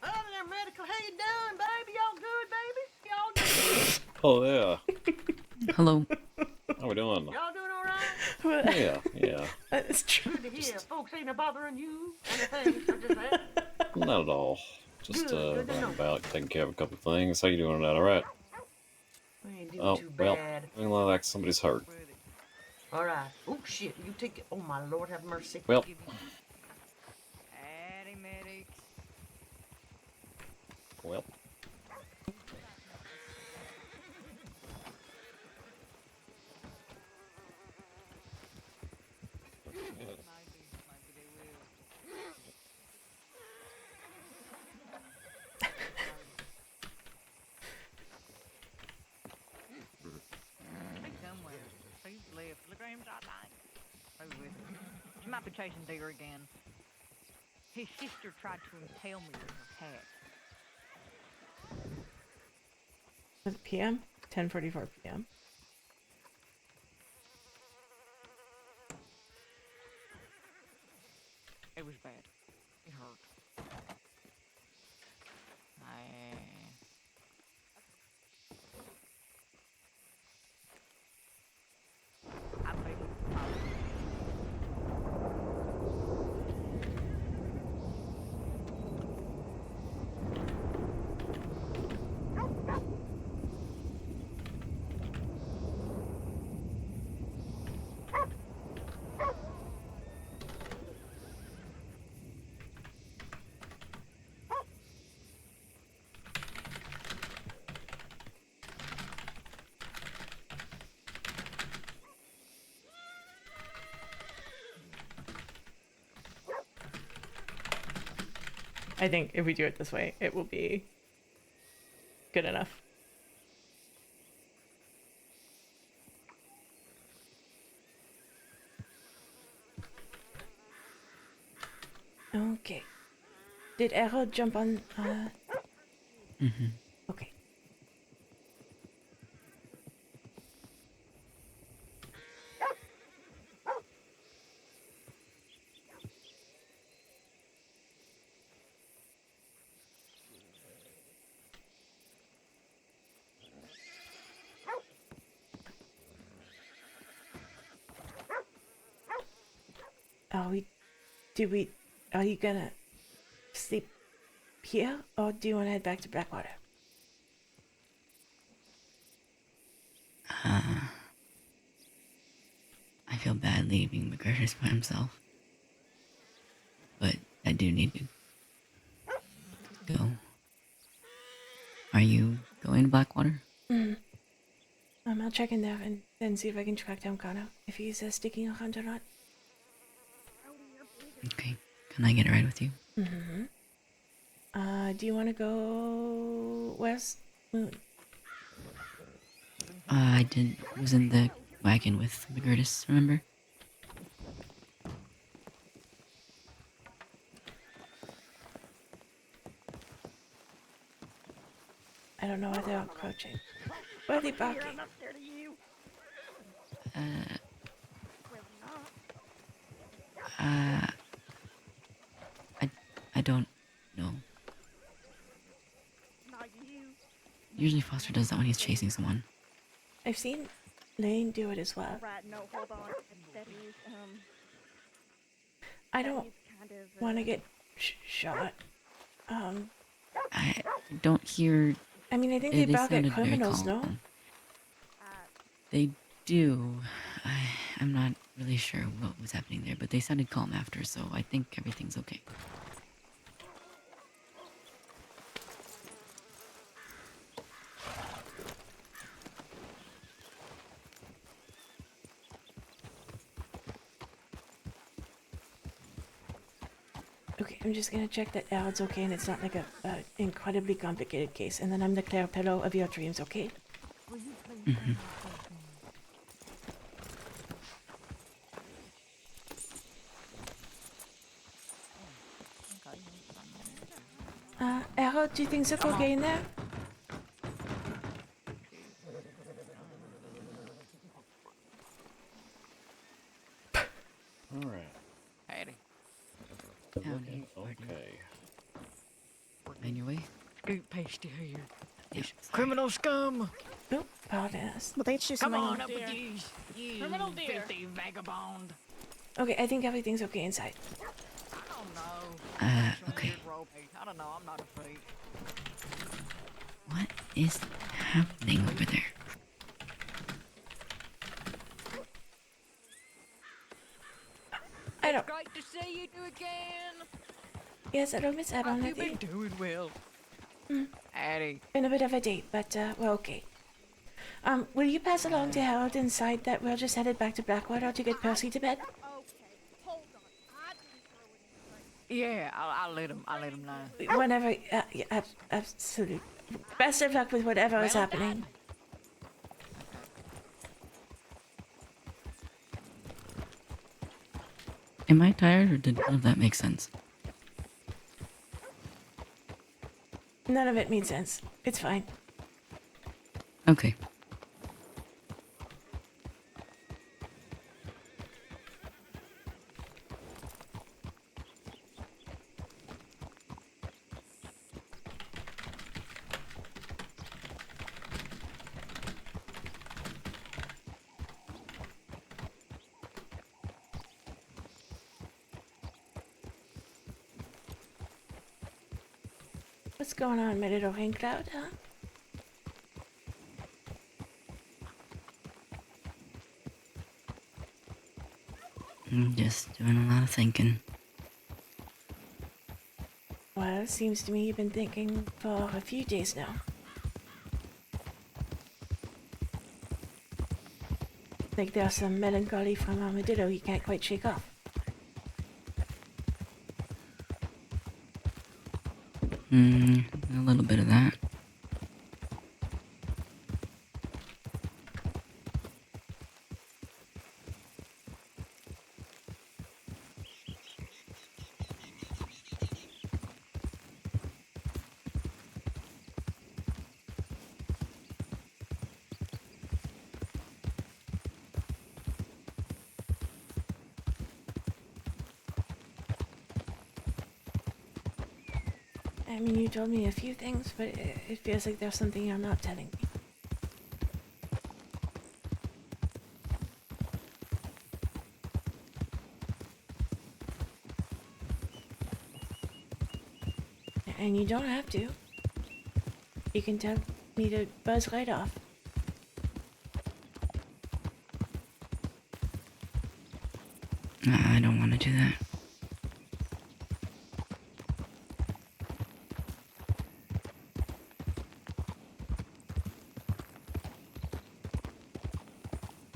Oh, there, medical. How you doing, baby? Y'all good, baby? Y'all Oh, yeah. Hello. How we doing? y'all doing all right? Yeah, yeah. It's true. Good to hear. Folks ain't bothering you. Anything such as that. Not at all. Just Good to running know. about, taking care of a couple of things. How you doing tonight? All right? We ain't doing Oh, too well, bad. feeling like somebody's hurt. All right. Oh shit! You take it. Oh my Lord, have mercy. Well, Howdy, medics. well. Maybe they will. He's somewhere. He's left. Look at him, I think. Who's with him? She might be chasing deer again. His sister tried to impale me with her cat. PM? 10:44 PM. It was bad. It hurt. I think I think if we do it this way, it will be good enough. Okay. Did Arrow jump on? Okay. are you gonna sleep here, or do you want to head back to Blackwater? I feel bad leaving McCurtis by himself. But I do need to go. Are you going to Blackwater? I'll check in there and then see if I can track down Connor, if he's sticking around or not. Okay. Can I get a ride with you? Do you want to go west? Moon. I was in the wagon with McCurtis, remember? I don't know why they're crouching. Why are they barking? I don't know. Usually Foster does that when he's chasing someone. I've seen Lane do it as well. Right, no, hold on. That is, I don't kind of, want to get shot. I don't hear... I mean, I think they bark at sounded very criminals, no? calm. They do. I'm not really sure what was happening there, but they sounded calm after, so I think everything's okay. Okay, I'm just gonna check that Alan's okay and it's not like a incredibly complicated case, and then I'm the Claire Pillow of your dreams, okay? Arrow, do you think it's okay in there? All right. Howdy. Howdy. Okay. On your way? Scoot past here. Yeah. Criminal scum! Oh, pardon us. well, that's just Come my on up with you Criminal deer. filthy vagabond. Okay, I think everything's okay inside. I don't know. Okay. I don't know. I'm not afraid. What is happening over there? I don't. Great to see you two again. Yes, I don't miss out on You've been it. doing well. Addy. Been a bit of a date, but we're okay. Will you pass along to Harold inside that we're just headed back to Blackwater to get Percy to bed? Okay, hold on. I didn't throw anything. Yeah, I'll let him know. Whenever, yeah, absolutely. Best of luck with whatever is happening. Am I tired, or did none of that make sense? None of it made sense. It's fine. Okay. What's going on, my little rain cloud, huh? I'm just doing a lot of thinking. Well, it seems to me you've been thinking for a few days now. Like there's some melancholy from Armadillo you can't quite shake off. A little bit of that. I mean, you told me a few things, but it feels like there's something you're not telling me. And you don't have to. You can tell me to buzz right off. I don't want to do that.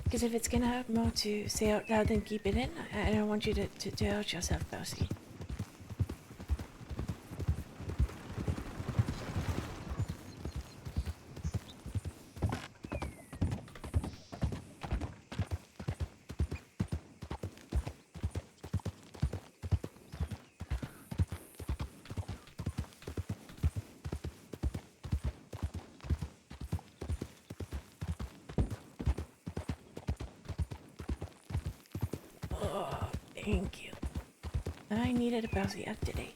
Because if it's gonna hurt more to say out loud than keep it in, I don't want you to hurt yourself, Percy. Oh, thank you. I needed a Percy up today.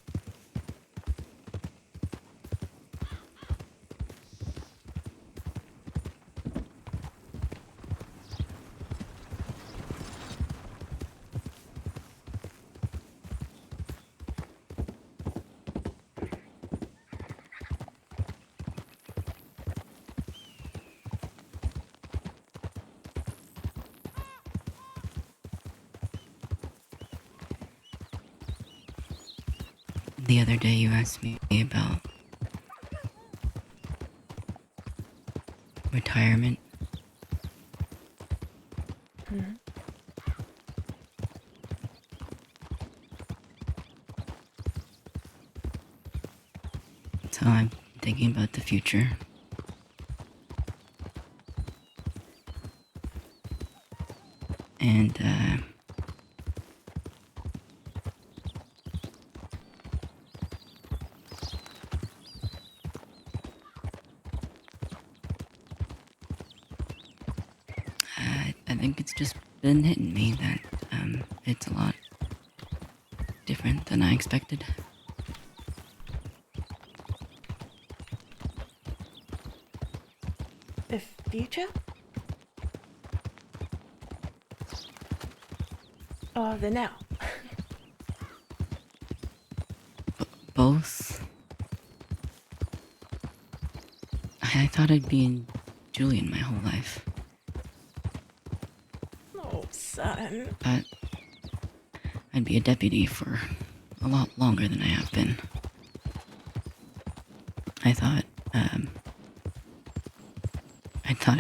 The other day you asked me about retirement. Mm-hmm. So I'm thinking about the future. And, I think it's just been hitting me that, it's a lot different than I expected. The future? Or the now? Both. I thought I'd be in Julian my whole life. Oh, son. But I'd be a deputy for a lot longer than I have been. I thought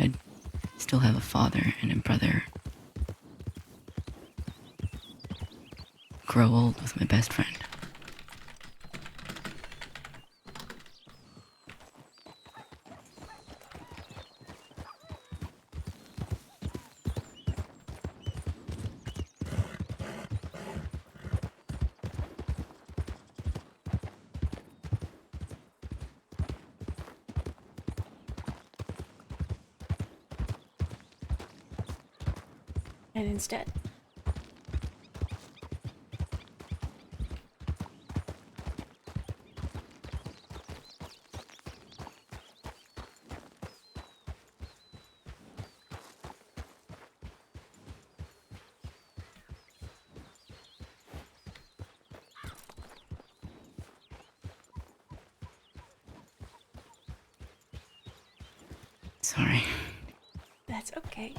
I'd still have a father and a brother. Grow old with my best friend. And instead, Sorry. that's okay.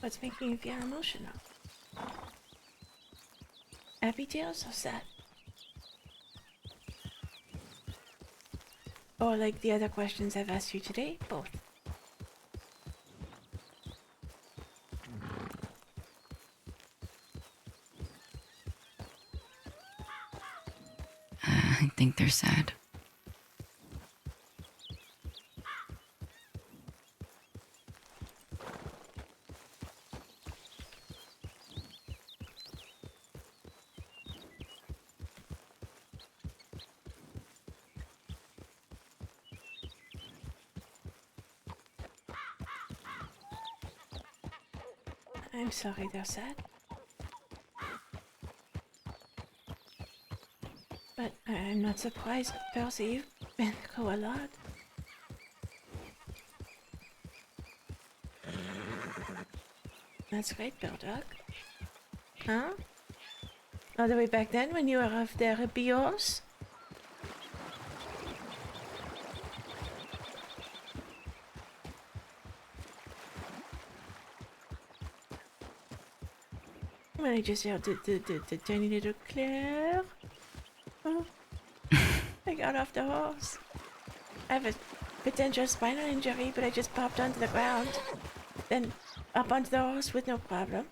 What's making you feel emotional? Happy tears or sad? Or like the other questions I've asked you today, both. I think they're sad. I'm sorry they're sad. But I'm not surprised, Percy. You've been through a lot. That's great, Bulldog. Huh? All the way back then when you were of their BOs? When I just heard the tiny little Claire. Oh, I got off the horse. I have a potential spinal injury, but I just popped onto the ground. Then up onto the horse with no problem.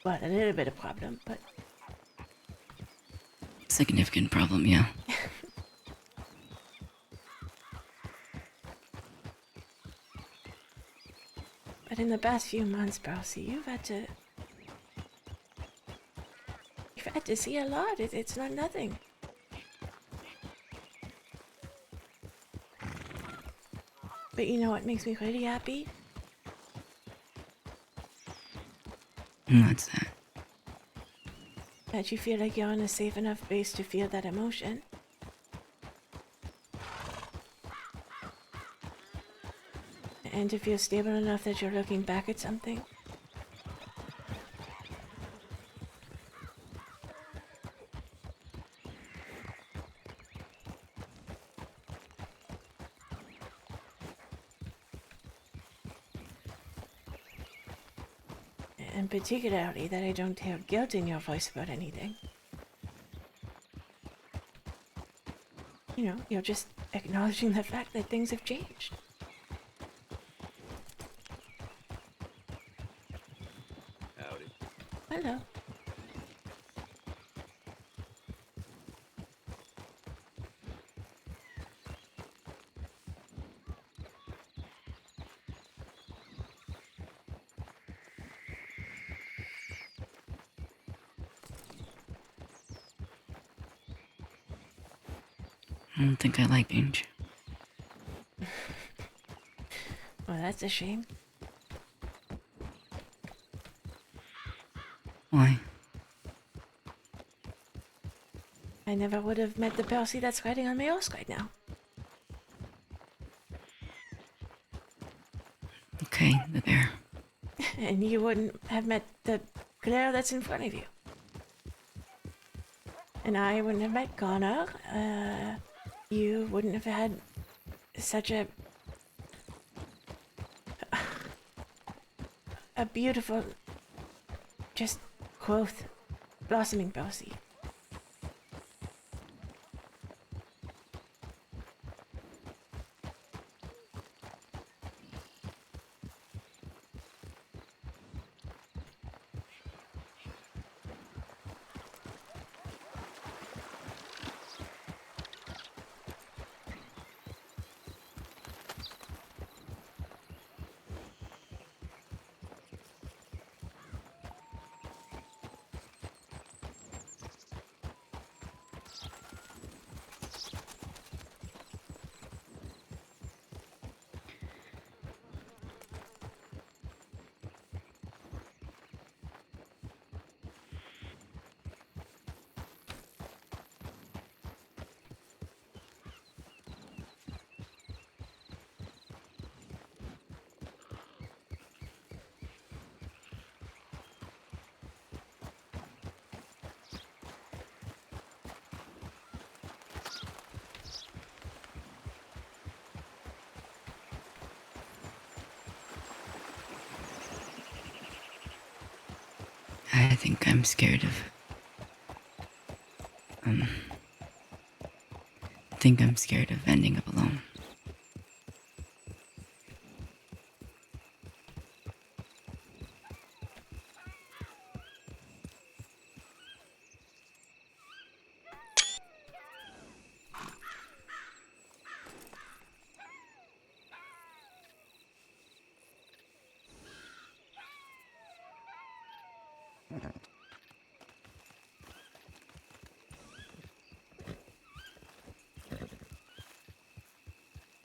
Well, a little bit of problem, but... Significant problem, yeah. But in the past few months, Percy, you've had to see a lot. It's not nothing. But you know what makes me really happy? What's that? That you feel like you're on a safe enough base to feel that emotion. And to feel stable enough that you're looking back at something. And particularly that I don't hear guilt in your voice about anything. You know, you're just acknowledging the fact that things have changed. Howdy. Hello. I don't think I like Inge. Well, that's a shame. Why? I never would have met the Percy that's riding on my horse right now. Okay, the bear. And you wouldn't have met the Claire that's in front of you. And I wouldn't have met Connor. You wouldn't have had such a beautiful, just growth, blossoming Percy. I think I'm scared of... I think I'm scared of ending up alone.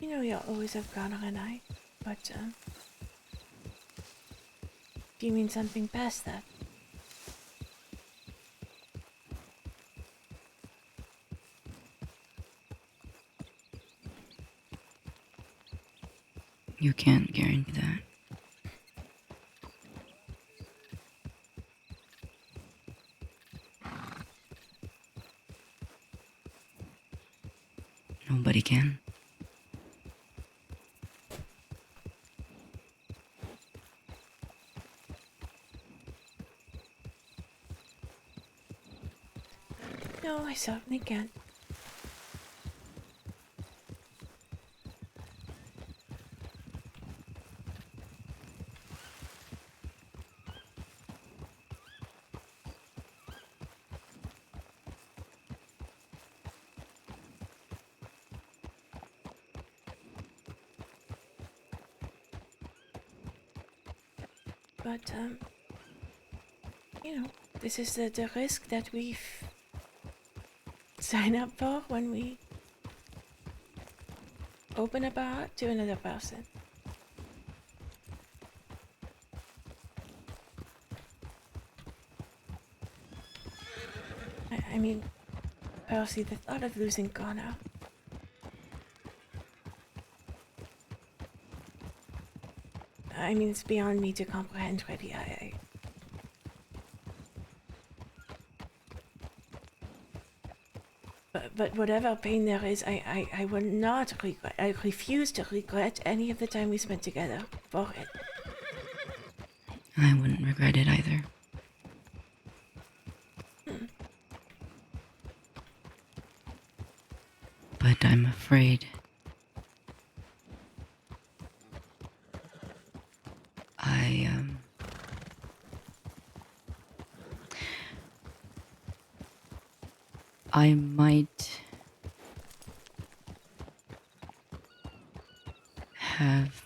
You know you'll always have Connor and I, but Do you mean something past that? You can't guarantee that. Nobody can. No, I certainly can't. But, you know, this is the risk that we sign up for when we open up our heart to another person. I mean, Percy, the thought of losing Connor. I mean, it's beyond me to comprehend, really. But whatever pain there is, I will not regret. I refuse to regret any of the time we spent together for it. I wouldn't regret it either. But I'm afraid I might have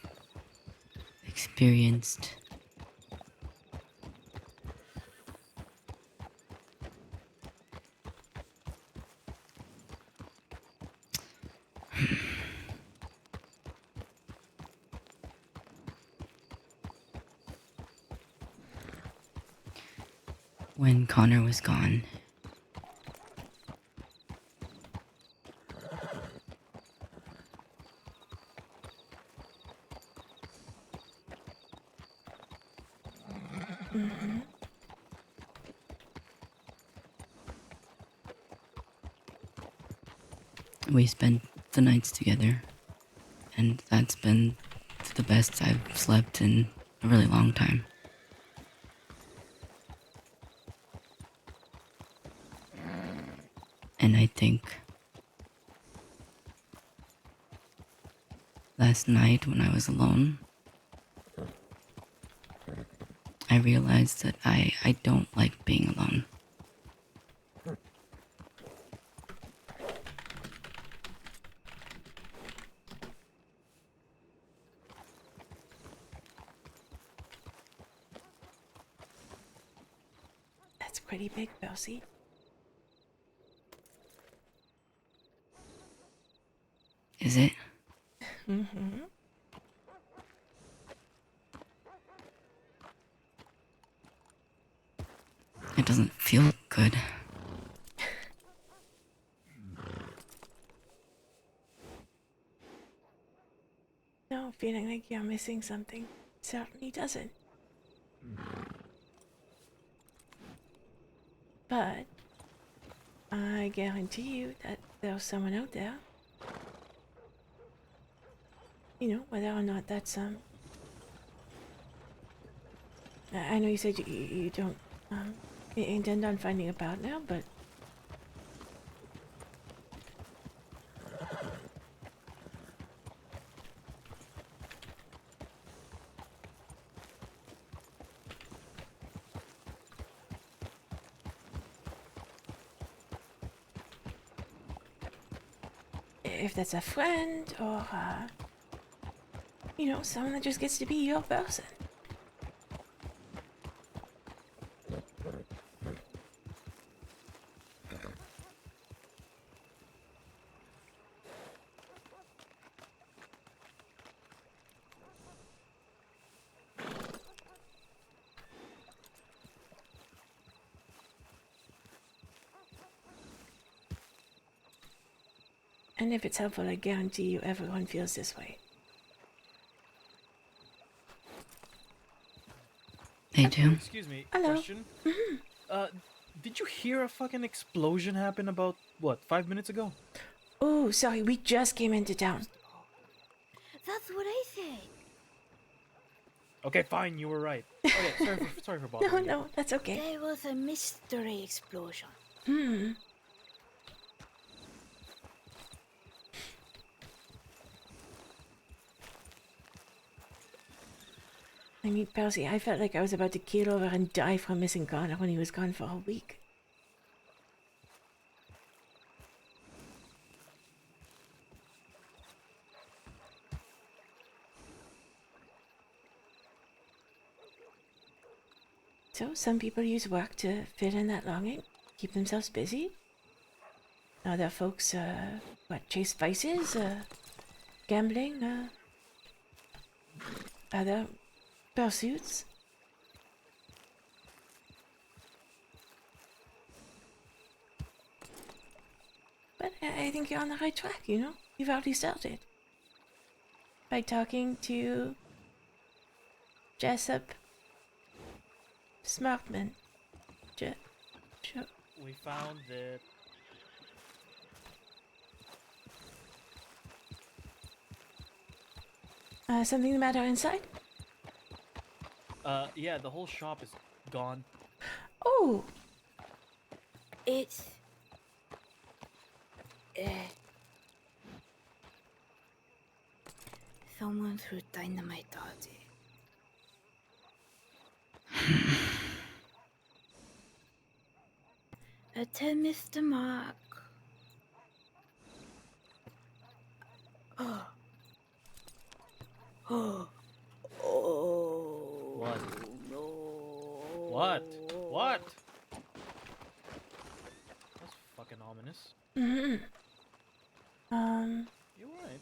experienced when Connor was gone. Mm-hmm. We spent the nights together, and that's been the best I've slept in a really long time. And I think last night when I was alone, I realized that I don't like being alone. That's pretty big, Percy. Is it? Mm-hmm. It doesn't feel good. No, feeling like you're missing something certainly doesn't. But I guarantee you that there's someone out there. You know, whether or not that's I know you said you don't intend on finding a partner, but if that's a friend or you know, someone that just gets to be your person. And if it's helpful, I guarantee you everyone feels this way. They do. Excuse me. Hello. Question. Did you hear a fucking explosion happen about what 5 minutes ago? Oh, sorry, we just came into town. That's what I think. Okay, fine. You were right. Okay, sorry for bothering No, you. no, that's okay. There was a mystery explosion. I mean, Percy, I felt like I was about to keel over and die from missing Connor when he was gone for a week. So, some people use work to fill in that longing, keep themselves busy. Other folks, chase vices, gambling, other pursuits. But I think you're on the right track, you know? You've already started. By talking to Jessup Smartman. We found that. Something the matter inside? Yeah, the whole shop is gone. Oh, It's... someone threw dynamite at it. Tell Mr. Mark. Oh. Oh. Oh. What? No. What? What? That's fucking ominous. mm-hmm. You alright?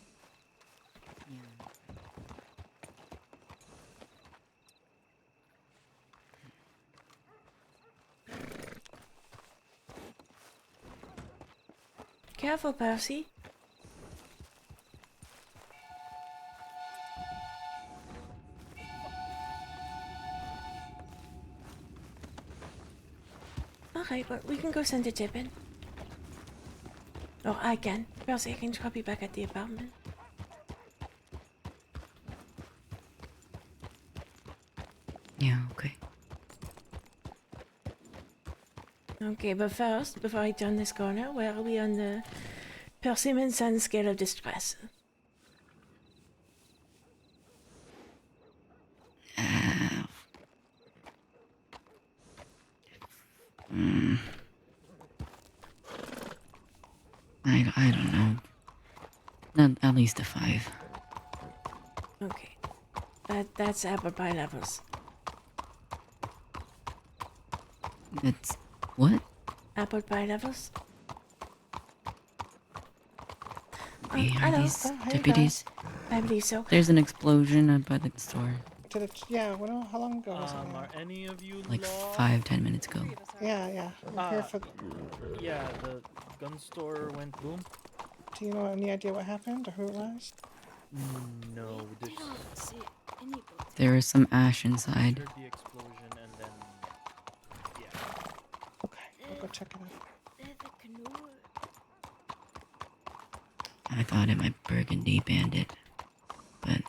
Careful, Percy. Okay, but we can go send a tip in. Or I can. Percy, I can drop you back at the apartment. Yeah, okay. Okay, but first, before I turn this corner, where are we on the Persimmon Sun scale of distress? I don't know. Not at least a 5. Okay. That's apple pie levels. It's what? Apple pie levels? Wait, are hello. these hey, deputies? I believe so. There's an explosion by the store. Yeah, well, how long ago was it? Are any of you Like lost? 5-10 minutes ago. Yeah. I'm here for... Yeah, the gun store went boom. Do you know any idea what happened or who it was? No, I don't see anybody. There is some ash I inside. heard the explosion and then yeah. Okay, I'll go check it out. There's a canoe. I thought it might burgundy bandit, but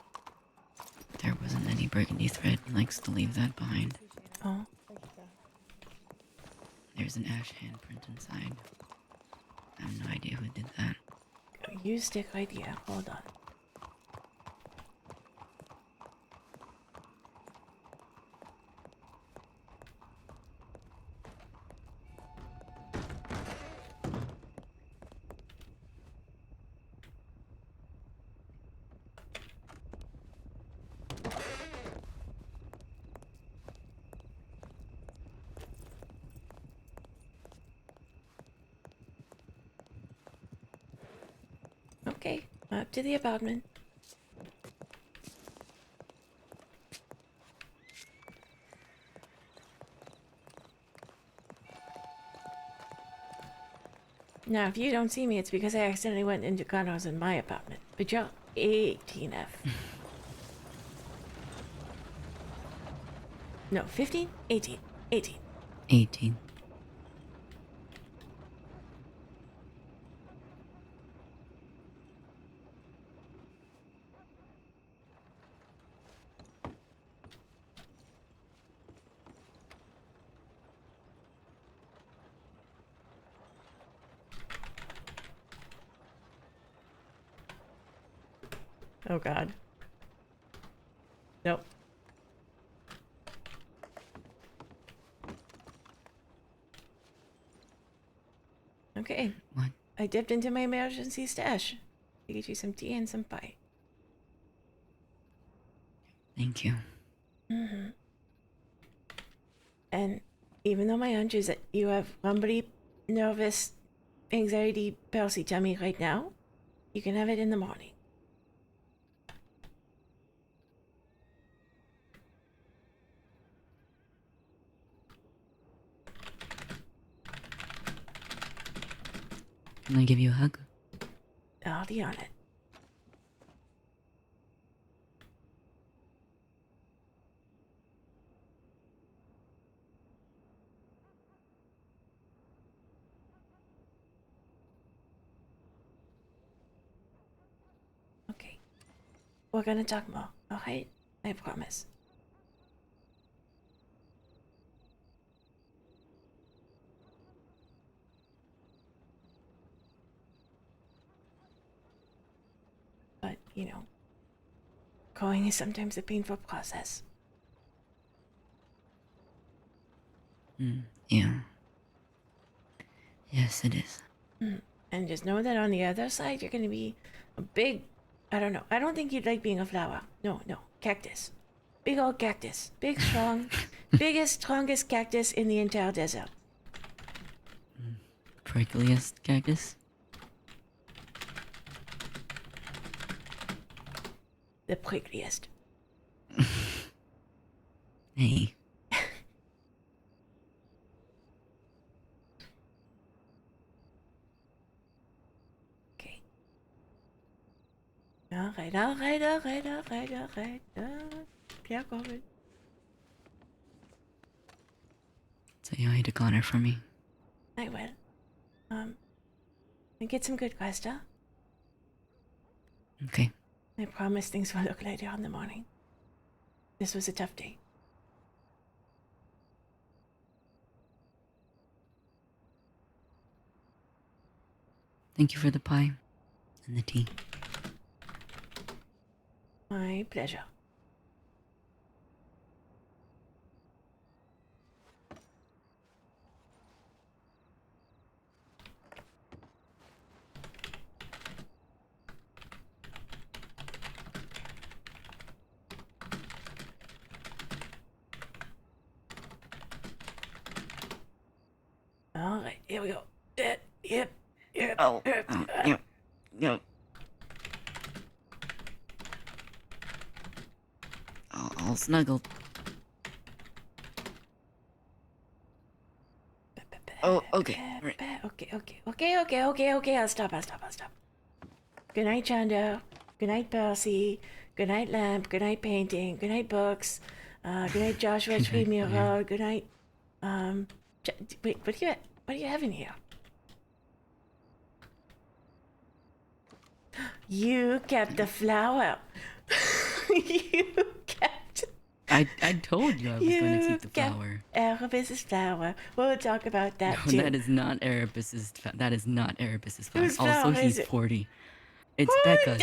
there wasn't any burgundy thread. He likes to leave that behind. Oh. Thank you, God. There's an ash handprint inside. I have no idea who did that. You stick right here. Hold on. Okay, up to the apartment. Now, if you don't see me, it's because I accidentally went into condos in my apartment. But you're 18F. No, 15? 18. 18. 18. Oh, God. Nope. Okay. What? I dipped into my emergency stash to get you some tea and some pie. Thank you. Mm-hmm. And even though my hunch is that you have rumbly, nervous, anxiety, palsy tummy right now, you can have it in the morning. Can I give you a hug? I'll be on it. Okay. We're gonna talk more, alright? I promise. But, you know, going is sometimes a painful process. Yeah. Yes, it is. And just know that on the other side, you're gonna be a big, I don't know, I don't think you'd like being a flower. No, cactus. Big old cactus. Big, strong, biggest, strongest cactus in the entire desert. Prickliest cactus? The prickliest. Hey. Okay. Alright. Pierre Corbin. Say hi to Connor for me. I will. And get some good rest, huh? Okay. I promise things will look lighter in the morning. This was a tough day. Thank you for the pie and the tea. My pleasure. Alright, here we go. Yep. Oh, yep. I'll snuggle. Oh, okay. Right. Okay. I'll stop. Good night, Chando. Good night, Percy. Good night, Lamp. Good night, Painting. Good night, Books. Good night, Joshua. Good night, Mural. Good night. Wait, what do you have in here? You kept the flower. You kept. I told you I was going to keep the flower. Erebus's flower. We'll talk about that too. No, that is not Erebus's. That is not Erebus's flower. Whose flower Also, is he's it? 40. It's Becca's.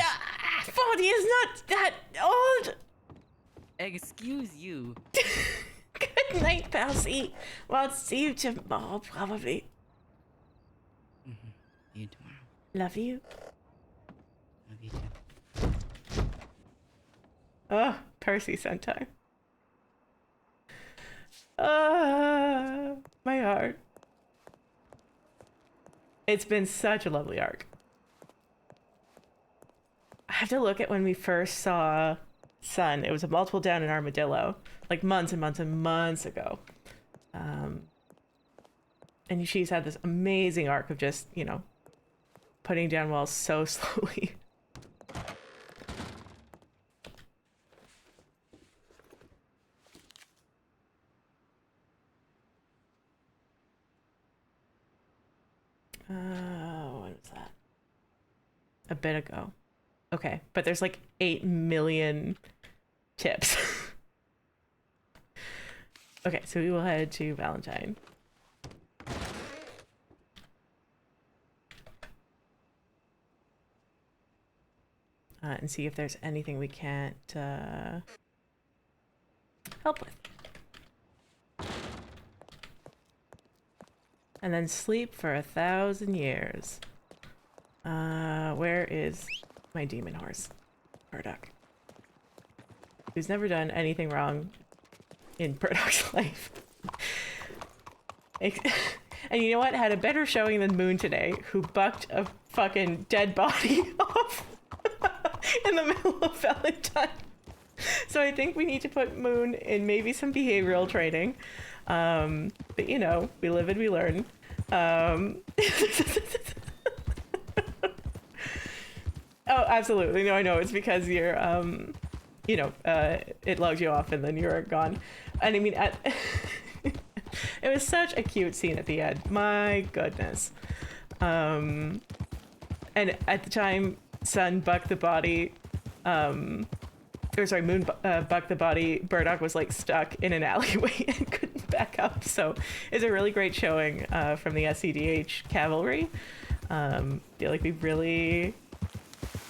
40 is not that old. Excuse you. Good night, Percy. Well, I'll see you tomorrow, probably. See you tomorrow. Love you. Love you too. Oh, Percy sometime. My heart. It's been such a lovely arc. I have to look at when we first saw Sun. It was a multiple down in Armadillo, like months and months and months ago. And she's had this amazing arc of just, you know, putting down walls so slowly. When was that? A bit ago. Okay, but there's like 8 million tips. Okay, so we will head to Valentine. And see if there's anything we can't help with. And then sleep for 1,000 years. Where is my demon horse? Burdock. Who's never done anything wrong in Burdock's life. And you know what? Had a better showing than Moon today, who bucked a fucking dead body off in the middle of Valentine. So I think we need to put Moon in maybe some behavioral training. But you know, we live and we learn. Oh, absolutely. No, I know. It's because you're, you know, it logged you off and then you're gone. And I mean, it was such a cute scene at the end. My goodness. And at the time, Sun bucked the body, or sorry, Moon bucked the body, Burdock was like stuck in an alleyway and couldn't back up. So it's a really great showing from the SCDH cavalry. Feel like we really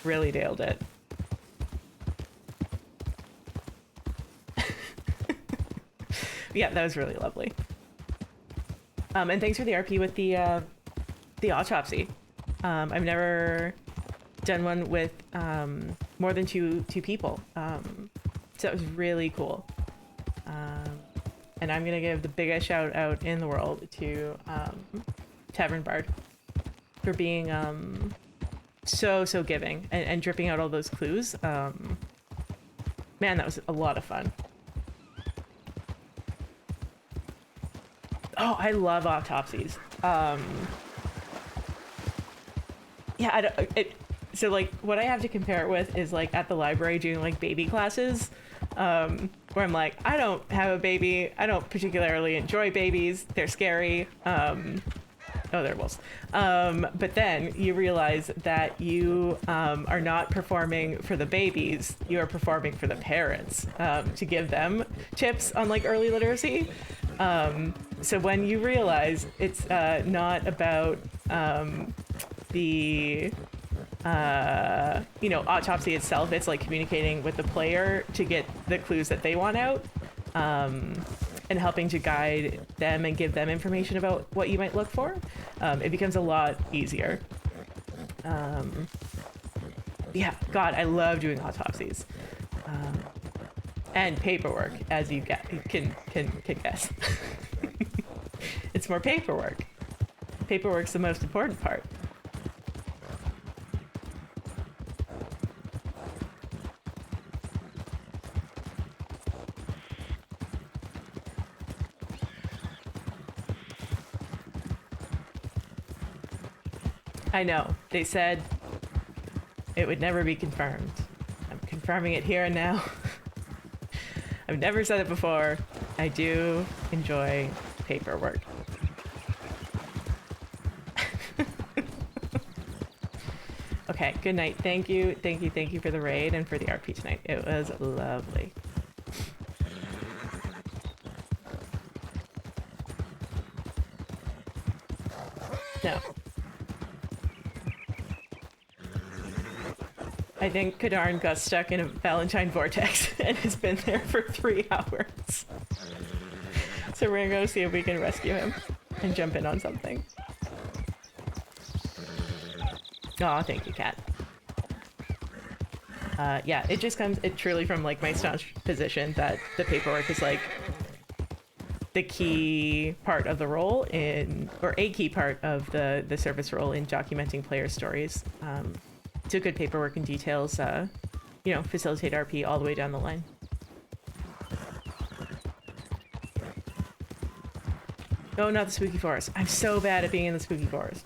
nailed it. Yeah, that was really lovely. And thanks for the RP with the autopsy. I've never done one with more than two people, so it was really cool. And I'm gonna give the biggest shout out in the world to Tavern Bard for being so giving and dripping out all those clues. Man, that was a lot of fun. Oh, I love autopsies. Yeah, so like what I have to compare it with is like at the library doing like baby classes, where I'm like, I don't have a baby. I don't particularly enjoy babies. They're scary. Oh, they're wolves. But then you realize that you are not performing for the babies. You are performing for the parents to give them tips on like early literacy. So when you realize it's not about the you know, autopsy itself, it's like communicating with the player to get the clues that they want out, and helping to guide them and give them information about what you might look for, it becomes a lot easier. Yeah, God, I love doing autopsies. And paperwork, as you can guess. It's more paperwork. Paperwork's the most important part. I know. They said it would never be confirmed. I'm confirming it here and now. I've never said it before. I do enjoy paperwork. Okay, good night. Thank you for the raid and for the RP tonight. It was lovely. No. I think Kadarn got stuck in a Valentine vortex and has been there for 3 hours. So we're gonna go see if we can rescue him and jump in on something. Aw, thank you, Kat. Yeah, it just comes, it truly from like my staunch position that the paperwork is like the key part of the role in, or a key part of the service role in documenting player stories. So good paperwork and details, you know, facilitate RP all the way down the line. Oh, not the spooky forest. I'm so bad at being in the spooky forest.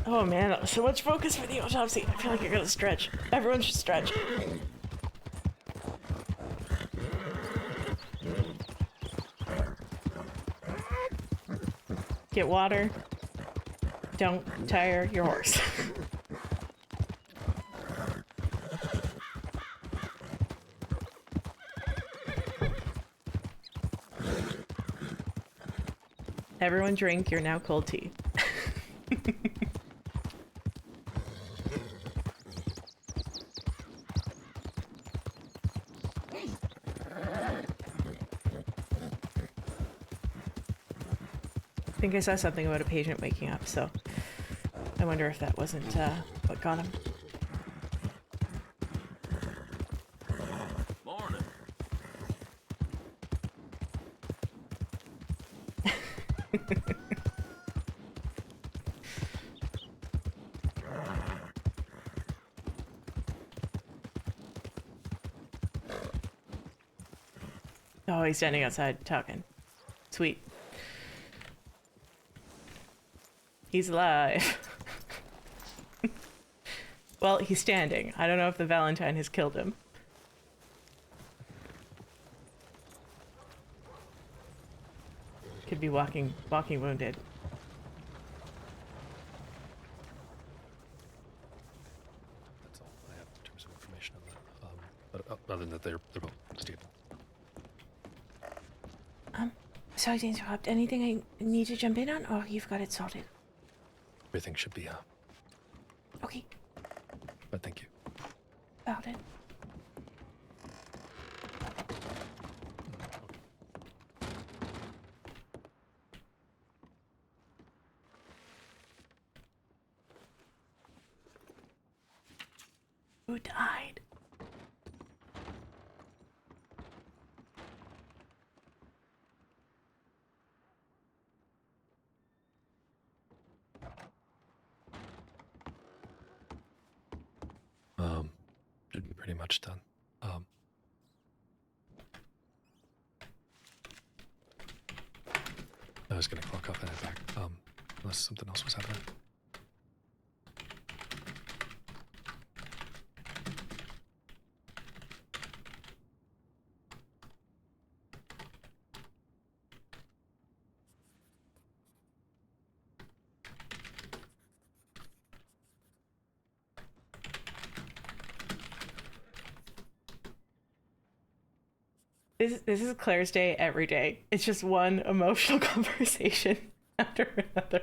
Oh man, so much focus for the autopsy. I feel like you're gonna stretch. Everyone should stretch. Get water. Don't tire your horse. Everyone drink your now cold tea. I think I saw something about a patient waking up, so I wonder if that wasn't what got him. Morning. Oh, he's standing outside talking. Sweet. He's alive. Well, he's standing. I don't know if the Valentine has killed him. Could be walking wounded. That's all I have in terms of information on that. But other than that, they're both stable. Sorry to interrupt. Anything I need to jump in on, or you've got it sorted? Everything should be Okay, but thank you. about it. Who died? Should be pretty much done. I was gonna clock off and head back. Unless something else was happening. This is Claire's day every day. It's just one emotional conversation after another.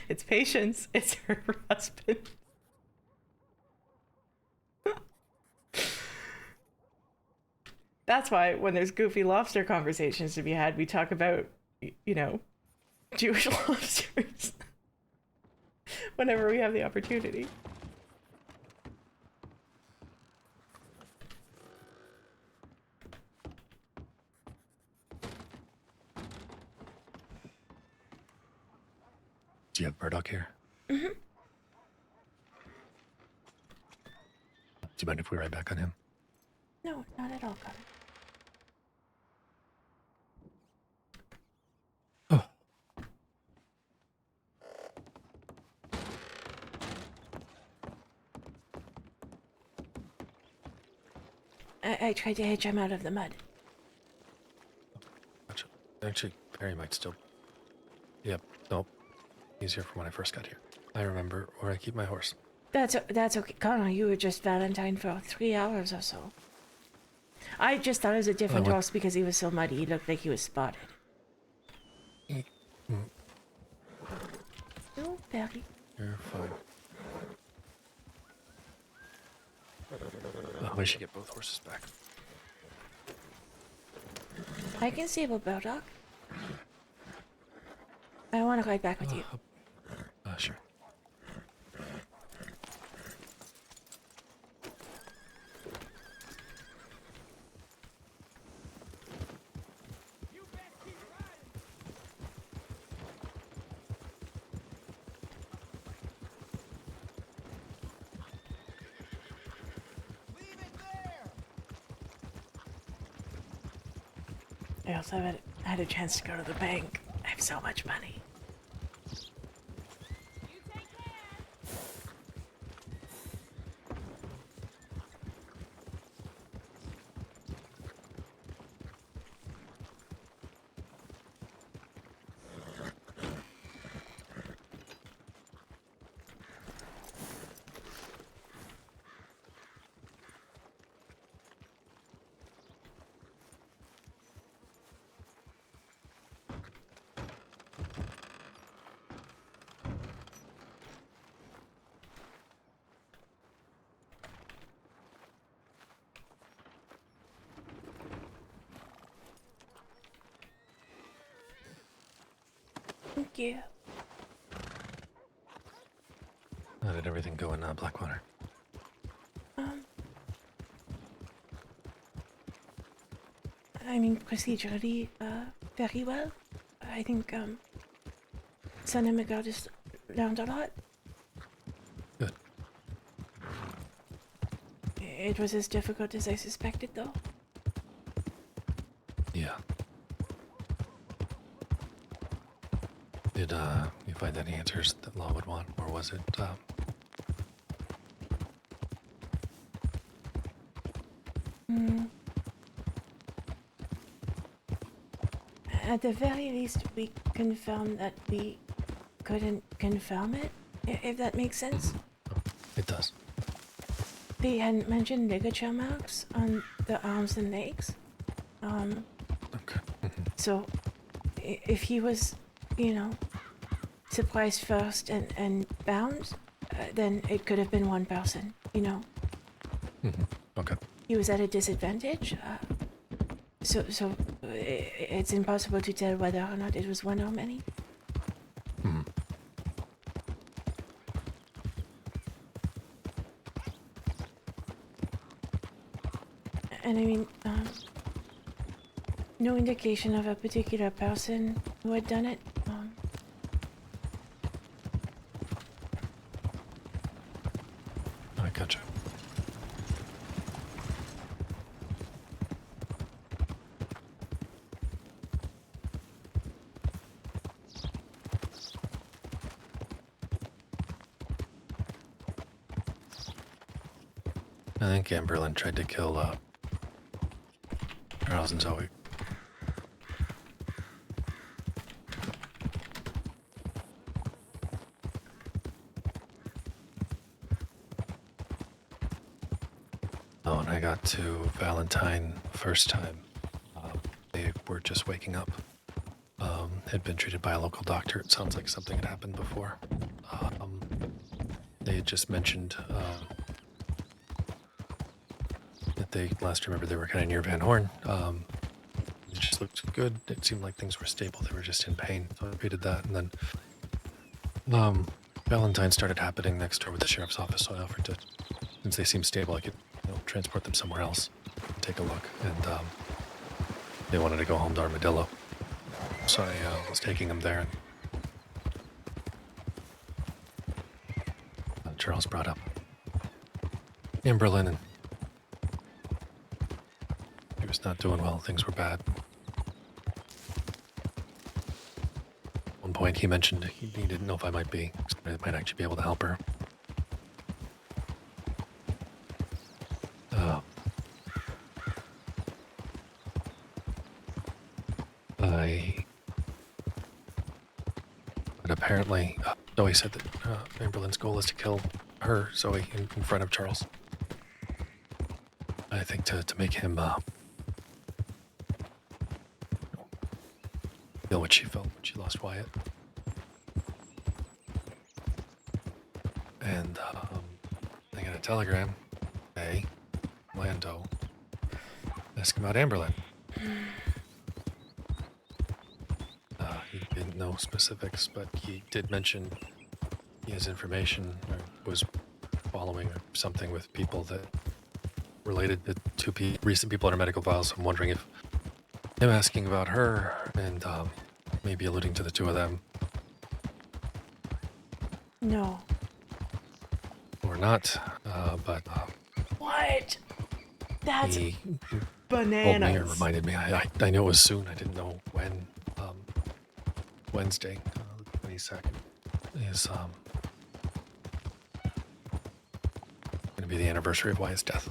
It's patience. It's her husband. That's why when there's goofy lobster conversations to be had, we talk about, you know, Jewish lobsters. Whenever we have the opportunity. Do you have Murdoch here? Mm-hmm. Do you mind if we ride back on him? No, not at all, Corbin. Oh. I tried to hitch him out of the mud. Gotcha. Actually, Perry might still. Yep. Nope. He's here from when I first got here. I remember where I keep my horse. That's okay. Connor, you were just Valentine for 3 hours or so. I just thought it was a different horse because he was so muddy. He looked like he was spotted. No, Perry. You're fine. We should get both horses back. I can stable Burdock. I want to ride back with you. Sure. I also haven't had a chance to go to the bank. I have so much money. Thank you. How did everything go in Blackwater? I mean, procedurally, very well. I think, Son and Miguel just learned a lot. Good. It was as difficult as I suspected, though. Yeah. Did you find any answers that Law would want, or was it At the very least, we confirmed that we couldn't confirm it, if that makes sense. It does. They hadn't mentioned ligature marks on the arms and legs. Okay. So, if he was, surprised first and bound, then it could have been one person, Okay. He was at a disadvantage. So it's impossible to tell whether or not it was one or many. And I mean, no indication of a particular person who had done it. I gotcha. I think Amberlin tried to kill Charles and Zoe. Oh, and I got to Valentine first time. They were just waking up. Had been treated by a local doctor. It sounds like something had happened before. They had just mentioned that they last remembered they were kind of near Van Horn. It just looked good. It seemed like things were stable. They were just in pain. So I repeated that, and then Valentine started happening next door with the sheriff's office. So I offered to, since they seemed stable, I could transport them somewhere else and take a look. And they wanted to go home to Armadillo, so I was taking them there. And Charles brought up Amberlin, and he was not doing well. Things were bad. At one point, he mentioned he didn't know if I might actually be able to help her. But apparently, Zoe said that Amberlin's goal is to kill her, Zoe, in front of Charles. I think to make him feel what she felt when she lost Wyatt. And I got a telegram, Lando, asking about Amberlin. He didn't know specifics, but he did mention he has information, or was following something with people that related to two recent people in our medical files. So I'm wondering if him asking about her and maybe alluding to the two of them. No. Or not, but What? That's... bananas. It reminded me. I knew it was soon. I didn't know when. Wednesday, the 22nd, is going to be the anniversary of Wyatt's death.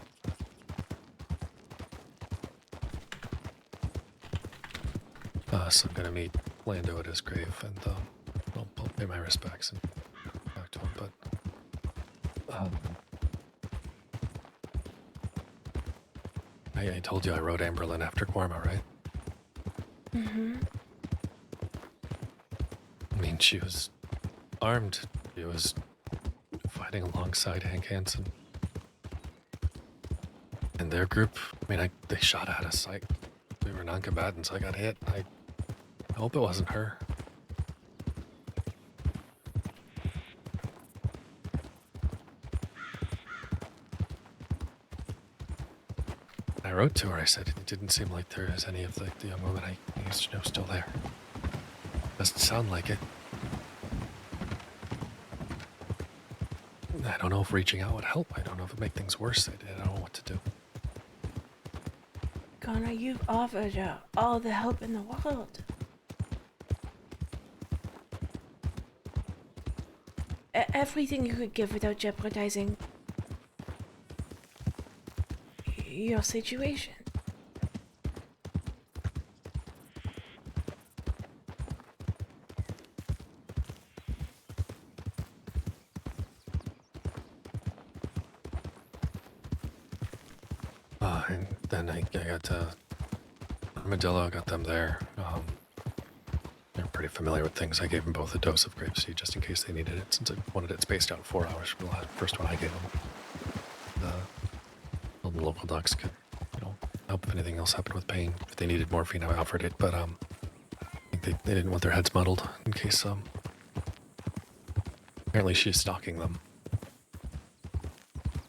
So I'm going to meet Lando at his grave, and I'll pay my respects and talk to him. But I told you I rode Amberlin after Quarma, right? Mm-hmm. I mean, she was armed. She was fighting alongside Hank Hansen. And their group, I mean, they shot at us. We were non-combatants. I got hit. I hope it wasn't her. I wrote to her. I said it didn't seem like there was any of the young women I used to know still there. Doesn't sound like it. I don't know if reaching out would help. I don't know if it would make things worse. I don't know what to do. Connor, you've offered her all the help in the world. Everything you could give without jeopardizing your situation. And then I got Armadillo, got them there. They're pretty familiar with things. I gave them both a dose of grapeseed just in case they needed it, since I wanted it spaced out 4 hours from the first one I gave them. The local docs could, help if anything else happened with pain. If they needed morphine, I offered it, but I think they didn't want their heads muddled in case. Apparently she's stalking them,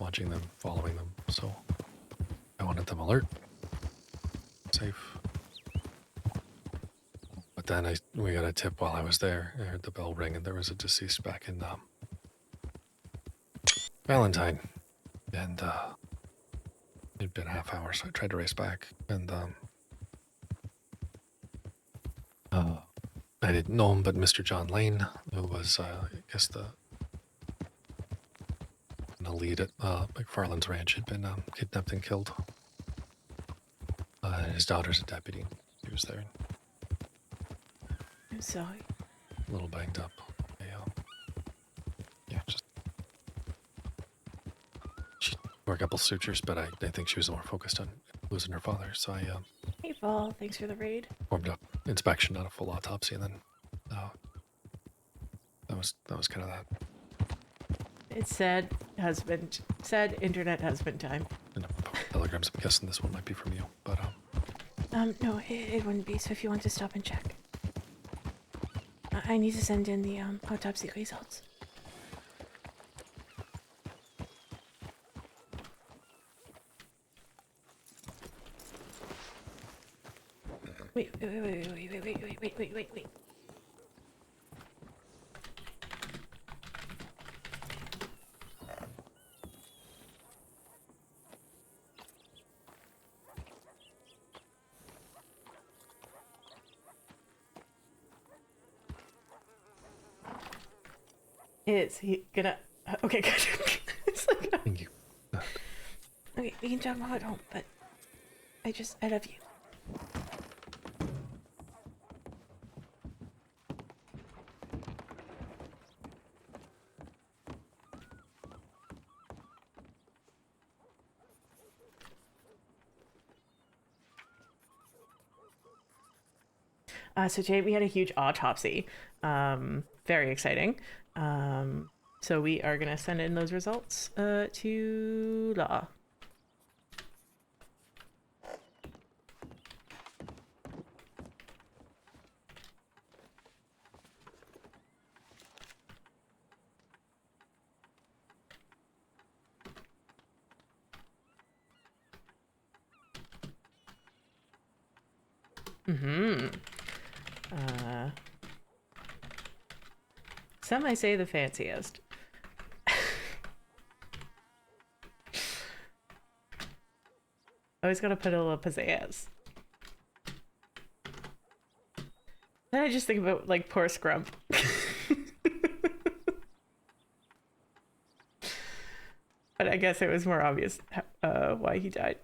watching them, following them, so I wanted them alert, safe. But then we got a tip while I was there. I heard the bell ring, and there was a deceased back in Valentine, and it'd been a half hour, so I tried to race back, and I didn't know him, but Mr. John Lane, who was I guess the lead at McFarland's ranch, had been kidnapped and killed. His daughter's a deputy. He was there. I'm sorry. A little banged up. Just she wore a couple sutures, but I think she was more focused on losing her father. So I Hey, Paul. Thanks for the raid. formed up inspection, not a full autopsy, and then that was kind of that. It's said internet husband time. And telegrams. I'm guessing this one might be from you, but No, it wouldn't be. So if you want to stop and check, I need to send in the autopsy results. Wait. Is he gonna? Okay, good. Thank you. Okay, we can talk more at home, but I love you. So today we had a huge autopsy. Very exciting. So we are gonna send in those results to Law. Some might say the fanciest. Always gotta put a little pizzazz. Then I just think about like poor Scrump. But I guess it was more obvious why he died.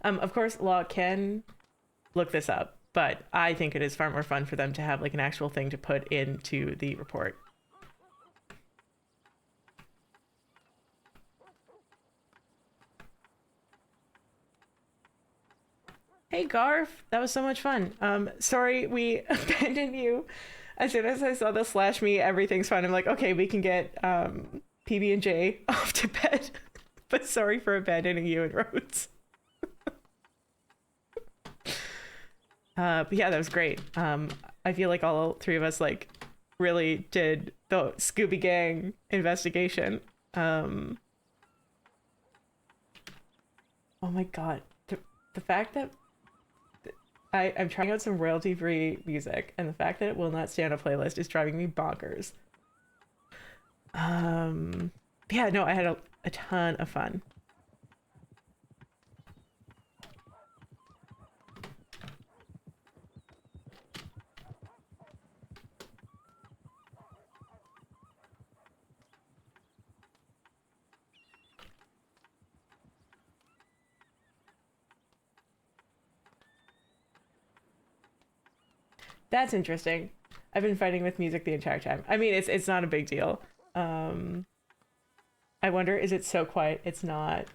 Of course, Law can look this up, but I think it is far more fun for them to have like an actual thing to put into the report. Hey Garf, that was so much fun. Sorry we abandoned you. As soon as I saw the slash me, everything's fine. I'm like, okay, we can get PB and J off to bed. But sorry for abandoning you and Rhodes. But yeah, that was great. I feel like all three of us like really did the Scooby Gang investigation. Oh my god, the fact that I'm trying out some royalty-free music, and the fact that it will not stay on a playlist is driving me bonkers. Yeah, no, I had a ton of fun. That's interesting. I've been fighting with music the entire time. I mean, it's not a big deal. I wonder, is it so quiet it's not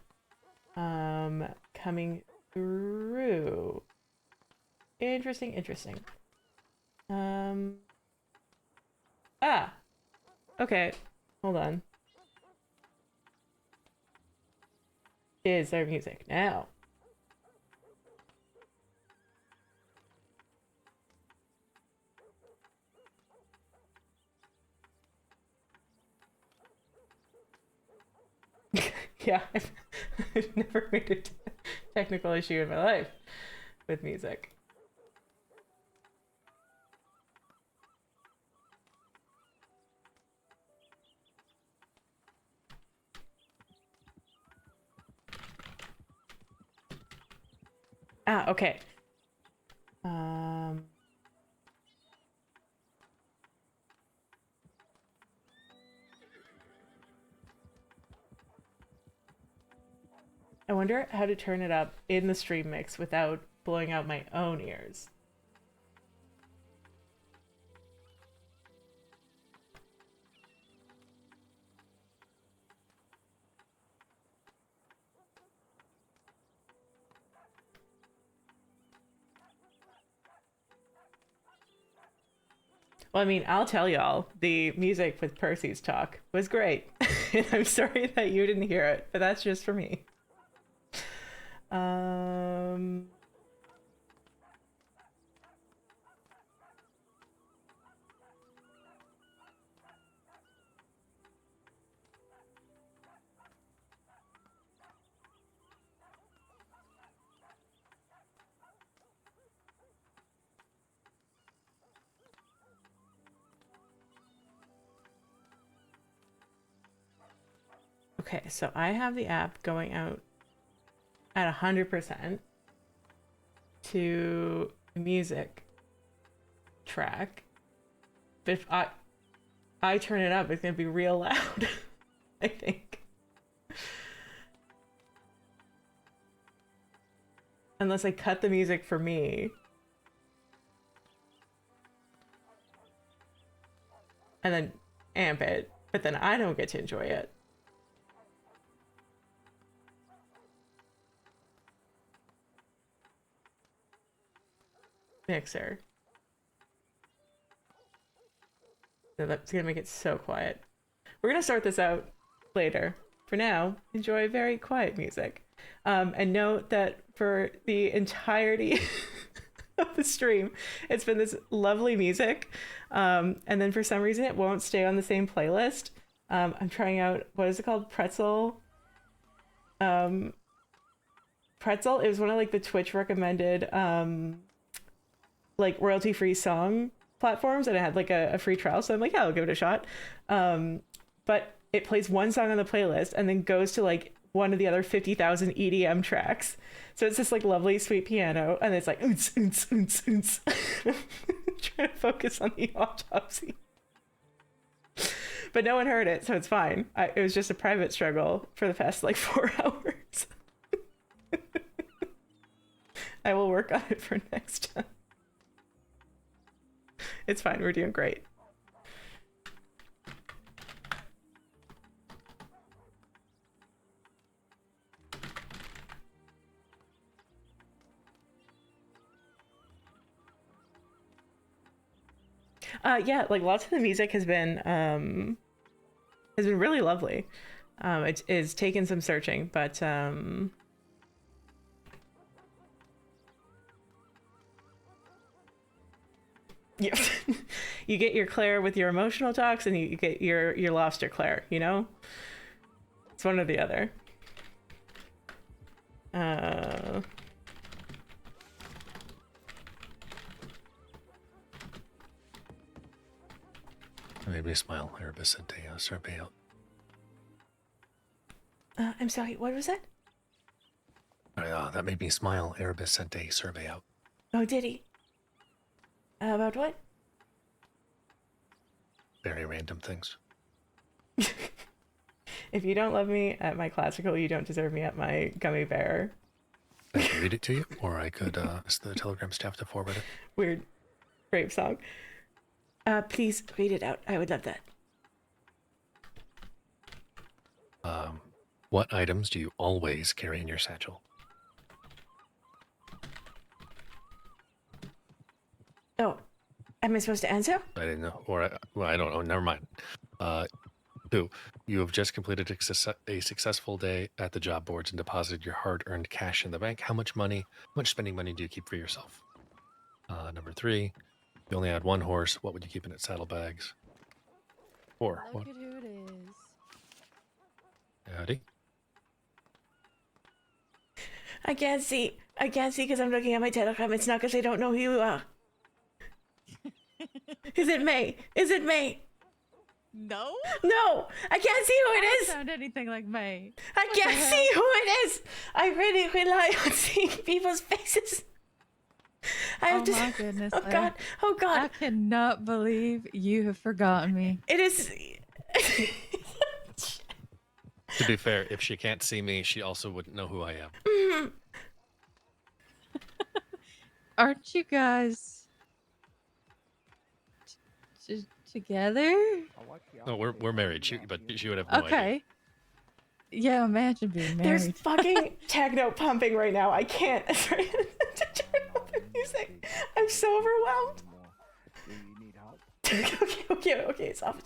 coming through? Interesting, interesting. Okay. Hold on. Is there music now? Yeah, I've never made a technical issue in my life with music. Okay. I wonder how to turn it up in the stream mix without blowing out my own ears. Well, I mean, I'll tell y'all, the music with Percy's talk was great. And I'm sorry that you didn't hear it, but that's just for me. Okay, so I have the app going out at 100% to music track. But if I turn it up, it's gonna be real loud, I think. Unless I cut the music for me. And then amp it, but then I don't get to enjoy it. Mixer. No, that's gonna make it so quiet. We're gonna start this out later. for now, enjoy very quiet music. And note that for the entirety of the stream, it's been this lovely music. And then for some reason, it won't stay on the same playlist. I'm trying out, what is it called? Pretzel. Pretzel. It was one of like the Twitch recommended like royalty-free song platforms, and it had like a free trial, so I'm like, yeah, I'll give it a shot. But it plays one song on the playlist and then goes to like one of the other 50,000 EDM tracks. So it's this like lovely sweet piano, and it's like oons, oons, oons, oons. Trying to focus on the autopsy. But no one heard it, so it's fine. It was just a private struggle for the past like 4 hours. I will work on it for next time. It's fine, we're doing great. Yeah, like lots of the music has been really lovely. It's taken some searching, but yeah. You get your Claire with your emotional talks, and you get your lobster Claire, you know? It's one or the other. That made me smile. Erebus sent a survey out. I'm sorry, what was that? That made me smile. Erebus sent a survey out. Oh, did he? About what? Very random things. If you don't love me at my classical, you don't deserve me at my gummy bear. I could read it to you, or I could ask the Telegram staff to forward it. Weird rape song. Please read it out. I would love that. What items do you always carry in your satchel? Oh, am I supposed to answer? I didn't know, or I don't know. Never mind. 2, you have just completed a successful day at the job boards and deposited your hard-earned cash in the bank. How much spending money do you keep for yourself? Number 3, you only had one horse. What would you keep in its saddlebags? 4, Look at who it is. Howdy. I can't see because I'm looking at my telegram. It's not because I don't know who you are. Is it May? Is it May? No. No, I can't see who it I is. don't sound anything like May. I can't see who it is. I really rely on seeing people's faces. I have Oh to. my goodness. Oh God. Oh God. I cannot believe you have forgotten me. It is. To be fair, if she can't see me, she also wouldn't know who I am. Mm-hmm. Aren't you guys together? No, we're married. But she would have no idea. Okay. Yeah, imagine being married. There's fucking techno pumping right now. I can't. Sorry. To turn off the music. I'm so overwhelmed. Okay. Stop.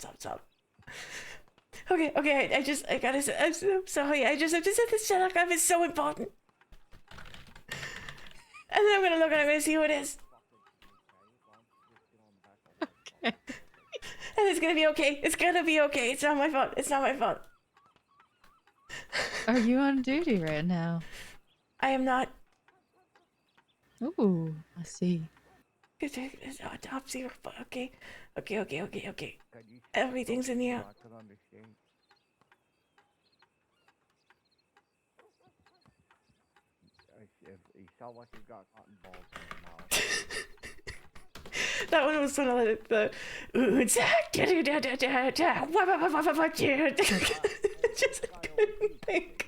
Okay. I gotta say, I'm so sorry. I just have to set this telegram. It's so important. And then I'm gonna look and I'm gonna see who it is. Okay. And it's gonna be okay. It's gonna be okay. It's not my fault. It's not my fault. Are you on duty right now? I am not. Ooh, I see. It's autopsy. Okay. Everything's in here. He felt like he got cotton balls in his mouth. That one was one of the just couldn't think.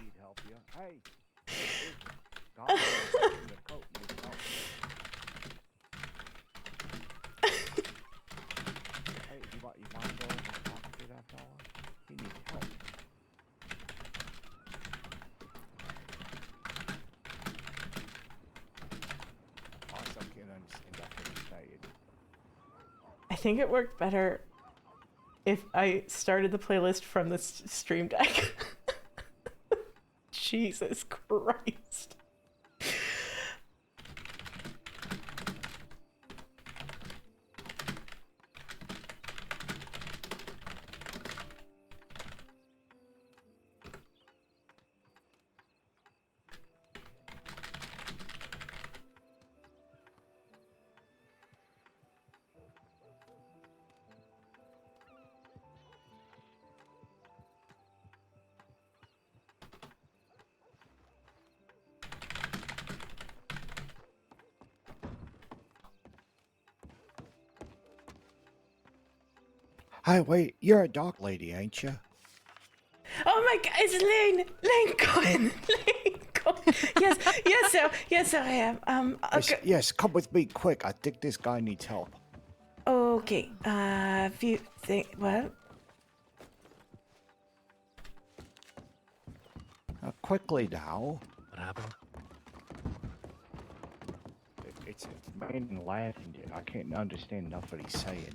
I think it worked better if I started the playlist from the stream deck. Jesus Christ. Hey, wait, you're a dog lady, ain't you? Oh my God, it's Lane! Lane Cohen! Lane Cohen! Yes, sir, I am. Yes, Okay. yes, come with me, quick. I think this guy needs help. Okay, few things, what? Quickly now. What happened? It's man and laughing. I can't understand enough what he's saying.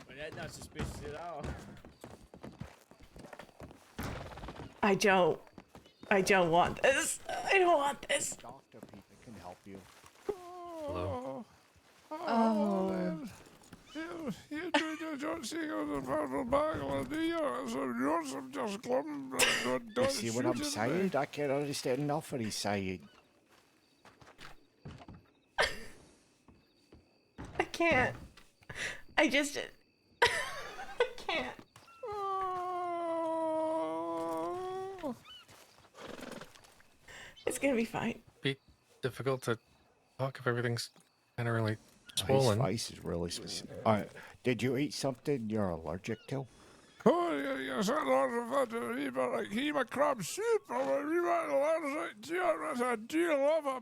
Well, that's not suspicious at all. I don't want this. I don't want this. Doctor people can help you. Hello? Oh. You don't see the purple bagel, do you? So you're just clumping. You see what I'm saying? I can't understand enough what he's saying. I can't. I just. I can't. It's gonna be fine. Be difficult to talk if everything's kind of really His swollen. face is really specific. Did you eat something you're allergic to? Oh, yes, I love like cream of crab soup. I do love a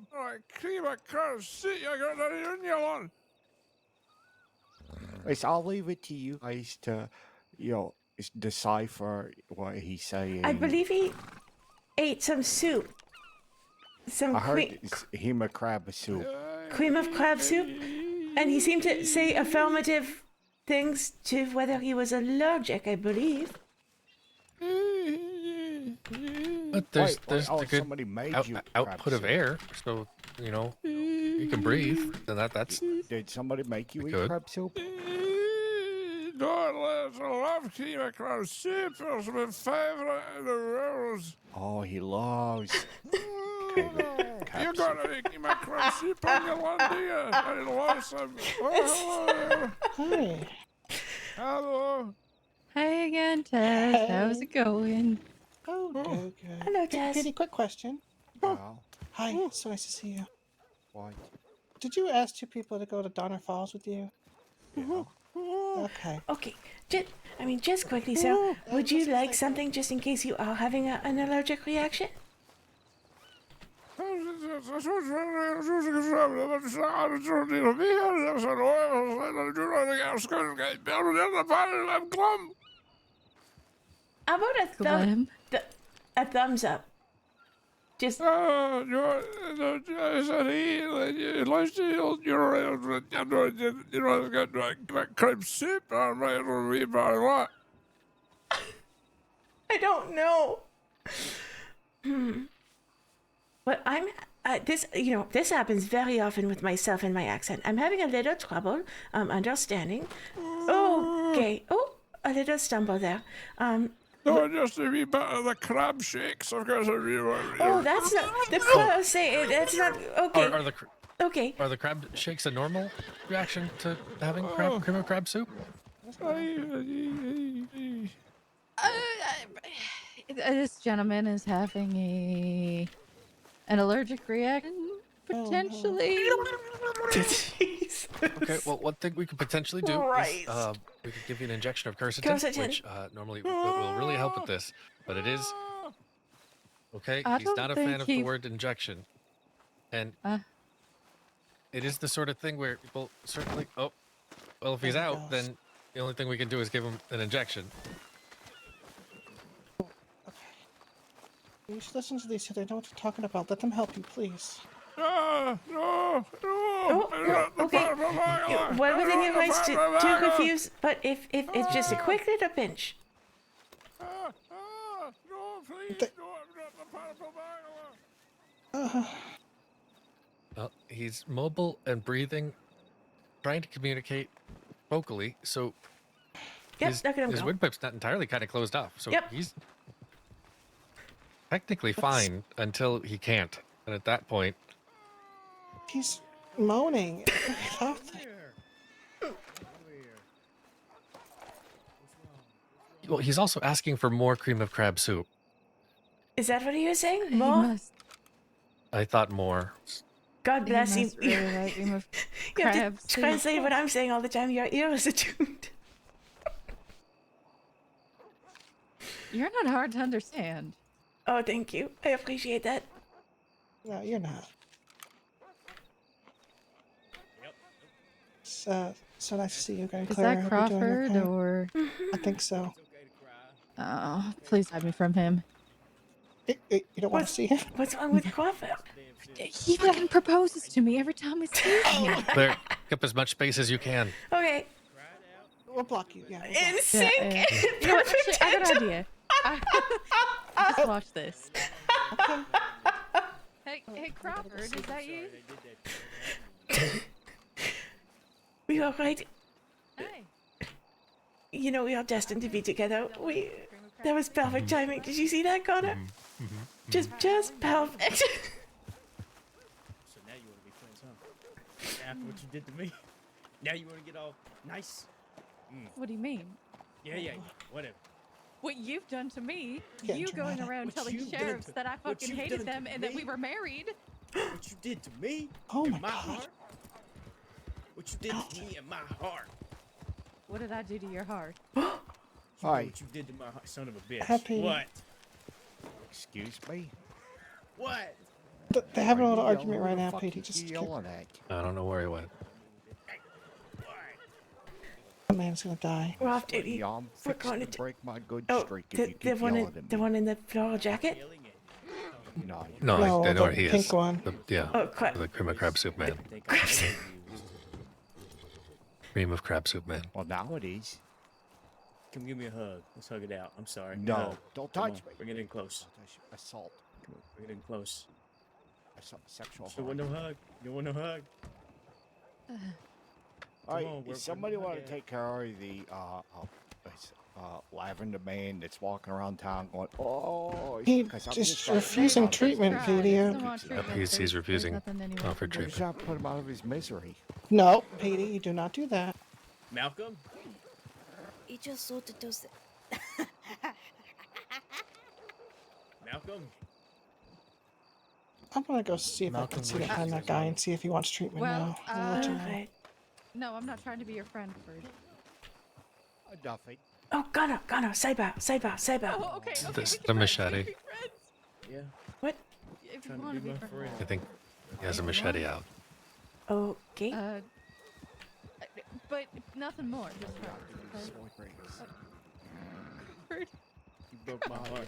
cream of crab soup. I got that in your one. Yes, I'll leave it to you guys to, decipher what he's saying. I believe he ate some soup. Some I heard it's hema crab soup. cream of crab soup, and he seemed to say affirmative things to whether he was allergic, I believe. But there's the good somebody made you output of air, so you can breathe. And that's. Did somebody make you eat Good. crab soup? God, I love cream of crab soup. It's my favorite in the world. Oh, he loves. You gotta make my crab soup on your one, do you? I love some. Oh, Hi. hello. Hi again, Tess. How's it going? Oh, good. Hello, Tess. Katie, quick question. Wow. Hi, so nice to see you. What? Did you ask two people to go to Donner Falls with you? Yeah. Okay. Okay, just quickly, sir. Would you like something just in case you are having an allergic reaction? How about a thumbs up? Just. Crab soup. I don't know. But I'm this happens very often with myself and my accent. I'm having a little trouble understanding. Okay. Oh, a little stumble there. No, just to be better the crab shakes. I've got to real. Oh, that's not the crab. Say that's not okay. Okay. Are the crab shakes a normal reaction to having cream of crab soup? This gentleman is having an allergic reaction, potentially. Jeez. Okay, well, one thing we could potentially do is we could give you an injection of quercetin, which normally will really help with this, but it is okay. He's not a fan of the word injection, and it is the sort of thing where people certainly. Oh, well, if he's out, then the only thing we can do is give him an injection. You should listen to these so they know what you're talking about. Let them help you, please. No. Okay. Well, within your rights to confuse, but if it's just a quick little pinch. No, please, no, I'm not the part Well, he's mobile and breathing, trying to communicate vocally, so his windpipe's not entirely kind of closed off. So he's technically fine until he can't. And at that point... He's moaning. Well, he's also asking for more cream of crab soup. Is that what he was saying? More? I thought more. God bless you. Really like cream of You have crab to soup. translate what I'm saying all the time. Your ears are tuned. You're not hard to understand. Oh, thank you. I appreciate that. No, you're not. So nice to see you again, Is Claire. I that hope you're doing Crawford okay. or? I think so. Oh, please hide me from him. You don't want to see him? What's wrong with Crawford? He fucking proposes to me every time he sees me. Claire, pick up as much space as you can. Okay. We'll block you. Yeah. In sync. You know what? Actually, I got an idea. Just watch this. Hey, Crawford, is that you? We are right. Hey. You know, we are destined to be together. That was perfect timing. Did you see that, Connor? Just perfect. So now you want to be friends, huh? After what you did to me, now you want to get all nice? What do you mean? Yeah, whatever. What you've done to me, Getting you going dramatic. around What telling you've done sheriffs to- that I what fucking you've hated done them to and that we me? were married. What you did to me? Oh in my my God. heart? What you did to me in my heart? What did I do to your heart? You know Hi. what you did to my heart, son of a bitch. Happy- What? Excuse me? What? They're having a little Are you argument yelling? right Who the now, fuck Petey. is Just you yelling at? I don't know where he went. the man's gonna die. We're off duty. Yeah, I'm We're fixing going to to break my good Oh, streak if the, you the keep one yelling in at the me. one in the floral jacket. No, No, No, I know the where he pink is. one. Yeah, Oh, crap. the cream of crab soup man. Cream of crab soup man. well, now it is. Come give me a hug. Let's hug it out. I'm sorry. No, Hug. don't Come touch on, me. Bring it in close. Assault. Come on, bring it in close. Sexual You want no hug? You want no hug? All right, on, we're- does somebody we're want to hugging. take care of the lavender man that's walking around town going, oh, He 'cause I'm just trying to refusing get out of this treatment, misery. Petey. He's refusing offered We're treatment. just trying to put him out of his misery. No, Petey, you do not do that. Malcolm? 一応そうってどうせ Malcolm? I'm gonna go see if I can see behind that guy and see if he wants treatment Well, now. I'll let you know. Right. No, I'm not trying to be your friend, Ferd. Nothing. Oh, Connor, side bow. Oh, okay. This, the machete. Yeah. What? If you Trying want to to be be my friends. friend. I think he has a machete out. Okay. But nothing more. Just friends. Ferd. You broke my heart.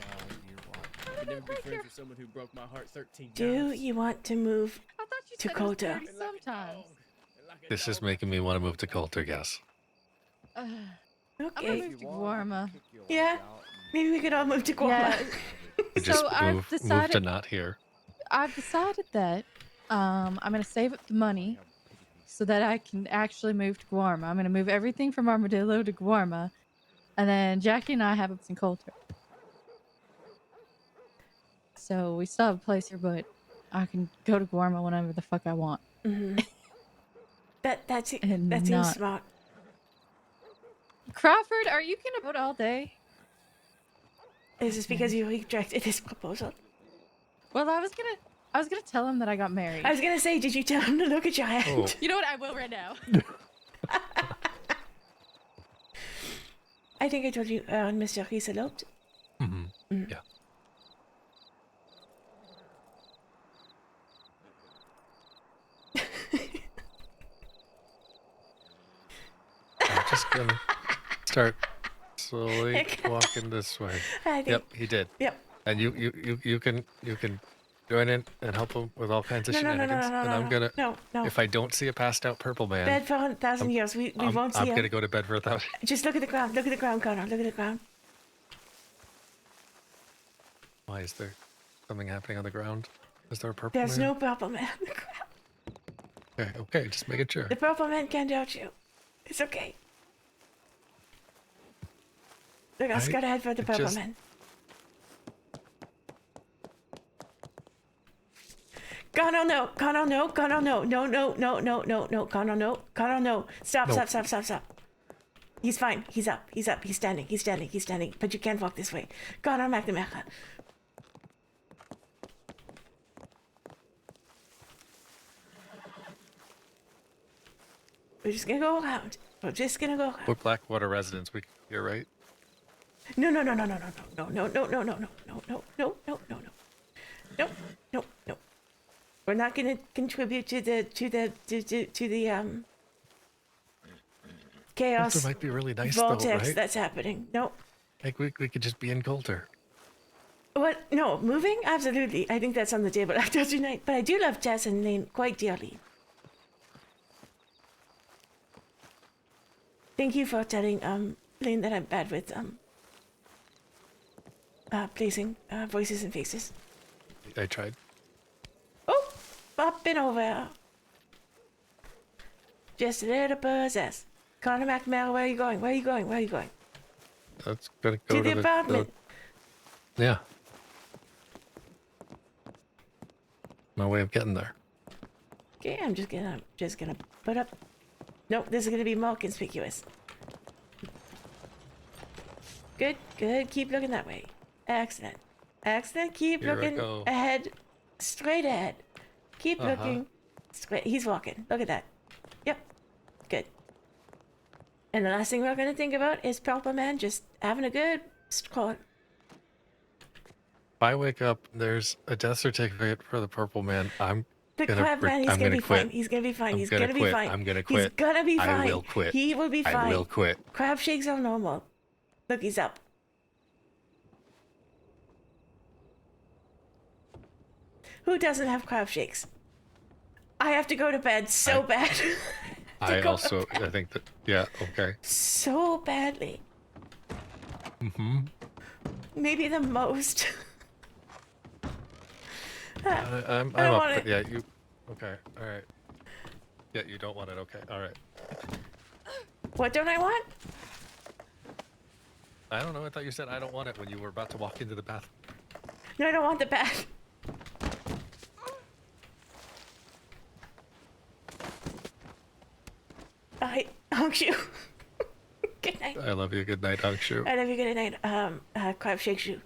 I could never be friends with someone who broke my heart 13 times. Do you want to move I thought you to said it was Coulter? 30 sometimes. This is making me want to move to Coulter, yes. I'm gonna Okay. move to Guarma. Yeah. Maybe we could all move to Guam. Yeah. We just So I've move to decided not here. I've decided that I'm gonna save up the money so that I can actually move to Guarma. I'm gonna move everything from Armadillo to Guarma, and then Jackie and I have ups in Coulter. So we still have a place here, but I can go to Guarma whenever the fuck I want. Mm-hmm. That And seems not- smart. Crawford, are you gonna vote all day? Is this because you rejected his proposal? Well, I was gonna tell him that I got married. I was gonna say, did you tell him to look at your hand? Oh. You know what? I will right now. I think I told you when Mr. Reese eloped. Mm-hmm. Yeah. I'm just gonna start slowly walking this way. I think- Yep, he did. Yep. And you can join in and help him with all kinds of No, shenanigans. And I'm gonna no. if I don't see a passed out purple man, Bed for 1,000 years. We won't see I'm him. gonna go to bed for 1,000. Just look at the ground. Look at the ground, Connor. Look at the ground. Why is there something happening on the ground? Is there a purple There's man? no purple man. Okay, just making sure. The purple man can't hurt you. It's okay. Look, I got to head for the purple man. Connor, no. Connor, no. Connor, no. No, no, no, no, no, no. Connor, no. Connor, no. Stop, No. stop. He's fine. He's up. He's standing. But you can't walk this way. Connor McNamara. We're just gonna go around. We're Blackwater residents. You're right. No. We're not gonna contribute to the chaos. Coulter might be really nice vortex though, right? that's happening. No. Like we could just be in Coulter. What? No, moving? Absolutely. I think that's on the table after tonight. But I do love Jess and Lane quite dearly. Thank you for telling Lane that I'm bad with placing voices and faces. I tried. Oh, popping over. Just a little possess. Connor McNamara, where are you going? That's gonna go To the apartment. Yeah. My way of getting there. Okay, I'm just gonna put up. Nope, this is gonna be more conspicuous. Good. Keep looking that way. Excellent. Keep Here I looking go. ahead. Straight ahead. Keep looking straight. He's walking. Look at that. Yep. Good. And the last thing we're gonna think about is Purple Man just having a good stroll. If I wake up, there's a death certificate for the purple man. The crab man, he's gonna be fine. He's gonna be fine. He's gonna be fine. I'm gonna quit. He's gonna be fine. I will quit. He will be fine. I will quit. Crab shakes are normal. Look, he's up. Who doesn't have crab shakes? I have to go to bed so bad. I think that, yeah, okay. So badly. Mm-hmm. Maybe the most. I'm I don't up. want it. Yeah, you. Okay, all right. Yeah, you don't want it. Okay, all right. What don't I want? I don't know. I thought you said I don't want it when you were about to walk into the bathroom. No, I don't want the bath. I hug you. Good night. I love you. Good night, Hongshu. I love you. Good night. Crab shakes you.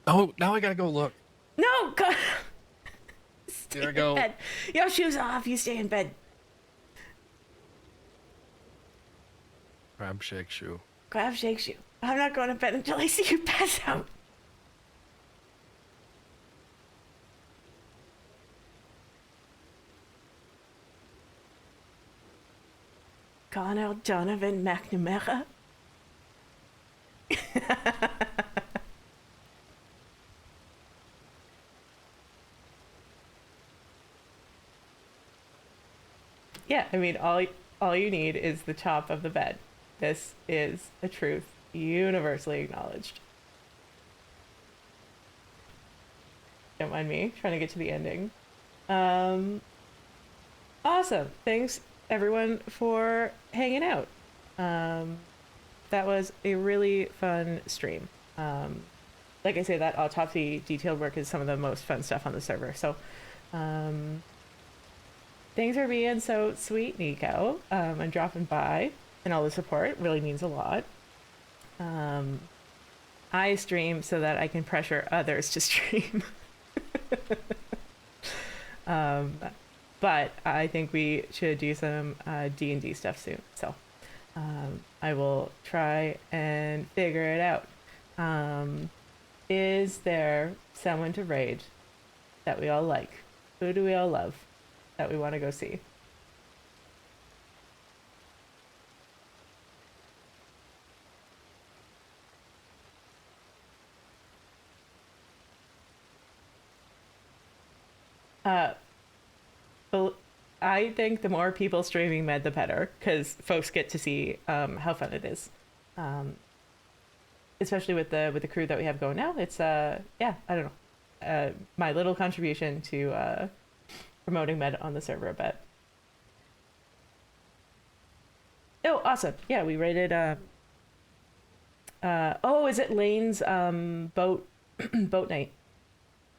Oh, now I gotta go look. No, God. Here I go. Bed. Your shoes are off. You stay in bed. Crab shake shoe. Crab shakes you. I'm not going to bed until I see you pass out. Connor Donovan McNamara. Yeah, I mean, all you need is the top of the bed. This is a truth universally acknowledged. Don't mind me trying to get to the ending. Awesome. Thanks everyone for hanging out. That was a really fun stream. Like I say, that autopsy detailed work is some of the most fun stuff on the server. So, thanks for being so sweet, Nico, and dropping by, and all the support. It really means a lot. I stream so that I can pressure others to stream. But I think we should do some D&D stuff soon. So I will try and figure it out. Is there someone to raid that we all like? Who do we all love that we want to go see? I think the more people streaming Med, the better, because folks get to see how fun it is. especially with the crew that we have going now, it's yeah, I don't know, my little contribution to promoting med on the server a bit. Oh, awesome! Yeah, we rated. Oh, is it Lane's boat boat night?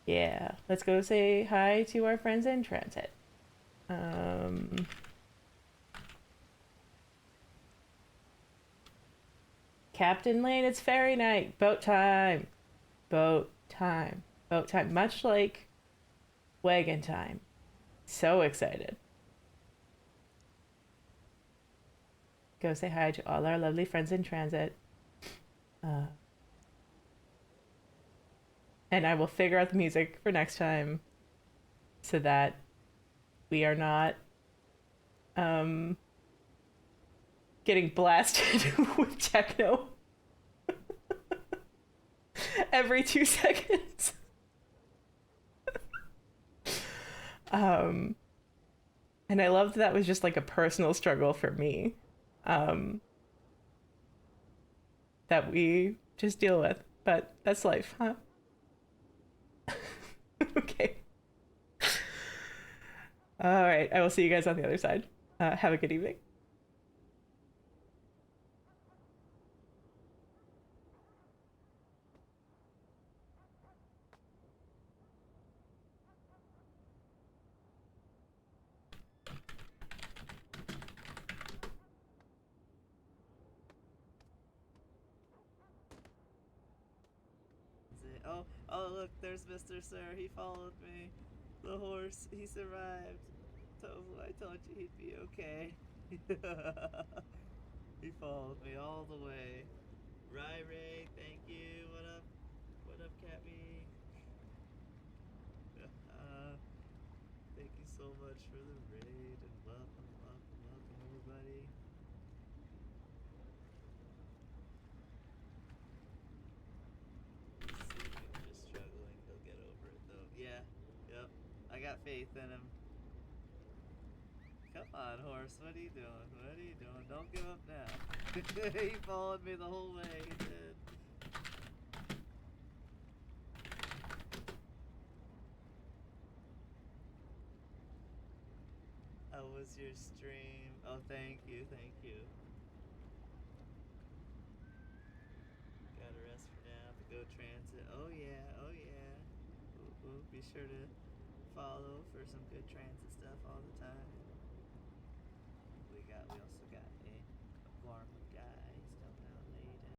Yeah, let's go say hi to our friends in transit. Captain Lane, it's ferry night. Boat time. Boat time. Boat time. Much like wagon time. So excited. Go say hi to all our lovely friends in transit. And I will figure out the music for next time so that we are not getting blasted with techno every 2 seconds. And I loved that was just like a personal struggle for me that we just deal with, but that's life, huh? Okay. All right, I will see you guys on the other side. Have a good evening. Oh, look, there's Mr. Sir. He followed me. The horse, he survived. I told you he'd be okay. He followed me all the way. Ray, thank you. What up? What up, Cappy? Thank you so much for the raid and welcome everybody. Just struggling. He'll get over it though. Yeah. Yep. I got faith in him. Come on, horse. What are you doing? What are you doing? Don't give up now. He followed me the whole way. He did. How was your stream? Oh, thank you. Thank you. Gotta rest for now to go transit. Oh, yeah. Oh, yeah. Ooh, be sure to follow for some good transit stuff all the time.